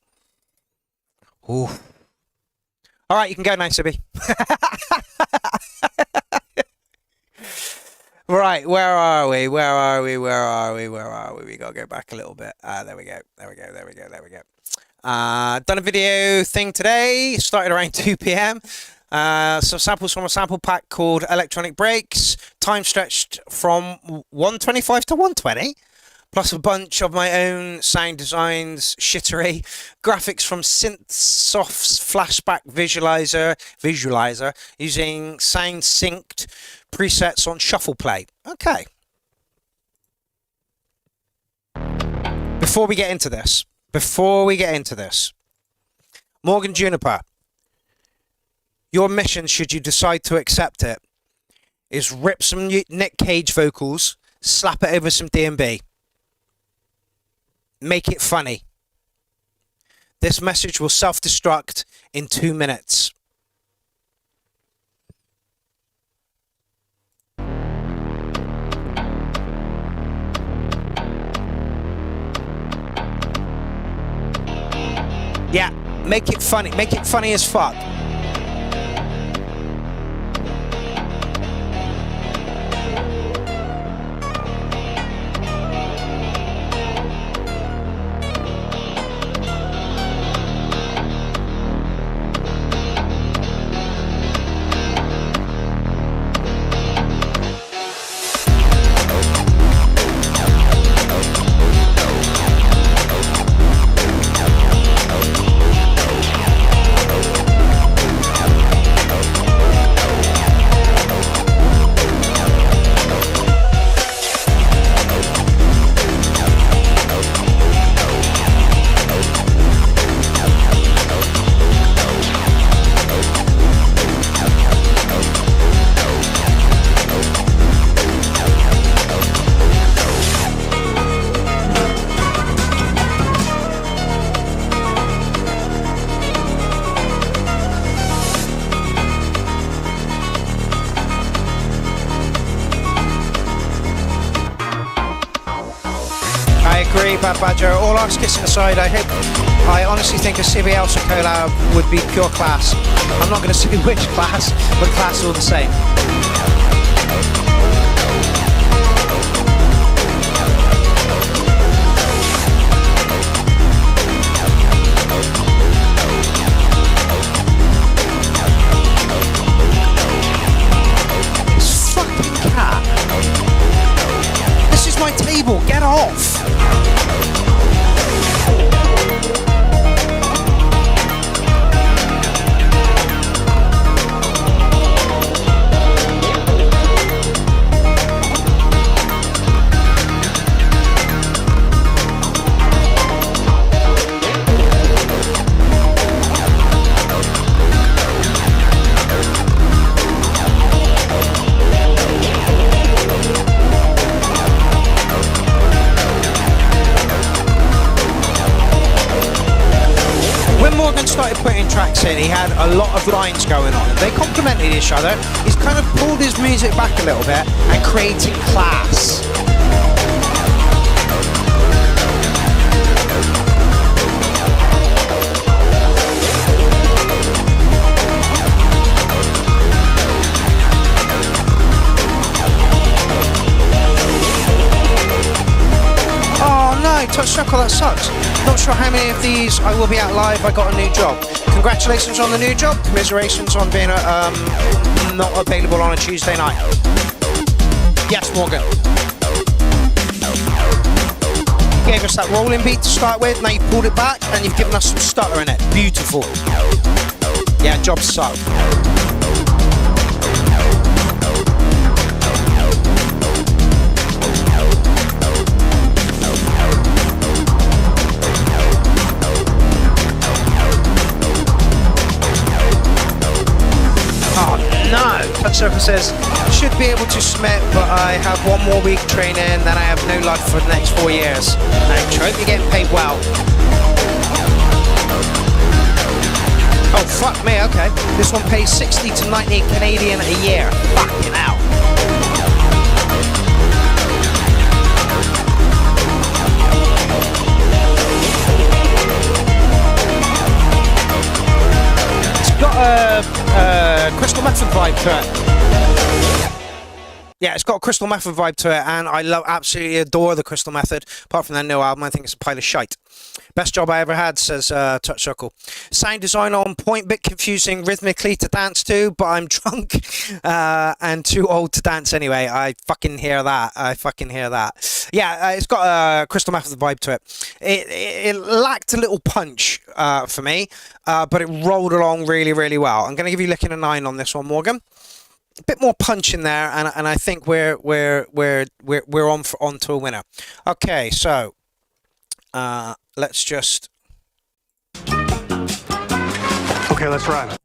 Ooh. All right, you can go now, Sibby. Right, where are we? Where are we? Where are we? Where are we? We gotta go back a little bit. There we go. There we go. There we go. There we go. Done a video thing today. Started around 2 p.m. Some samples from a sample pack called Electronic Breaks. Time stretched from 125 to 120. Plus a bunch of my own sound designs, shittery, graphics from Synthsoft's Flashback Visualizer using sound synced presets on shuffle play. Okay. Before we get into this, Morgan Juniper, your mission, should you decide to accept it, is rip some Nick Cage vocals, slap it over some D&B. Make it funny. This message will self-destruct in 2 minutes. Yeah, make it funny. Make it funny as fuck. Bad Badger. All arts kissing aside, I honestly think a CB Elsa collab would be pure class. I'm not going to say which class, but class all the same. This fucking cat. This is my table. Get off. Started putting tracks in, he had a lot of lines going on. They complemented each other. He's kind of pulled his music back a little bit and creating class. Oh no, Touch Circle, that sucks. Not sure how many of these I will be at live. I got a new job. Congratulations on the new job. Commiserations on being not available on a Tuesday night. Yes, Morgan. Gave us that rolling beat to start with. Now you've pulled it back and you've given us some stutter in it. Beautiful. Yeah, job sucked. No, Touch Circle says, should be able to submit, but I have 1 more week training, then I have no life for the next 4 years. I hope you're getting paid well. fuck me, okay. This one pays 60 to 90 Canadian a year. Fucking hell. It's got a crystal method vibe to it. Yeah, it's got a crystal method vibe to it, and I absolutely adore the crystal method. Apart from their new album, I think it's a pile of shite. Best job I ever had, says Touch Circle. Sound design on point, bit confusing rhythmically to dance to, but I'm drunk and too old to dance anyway. I fucking hear that. Yeah, it's got a crystal method vibe to it. It lacked a little punch for me, but it rolled along really, really well. I'm going to give you Licking a 9 on this one, Morgan. A bit more punch in there, and I think we're on to a winner. Okay, so let's just. Okay, let's ride.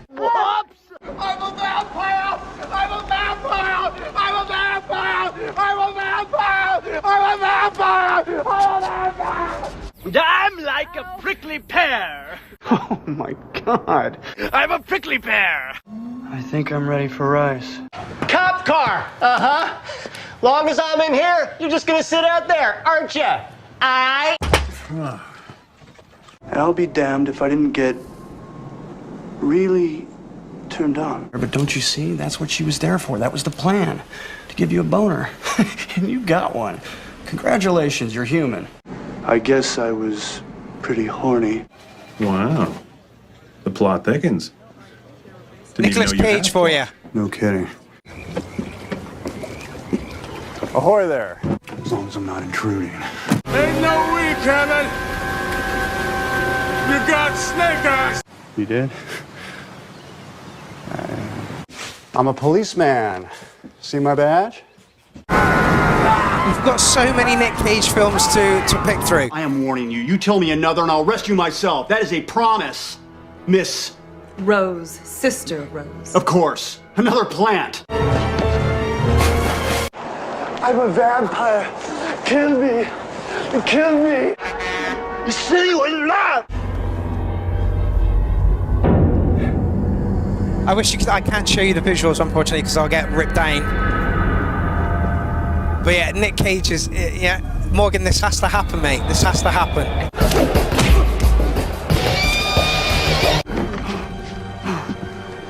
Whoops! I'm a vampire! I'm a vampire! I'm a vampire! I'm a vampire! I'm a vampire! I'm a vampire! I'm like a prickly pear. Oh my god. I'm a prickly pear. I think I'm ready for rice. Cop car. Uh-huh. Long as I'm in here, you're just gonna sit out there, aren't you? I'll be damned if I didn't get really turned on. But don't you see? That's what she was there for. That was the plan. To give you a boner. And you got one. Congratulations, you're human. I guess I was pretty horny. Wow. The plot thickens. Nicolas Cage for you. No kidding. Ahoy there. As long as I'm not intruding. Ain't no way, Kevin. You got snake eyes. You did? I'm a policeman. See my badge? You've got so many Nick Cage films to pick through. I am warning you. You tell me another and I'll rescue myself. That is a promise, Miss Rose, Sister Rose. Of course. Another plant. I'm a vampire. Kill me. Kill me. You say you will not. I wish I can't show you the visuals, unfortunately, because I'll get ripped down. But yeah, Nick Cage is... Yeah, Morgan, this has to happen, mate. This has to happen.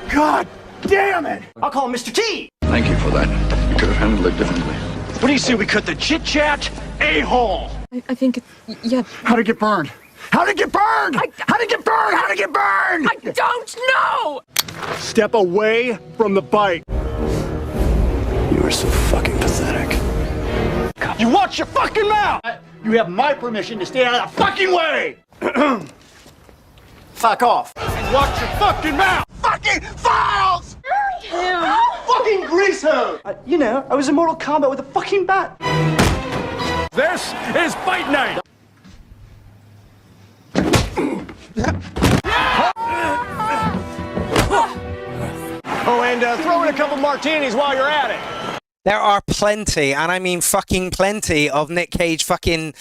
God damn it! I'll call Mr. T. Thank you for that. You could have handled it differently. What do you say we cut the chit-chat a-hole? I think, yeah. How'd it get burned? How'd it get burned? How'd it get burned? How'd it get burned? I don't know! Step away from the bike. You are so fucking pathetic. You watch your fucking mouth! You have my permission to stay out of the fucking way! Fuck off. And watch your fucking mouth! Fucking files! Fucking greasehound! You know, I was in Mortal Kombat with a fucking bat. This is fight night. Oh, and throw in a couple martinis while you're at it. There are plenty, and I mean fucking plenty, of Nick Cage fucking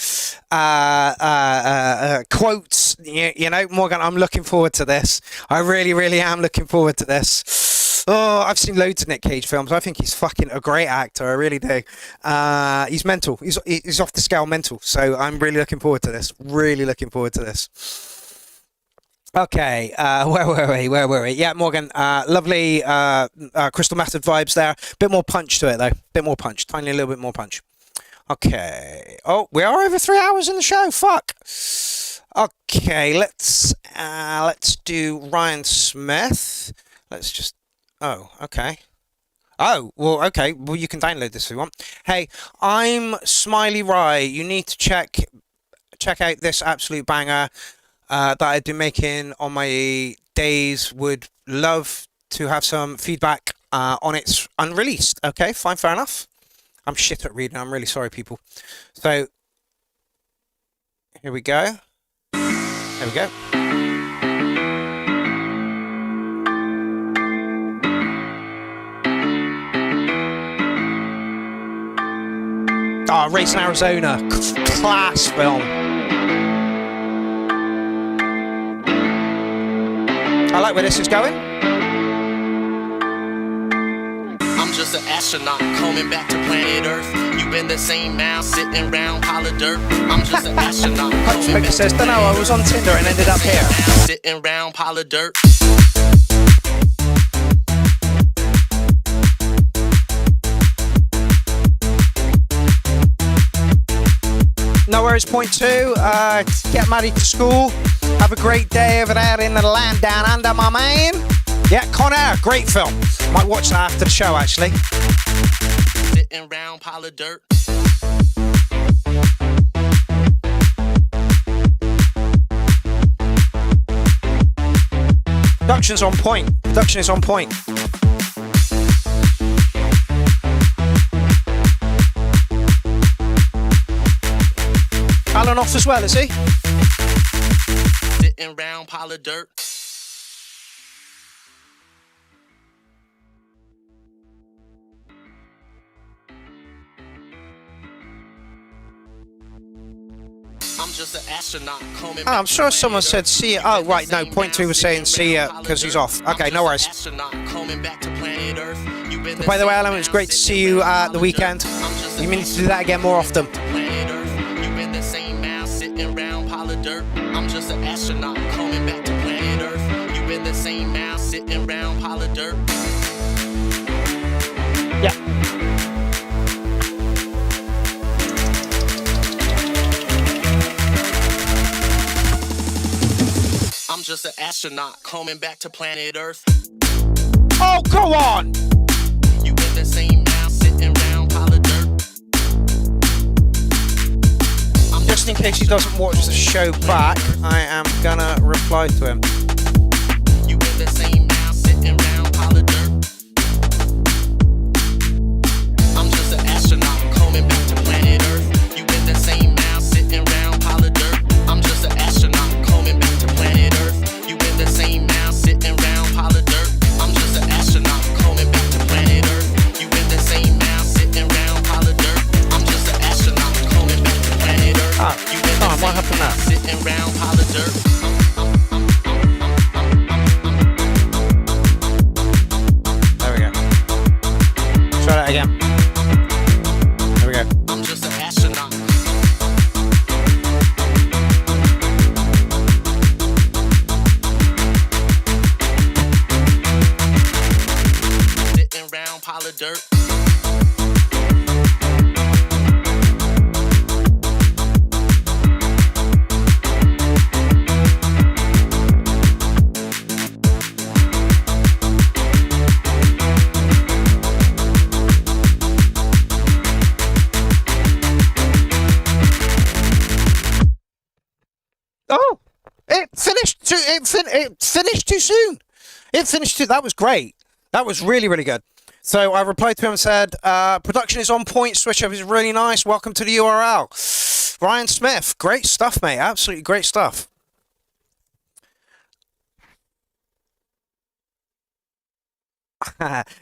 quotes. You know, Morgan, I'm looking forward to this. I really, really am looking forward to this. Oh, I've seen loads of Nick Cage films. I think he's fucking a great actor. I really do. He's mental. He's off the scale mental. So I'm really looking forward to this. Really looking forward to this. Okay, where were we? Yeah, Morgan, lovely Crystal Method vibes there. Bit more punch to it, though. Bit more punch. Tiny little bit more punch. Okay. Oh, we are over 3 hours in the show. Fuck. Okay, let's do Ryan Smith. Let's just... Oh, okay. Oh, well, okay. Well, you can download this if you want. Hey, I'm Smiley Rye. You need to check out this absolute banger that I've been making on my days. Would love to have some feedback on its unreleased. Okay, fine, fair enough. I'm shit at reading. I'm really sorry, people. So, here we go. There we go. Oh, Racing Arizona, class film. I like where this is going. I'm just an astronaut coming back to planet Earth. You in the same mouth, sitting round pile of dirt. I'm just an astronaut. Poker says, don't know, I was on Tinder and ended up here. Sitting round pile of dirt. No worries, point two. Get married to school. Have a great day over there in the land down under, my man. Yeah, Con Air, great film. Might watch that after the show, actually. Sitting round pile of dirt. Production's on point. Production is on point. Alan off as well, is he? Sitting round pile of dirt. I'm just an astronaut coming I'm sure someone said see ya. Oh, right, no, point two was saying see ya because he's off. Okay, no worries. By the way, Alan, it was great to see you at the weekend. You need to do that again more often. I'm just an astronaut coming back to planet Earth. You in the same mouth, sitting round pile of dirt. Yeah. I'm just an astronaut coming back to planet Earth. Oh, go on! You in the same mouth, sitting round pile of dirt. Just in case he doesn't watch the show back, I am gonna reply to him. You in the same mouth, sitting round pile of dirt. I'm just an astronaut coming back to planet Earth. You in the same mouth, sitting round pile of dirt. I'm just an astronaut coming back to planet Earth. You in the same mouth, sitting round pile of dirt. I'm just an astronaut coming back to planet Earth. You in the same mouth, sitting round pile of dirt. I'm just an astronaut coming back to planet Earth. What happened now? Sitting round pile of dirt. There we go. Try that again. There we go. I'm just an astronaut. Sitting round pile of dirt. Oh, it finished too. It finished too soon. It finished too. That was great. That was really, really good. So I replied to him and said, "Production is on point. Switch up is really nice. Welcome to the URL." Ryan Smith, great stuff, mate. Absolutely great stuff.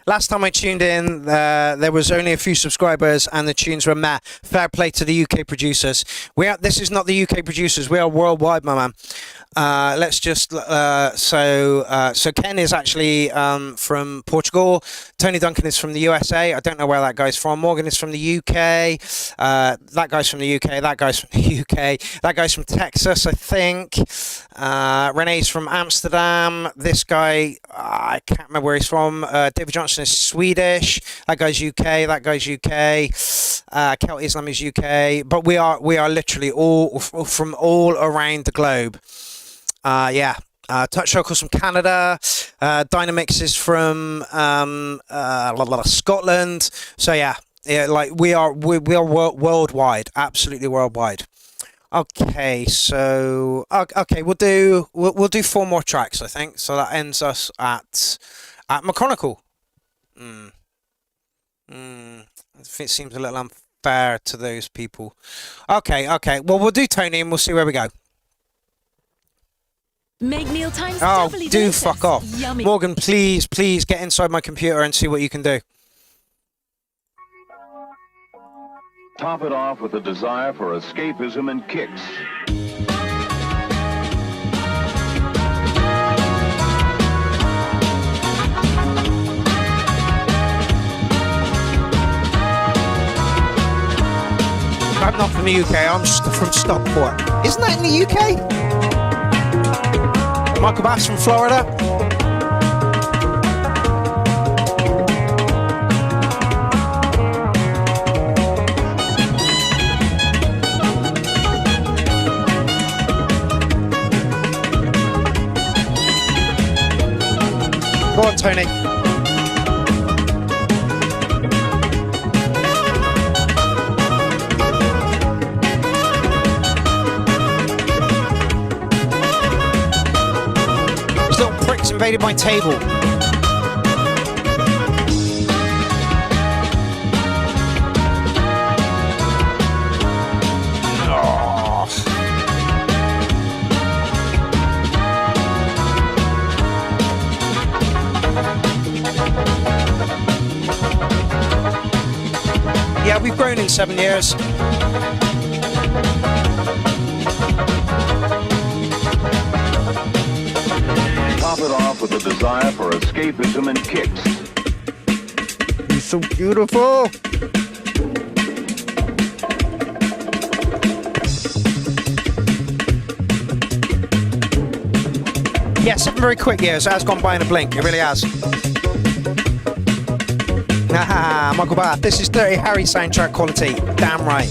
Last time I tuned in, there was only a few subscribers and the tunes were meh. Fair play to the UK producers. This is not the UK producers. We are worldwide, my man. Let's just so Ken is actually from Portugal. Tony Duncan is from the USA. I don't know where that guy's from. Morgan is from the UK. That guy's from the UK. That guy's from the UK. That guy's from Texas, I think. Renee's from Amsterdam. This guy, I can't remember where he's from. David Johnson is Swedish. That guy's UK. That guy's UK. Celt Islam is UK. But we are literally all from all around the globe. Touch Circles from Canada. Dynamix is from Scotland. So yeah, like we are worldwide, absolutely worldwide. Okay, so okay, we'll do 4 more tracks, I think. So that ends us at McChronicle. It seems a little unfair to those people. Okay. Well, we'll do Tony and we'll see where we go. Make mealtimes Oh, doubly do delicious. fuck off. Yummy. Morgan, please get inside my computer and see what you can do. Top it off with a desire for escapism and kicks. I'm not from the UK, I'm just from Stockport. Isn't that in the UK? Michael Bass from Florida. Go on, Tony. These little pricks invaded my table. Yeah, we've grown in 7 years. Top it off with a desire for escapism and kicks. You're so beautiful. Yeah, 7 very quick years. It has gone by in a blink. It really has. Haha, Michael Bath. This is Dirty Harry soundtrack quality. Damn right.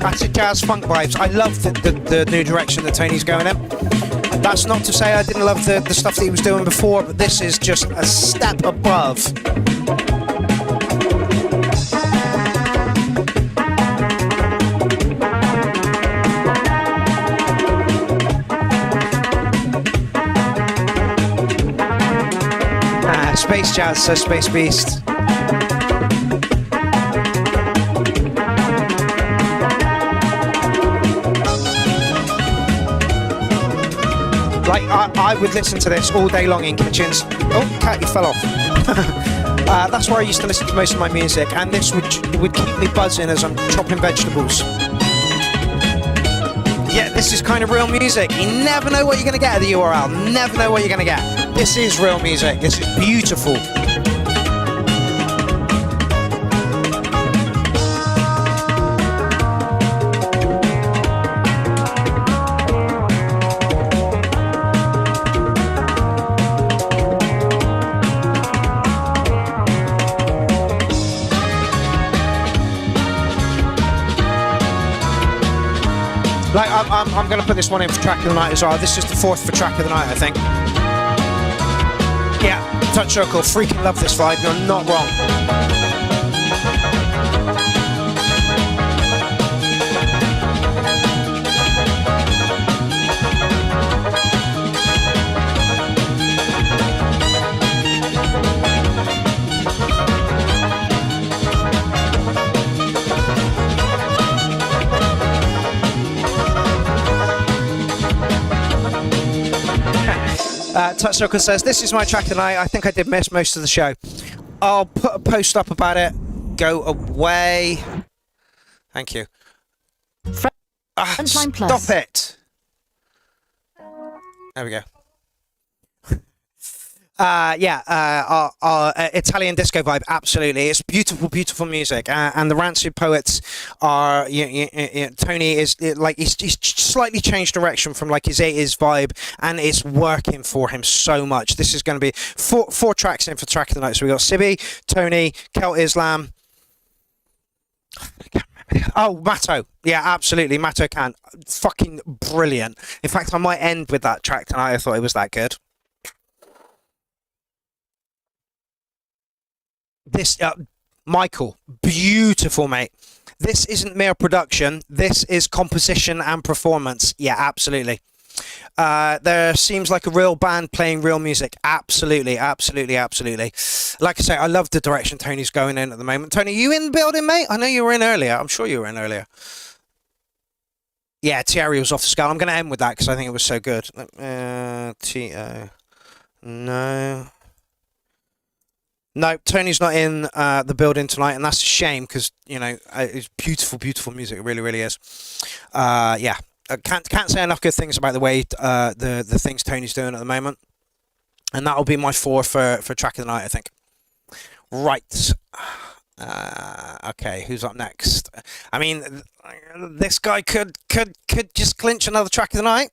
Acid jazz funk vibes. I love the new direction that Tony's going in. That's not to say I didn't love the stuff that he was doing before, but this is just a step above. Space jazz, says Space Beast. Like, I would listen to this all day long in kitchens. Oh, cat, you fell off. That's where I used to listen to most of my music, and this would keep me buzzing as I'm chopping vegetables. Yeah, this is kind of real music. You never know what you're going to get at the URL. Never know what you're going to get. This is real music. This is beautiful. Like, I'm going to put this one in for track of the night as well. This is the 4th for track of the night, I think. Yeah, Touch Circle, freaking love this vibe, you're not wrong. Touch Circle says, this is my track tonight. I think I did miss most of the show. I'll put a post up about it. Go away. Thank you. Stop it. There we go. Italian disco vibe, absolutely. It's beautiful, beautiful music, and the Rancid Poets are. Tony is like he's slightly changed direction from like his 80s vibe, and it's working for him so much. This is going to be four tracks in for track of the night. So we got Sibby, Tony, Celt Islam. Oh, Matto. Yeah, absolutely. Matto can. Fucking brilliant. In fact, I might end with that track tonight. I thought it was that good. This, Michael, beautiful, mate. This isn't mere production. This is composition and performance. Yeah, absolutely. There seems like a real band playing real music. Absolutely, absolutely, absolutely. Like I say, I love the direction Tony's going in at the moment. Tony, you in the building, mate? I know you were in earlier. I'm sure you were in earlier. Yeah, Thierry was off the scale. I'm going to end with that because I think it was so good. T-O. No. No, Tony's not in the building tonight, and that's a shame because it's beautiful, beautiful music. It really, really is. Yeah, I can't say enough good things about the way the things Tony's doing at the moment, and that'll be my 4 for track of the night, I think. Right. Okay, who's up next? I mean, this guy could just clinch another track of the night.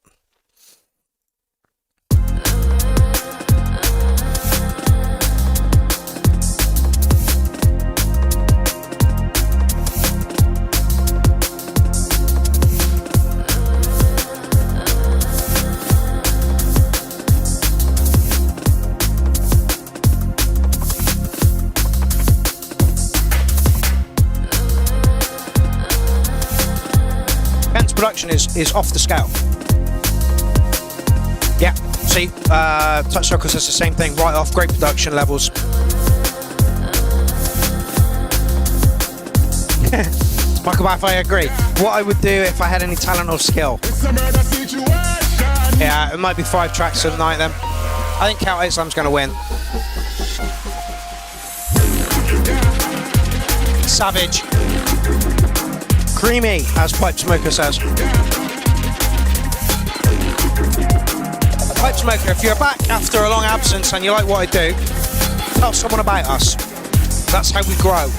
Production is off the scale. Yeah, see, Touch Circles does the same thing, right off, great production levels. Michael Baff, I agree. What I would do if I had any talent or skill. Yeah, it might be 5 tracks of the night then. I think Count 8 Slam's going to win. Savage. Creamy, as Pipe Smoker says. Pipe Smoker, if you're back after a long absence and you like what I do, tell someone about us. That's how we grow.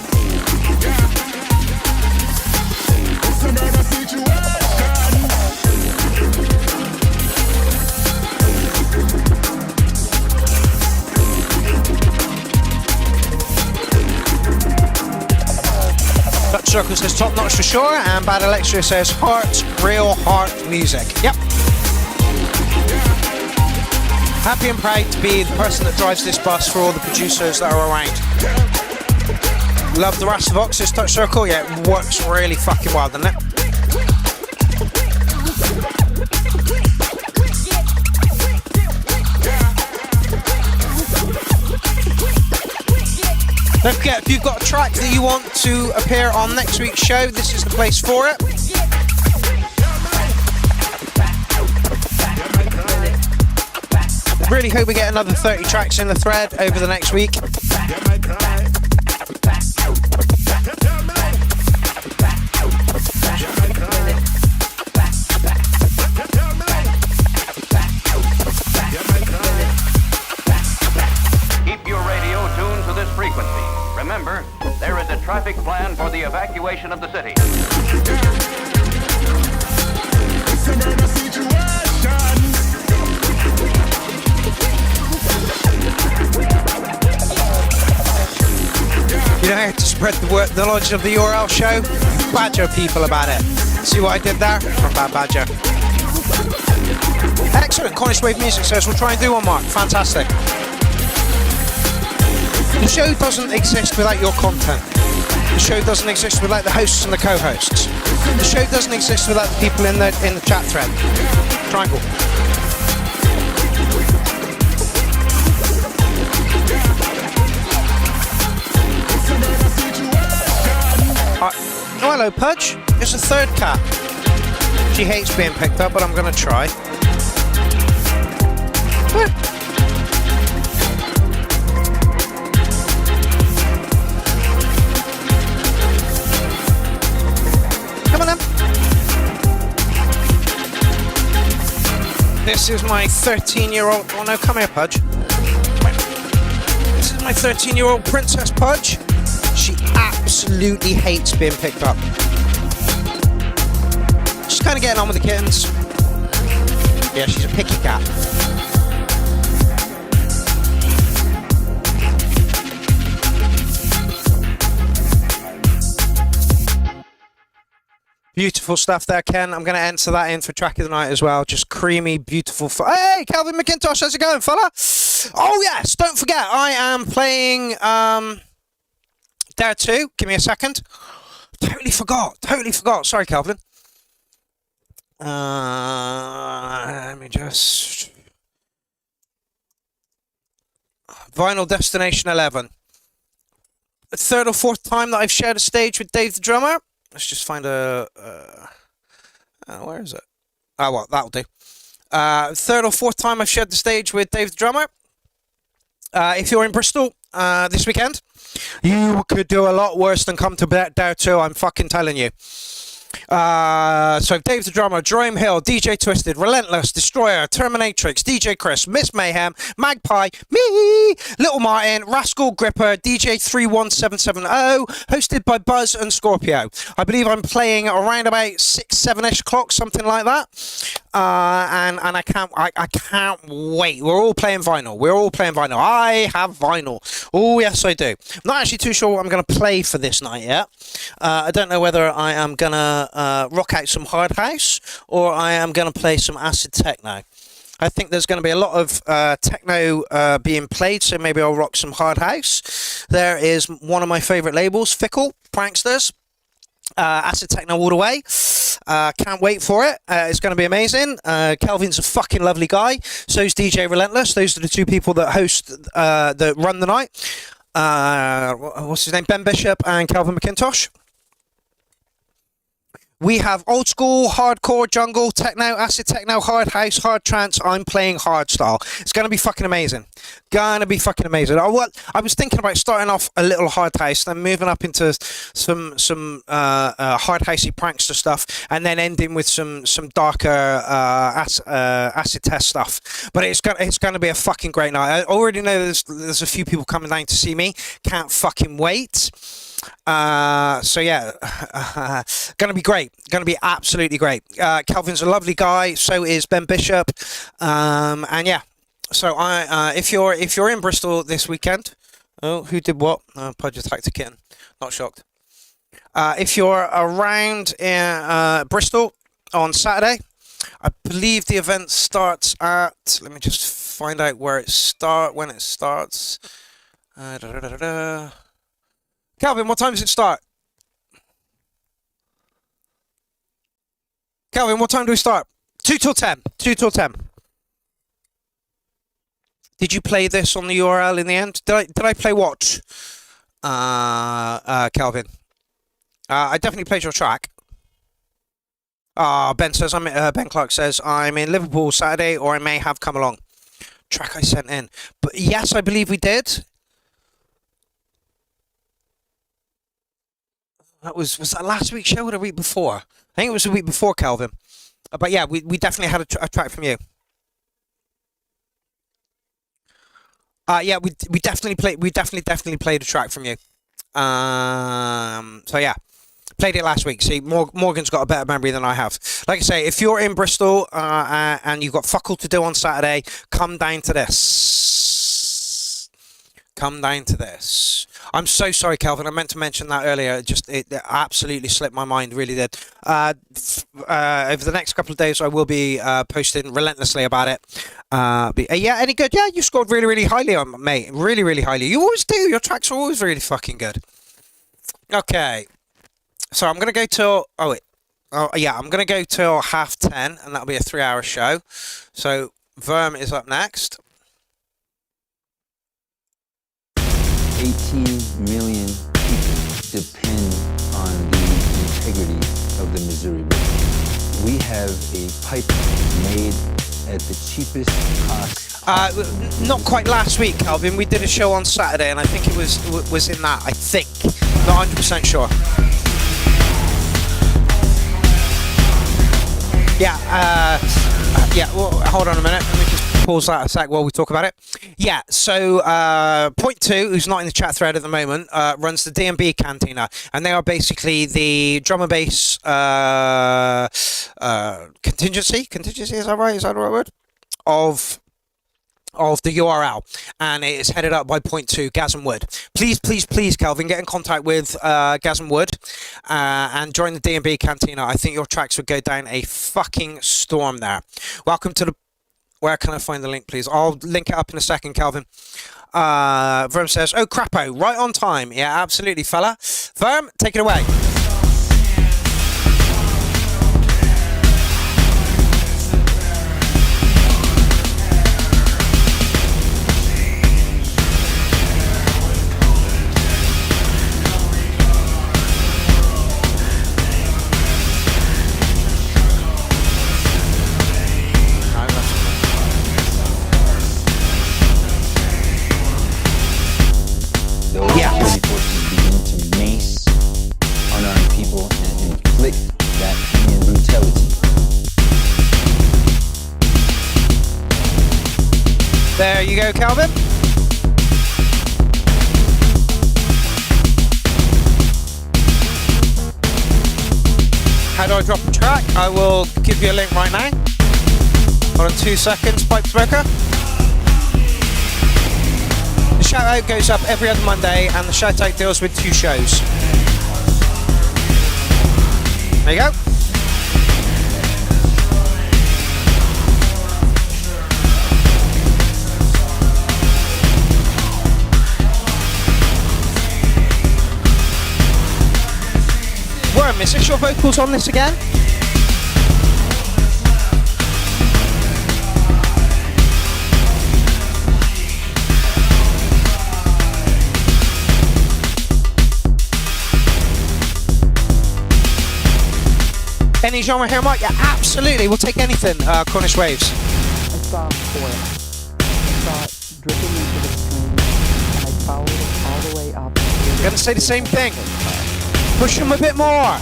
Dutch Circle says top notch for sure, and Bad Electria says heart, real heart music. Yep. Happy and proud to be the person that drives this bus for all the producers that are around. Love the Rasta Vox's Touch Circle. Yeah, it works really fucking well, doesn't it? Don't forget, if you've got a track that you want to appear on next week's show, this is the place for it. Really hope we get another 30 tracks in the thread over the next week. Keep your radio tuned to this frequency. Remember, there is a traffic plan for the evacuation of the city. You know how to spread the knowledge of the URL show? Badger people about it. See what I did there? From Bad Badger. Excellent. Cornish Wave Music says we'll try and do one, Mark. Fantastic. The show doesn't exist without your content. The show doesn't exist without the hosts and the co-hosts. The show doesn't exist without the people in the chat thread. Triangle. Oh, hello, Pudge. It's a third cat. She hates being picked up, but I'm going to try. Come on, then. This is my 13-year-old... Oh, no, come here, Pudge. This is my 13-year-old Princess Pudge. She absolutely hates being picked up. She's kind of getting on with the kittens. Yeah, she's a picky cat. Beautiful stuff there, Ken. I'm going to enter that in for track of the night as well. Just creamy, beautiful. Hey, Calvin McIntosh, how's it going, fella? Oh, yes, don't forget, I am playing Dare 2. Give me a second. Totally forgot. Sorry, Calvin. Let me just... Vinyl Destination 11. The third or fourth time that I've shared a stage with Dave the drummer. Let's just find a... where is it? Oh, well, that'll do. Third or fourth time I've shared the stage with Dave the drummer. If you're in Bristol, this weekend. You could do a lot worse than come to Dare 2, I'm fucking telling you. So Dave the Drummer, Jerome Hill, DJ Twisted, Relentless, Destroyer, Terminatrix, DJ Chris, Miss Mayhem, Magpie, me, Little Martin, Rascal Gripper, DJ 31770, hosted by Buzz and Scorpio. I believe I'm playing around about 6-7ish o'clock, something like that. And I can't wait. We're all playing vinyl. I have vinyl. Oh yes, I do. I'm not actually too sure what I'm going to play for this night yet. I don't know whether I am going to rock out some hard house or I am going to play some acid techno. I think there's going to be a lot of techno being played, so maybe I'll rock some hard house. There is one of my favourite labels, Fickle Pranksters. Acid techno all the way. Can't wait for it. It's going to be amazing. Kelvin's a fucking lovely guy. So's DJ Relentless. Those are the two people that host, that run the night. What's his name? Ben Bishop and Calvin McIntosh. We have old school, hardcore, jungle, techno, acid techno, hard house, hard trance. I'm playing hard style. It's going to be fucking amazing. I was thinking about starting off a little hard house, then moving up into some hard housey prankster stuff, and then ending with some darker acid test stuff. But it's going to be a fucking great night. I already know there's a few people coming down to see me. Can't fucking wait. So yeah, gonna be great. Gonna be absolutely great. Calvin's a lovely guy. So is Ben Bishop. And yeah. So if you're in Bristol this weekend, who did what? Pudge attacked a kitten. Not shocked. If you're around in Bristol on Saturday, I believe the event starts at. Let me just find out when it starts. Calvin, what time does it start? Calvin, what time do we start? 2 till 10. 2 till 10. Did you play this on the URL in the end? Did I play watch? Calvin. I definitely played your track. Ben Clark says I'm in Liverpool Saturday, or I may have come along. Track I sent in. But yes, I believe we did. Was that last week's show or the week before? I think it was the week before, Calvin. But yeah, we definitely had a track from you. Yeah, we definitely played a track from you. So yeah, played it last week. See, Morgan's got a better memory than I have. Like I say, if you're in Bristol and you've got fuck all to do on Saturday, come down to this. Come down to this. I'm so sorry, Calvin. I meant to mention that earlier. It absolutely slipped my mind. Really did. Over the next couple of days, I will be posting relentlessly about it. Yeah, any good? Yeah, you scored really, really highly on, mate. Really, really highly. You always do. Your tracks are always really fucking good. Okay. So I'm gonna go till. I'm gonna go till 10:30, and that'll be a 3-hour show. So Verm is up next. 18 million people depend on the integrity of the Missouri River. We have a pipe made at the cheapest cost. Not quite last week, Calvin. We did a show on Saturday, and I think it was in that. I think, not 100% sure. Yeah. Well, hold on a minute. Let me just pause that a sec while we talk about it. Yeah, so Point 2, who's not in the chat thread at the moment, runs the D&B Cantina, and they are basically the drum and bass contingency, is that right? Is that the right word? Of the URL, and it is headed up by Point 2, Gaz and Wood. Please, Calvin, get in contact with Gaz and Wood and join the D&B Cantina. I think your tracks would go down a fucking storm there. Welcome to the... Where can I find the link, please? I'll link it up in a second, Calvin. Verm says, oh, crapo, right on time. Yeah, absolutely, fella. Verm, take it away. go, Calvin. How do I drop a track? I will give you a link right now. Hold on 2 seconds, pipe smoker. The shout out goes up every other Monday, and the shout out deals with 2 shows. There you go. Worm, is this your vocals on this again? Any genre here, Mike? Yeah, absolutely. We'll take anything. Cornish Waves. I saw oil. I saw it dripping into the stream, and I followed it all the way up. You're gonna say the same thing. Push them a bit more.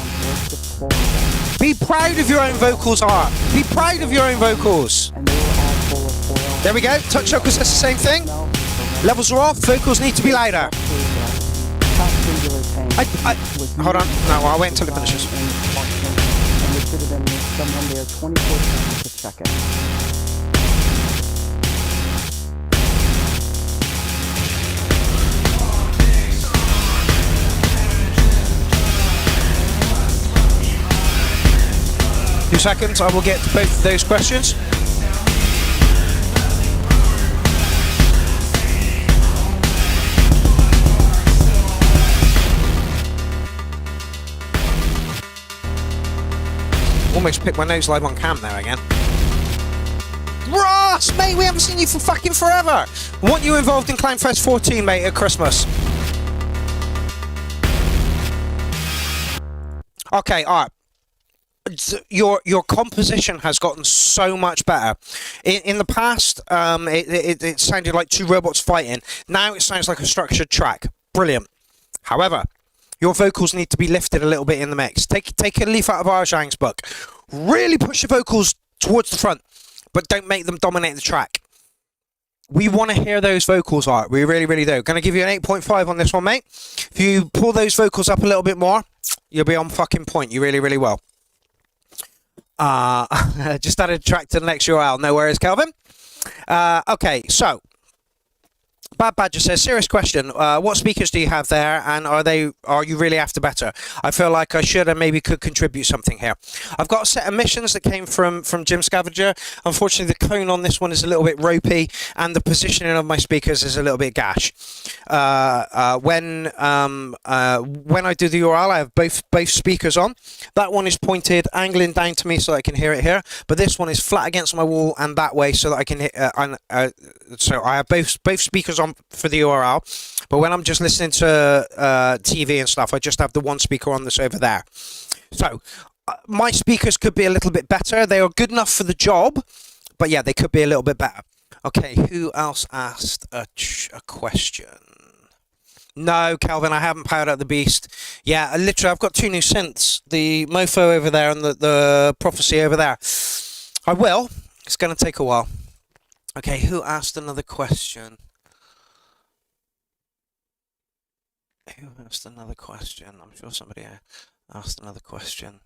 Be proud of your own vocals, Art. Be proud of your own vocals. There we go. Touch vocals, that's the same thing. Levels are off. Vocals need to be louder. Hold on. No, I'll wait until it finishes. And there should have been someone there 24/7 to check it. 2 seconds, I will get to both of those questions. Almost picked my nose live on cam there again. Ross, mate, we haven't seen you for fucking forever. I want you involved in Clownfest 14, mate, at Christmas. Okay, alright. Your composition has gotten so much better. In the past, it sounded like 2 robots fighting. Now it sounds like a structured track. Brilliant. However, your vocals need to be lifted a little bit in the mix. Take a leaf out of Arjang's book. Really push your vocals towards the front, but don't make them dominate the track. We want to hear those vocals, Art. We really, really do. Going to give you an 8.5 on this one, mate. If you pull those vocals up a little bit more, you'll be on fucking point. You really, really will. Just added a track to the next URL. No worries, Calvin. Okay, so Bad Badger says, serious question. What speakers do you have there, and are you really after better? I feel like I should and maybe could contribute something here. I've got a set of missions that came from Jim Scavenger. Unfortunately, the cone on this one is a little bit ropey, and the positioning of my speakers is a little bit gash. When I do the URL, I have both speakers on. That one is pointed, angling down to me so I can hear it here, but this one is flat against my wall and that way so that I can hear. So I have both speakers on for the URL, but when I'm just listening to TV and stuff, I just have the one speaker on that's over there. So my speakers could be a little bit better. They are good enough for the job, but yeah, they could be a little bit better. Okay, who else asked a question? No, Calvin, I haven't powered up the beast. Yeah, literally, I've got 2 new synths. The Mofo over there and the Prophecy over there. I will. It's going to take a while. Okay, who asked another question? Who asked another question? I'm sure somebody asked another question.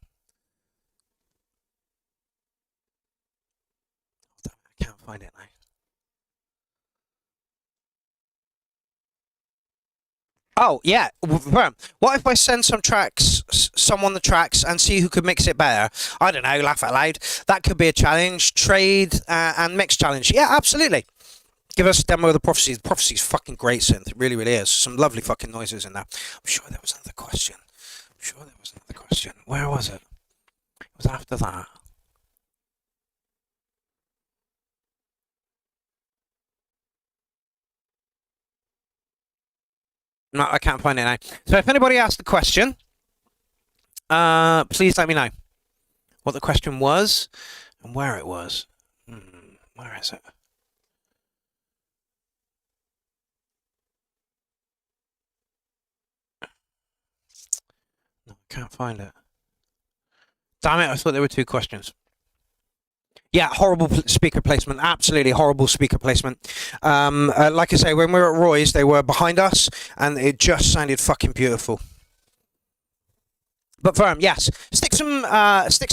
I can't find it now. Oh, yeah. What if I send someone the tracks and see who could mix it better? I don't know, laugh out loud. That could be a challenge. Trade and mix challenge. Yeah, absolutely. Give us a demo of the Prophecy. The Prophecy's fucking great synth. It really, really is. Some lovely fucking noises in there. I'm sure there was another question. Where was it? It was after that. No, I can't find it now. So if anybody asked the question, please let me know what the question was and where it was. Where is it? No, I can't find it. Damn it, I thought there were 2 questions. Yeah, horrible speaker placement. Absolutely horrible speaker placement. Like I say, when we were at Roy's, they were behind us, and it just sounded fucking beautiful. But firm, yes. Stick some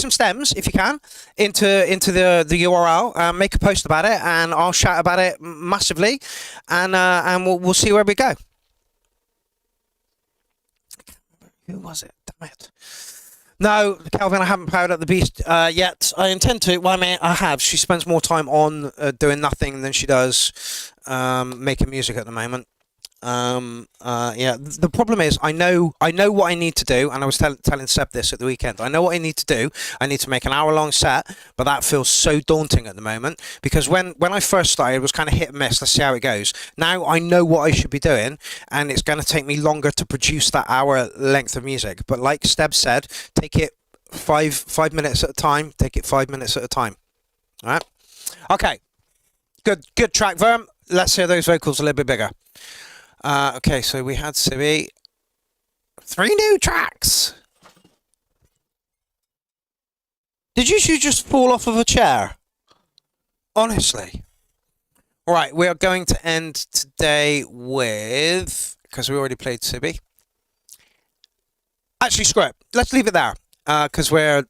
stems if you can into the URL. Make a post about it, and I'll shout about it massively, and we'll see where we go. Who was it? Damn it. No, Calvin, I haven't powered up the beast yet. I intend to. Well, I mean, I have. She spends more time on doing nothing than she does making music at the moment. Yeah, the problem is I know what I need to do, and I was telling Seb this at the weekend. I know what I need to do. I need to make an hour-long set, but that feels so daunting at the moment because when I first started, it was kind of hit and miss. Let's see how it goes. Now I know what I should be doing, and it's going to take me longer to produce that hour length of music. But like Seb said, take it five minutes at a time. Take it 5 minutes at a time. All right. Okay. Good track, Verm. Let's hear those vocals a little bit bigger. Okay, so we had Sibby. 3 new tracks. Did you just fall off of a chair? Honestly. All right, we are going to end today with, because we already played Sibby. Actually, screw it. Let's leave it there, because we're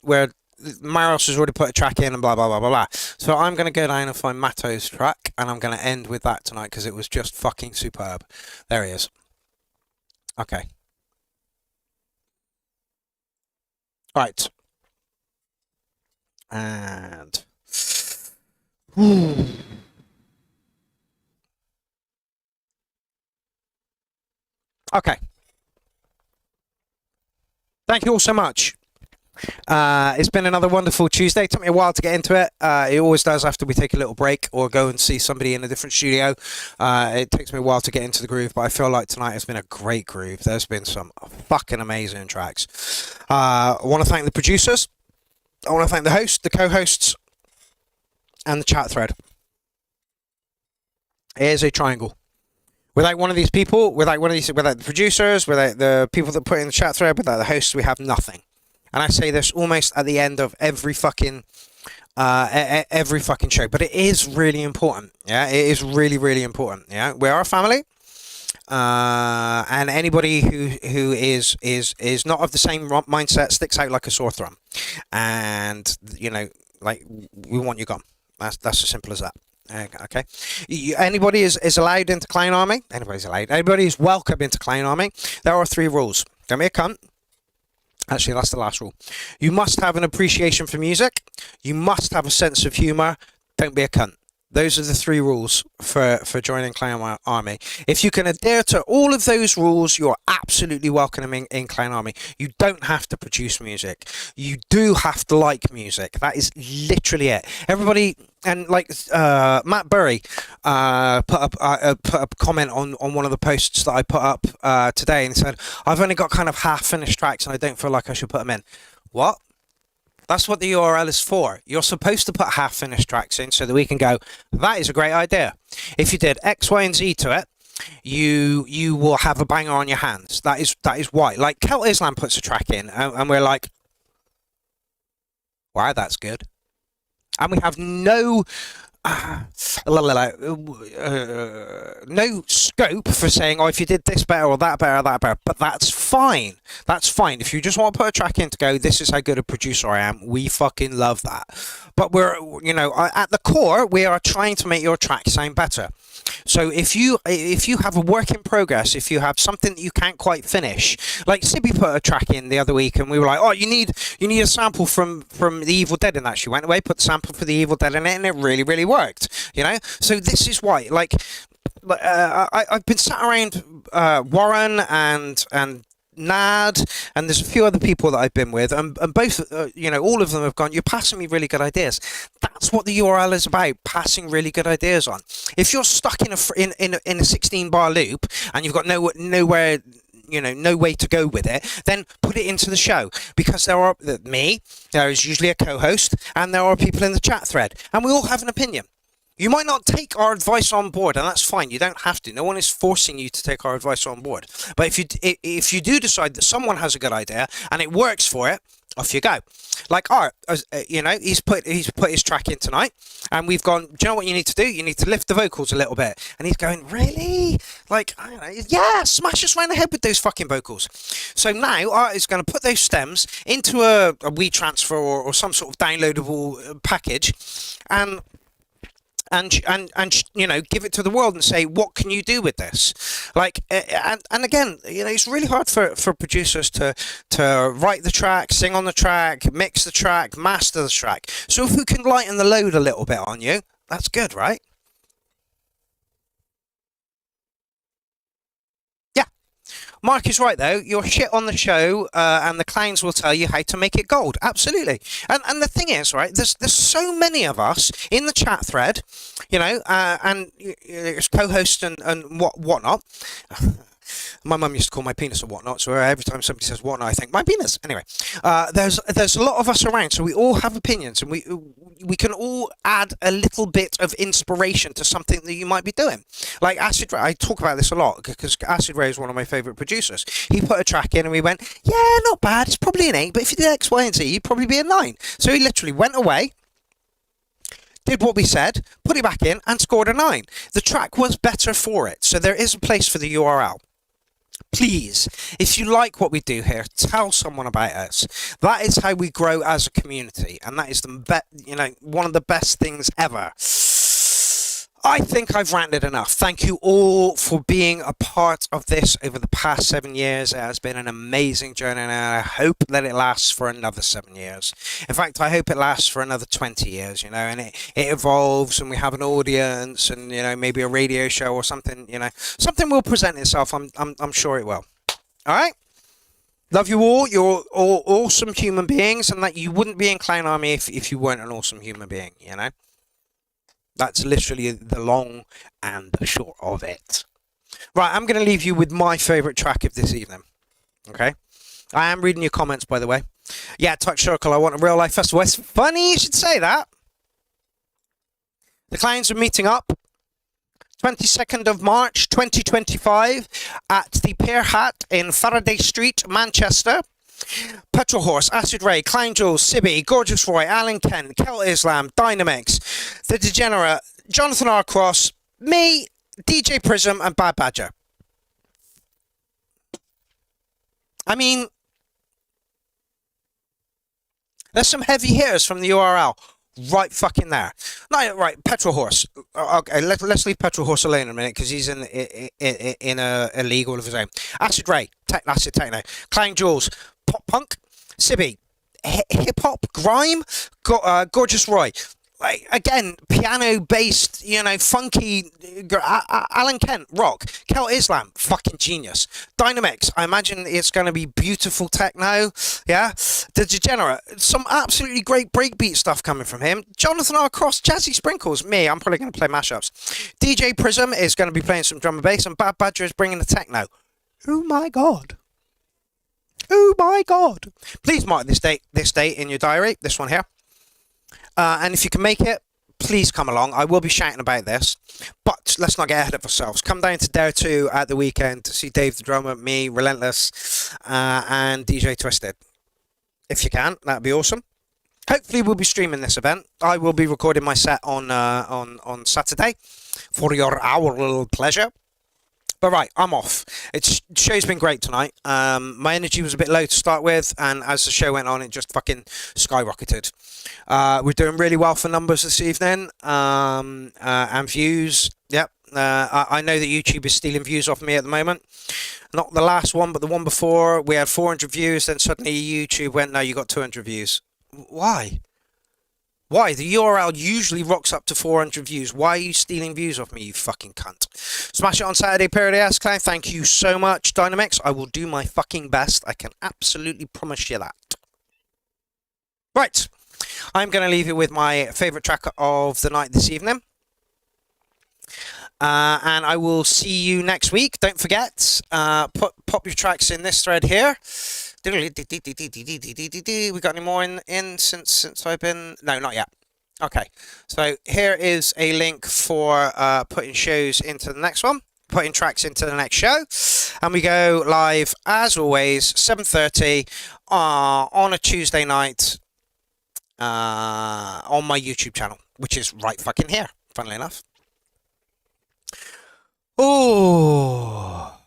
Maros has already put a track in and blah, blah, blah, blah, blah. So I'm going to go down and find Matto's track, and I'm going to end with that tonight because it was just fucking superb. There he is. Okay. Right. And... Okay. Thank you all so much. It's been another wonderful Tuesday. It took me a while to get into it. It always does after we take a little break or go and see somebody in a different studio. It takes me a while to get into the groove, but I feel like tonight has been a great groove. There's been some fucking amazing tracks. I want to thank the producers. I want to thank the host, the co-hosts, and the chat thread. It is a triangle. Without one of these people, without the producers, without the people that put in the chat thread, without the hosts, we have nothing. And I say this almost at the end of every fucking show, but it is really important. Yeah, it is really, really important. Yeah, we are a family, and anybody who is not of the same mindset sticks out like a sore thumb. And you know, like we want you gone. That's as simple as that. Okay. Anybody is allowed into Clown Army. Anybody's allowed. Anybody is welcome into Clown Army. There are 3 rules. Don't be a cunt. Actually, that's the last rule. You must have an appreciation for music. You must have a sense of humour. Don't be a cunt. Those are the 3 rules for joining Clown Army. If you can adhere to all of those rules, you're absolutely welcome in Clown Army. You don't have to produce music. You do have to like music. That is literally it. Everybody, and like Matt Burry put up a comment on one of the posts that I put up today, and said, I've only got kind of half-finished tracks and I don't feel like I should put them in. What? That's what the URL is for. You're supposed to put half-finished tracks in so that we can go, that is a great idea. If you did X, Y, and Z to it, you will have a banger on your hands. That is why. Like, Celt Islam puts a track in, and we're like, wow, that's good. And we have no scope for saying, oh, if you did this better or that better or that better, but that's fine. That's fine. If you just want to put a track in to go, this is how good a producer I am, we fucking love that. But we're, you know, at the core, we are trying to make your track sound better. So if you have a work in progress, if you have something that you can't quite finish, like Sibby put a track in the other week, and we were like, oh, you need a sample from The Evil Dead in that. She went away, put the sample for The Evil Dead in it, and it really, really worked. You know, so this is why, like, I've been sat around Warren and Nad, and there's a few other people that I've been with, and both, you know, all of them have gone, you're passing me really good ideas. That's what the URL is about, passing really good ideas on. If you're stuck in a 16-bar loop and you've got nowhere, you know, no way to go with it, then put it into the show, because there is usually a co-host, and there are people in the chat thread, and we all have an opinion. You might not take our advice on board, and that's fine. You don't have to. No one is forcing you to take our advice on board. But if you do decide that someone has a good idea and it works for it, off you go. Like Art, you know, he's put his track in tonight, and we've gone. Do you know what you need to do? You need to lift the vocals a little bit. And he's going, really? Like, I don't know, yeah, smash us round the head with those fucking vocals. So now Art is going to put those stems into a WeTransfer or some sort of downloadable package, and you know, give it to the world and say, what can you do with this? Like, and again, you know, it's really hard for producers to write the track, sing on the track, mix the track, master the track. So if we can lighten the load a little bit on you, that's good, right? Mark is right, though. You're shit on the show, and the clowns will tell you how to make it gold. Absolutely. And the thing is, right, there's so many of us in the chat thread, you know, and there's co-hosts and whatnot. My mum used to call my penis a whatnot, so every time somebody says whatnot, I think, my penis. Anyway, there's a lot of us around, so we all have opinions, and we can all add a little bit of inspiration to something that you might be doing. Like Acid Ray, I talk about this a lot, because Acid Ray is one of my favourite producers. He put a track in, and we went, yeah, not bad, it's probably an 8, but if you did X, Y, and Z, you'd probably be a 9. So he literally went away, did what we said, put it back in, and scored a 9. The track was better for it, so there is a place for the URL. Please, if you like what we do here, tell someone about us. That is how we grow as a community, and that is one of the best things ever. I think I've ranted enough. Thank you all for being a part of this over the past 7 years. It has been an amazing journey, and I hope that it lasts for another 7 years. In fact, I hope it lasts for another 20 years, you know, and it evolves, and we have an audience, and, you know, maybe a radio show or something, you know. Something will present itself. I'm sure it will. All right? Love you all. You're all awesome human beings, and that you wouldn't be in Clown Army if you weren't an awesome human being, you know. That's literally the long and the short of it. Right, I'm going to leave you with my favourite track of this evening. Okay? I am reading your comments, by the way. Yeah, Touch Circle, I want a real life festival. It's funny you should say that. The Clowns are meeting up 22nd of March 2025 at the Pierrot in Faraday Street, Manchester. Petrol Horse, Acid Ray, Clown Jules, Sibby, Gorgeous Roy, Alan Kent, Celt Islam, Dynamix, The Degenerate, Jonathan R. Cross, me, DJ Prism, and Bad Badger. I mean, there's some heavy hitters from the URL right fucking there. No, right, Petrol Horse. Okay, let's leave Petrol Horse alone a minute, because he's in a league all of his own. Acid Ray, Acid Techno, Clown Jules, Pop Punk, Sibby, Hip Hop, Grime, Gorgeous Roy. Like, again, piano-based, you know, funky, Alan Kent, rock, Celt Islam, fucking genius. Dynamix, I imagine it's going to be beautiful techno, yeah? The Degenerate, some absolutely great breakbeat stuff coming from him. Jonathan R. Cross, Jazzy Sprinkles, me, I'm probably going to play mashups. DJ Prism is going to be playing some drum and bass, and Bad Badger is bringing the techno. Oh my god. Oh my god. Please mark this date in your diary, this one here. And if you can make it, please come along. I will be shouting about this. But let's not get ahead of ourselves. Come down to Dare 2 at the weekend to see Dave the Drummer, me, Relentless, and DJ Twisted. If you can, that'd be awesome. Hopefully we'll be streaming this event. I will be recording my set on Saturday for your hour pleasure. But right, I'm off. The show's been great tonight. My energy was a bit low to start with, and as the show went on, it just fucking skyrocketed. We're doing really well for numbers this evening, and views. Yep. I know that YouTube is stealing views off me at the moment. Not the last one, but the one before. We had 400 views, then suddenly YouTube went, no, you got 200 views. Why? Why? The URL usually rocks up to 400 views. Why are you stealing views off me, you fucking cunt? Smash it on Saturday, Pierrot Ass Clown. Thank you so much, Dynamix. I will do my fucking best. I can absolutely promise you that. Right. I'm going to leave you with my favourite track of the night this evening. And I will see you next week. Don't forget, pop your tracks in this thread here. We got any more in since I've been... No, not yet. Okay, so here is a link for putting shows into the next one, putting tracks into the next show, and we go live as always 7:30 on a Tuesday night on my YouTube channel, which is right fucking here, funnily enough. Oh,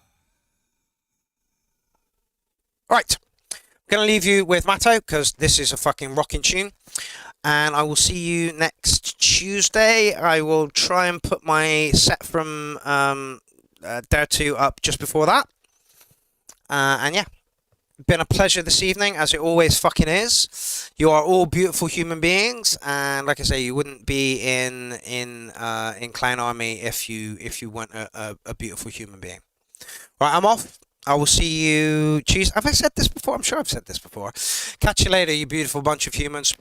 right. I'm going to leave you with Matto because this is a fucking rocking tune. And I will see you next Tuesday. I will try and put my set from Dare 2 up just before that. And yeah, been a pleasure this evening, as it always fucking is. You are all beautiful human beings, and like I say, you wouldn't be in Clown Army if you weren't a beautiful human being. Right, I'm off. I will see you Tuesday. Have I said this before? I'm sure I've said this before. Catch you later, you beautiful bunch of humans.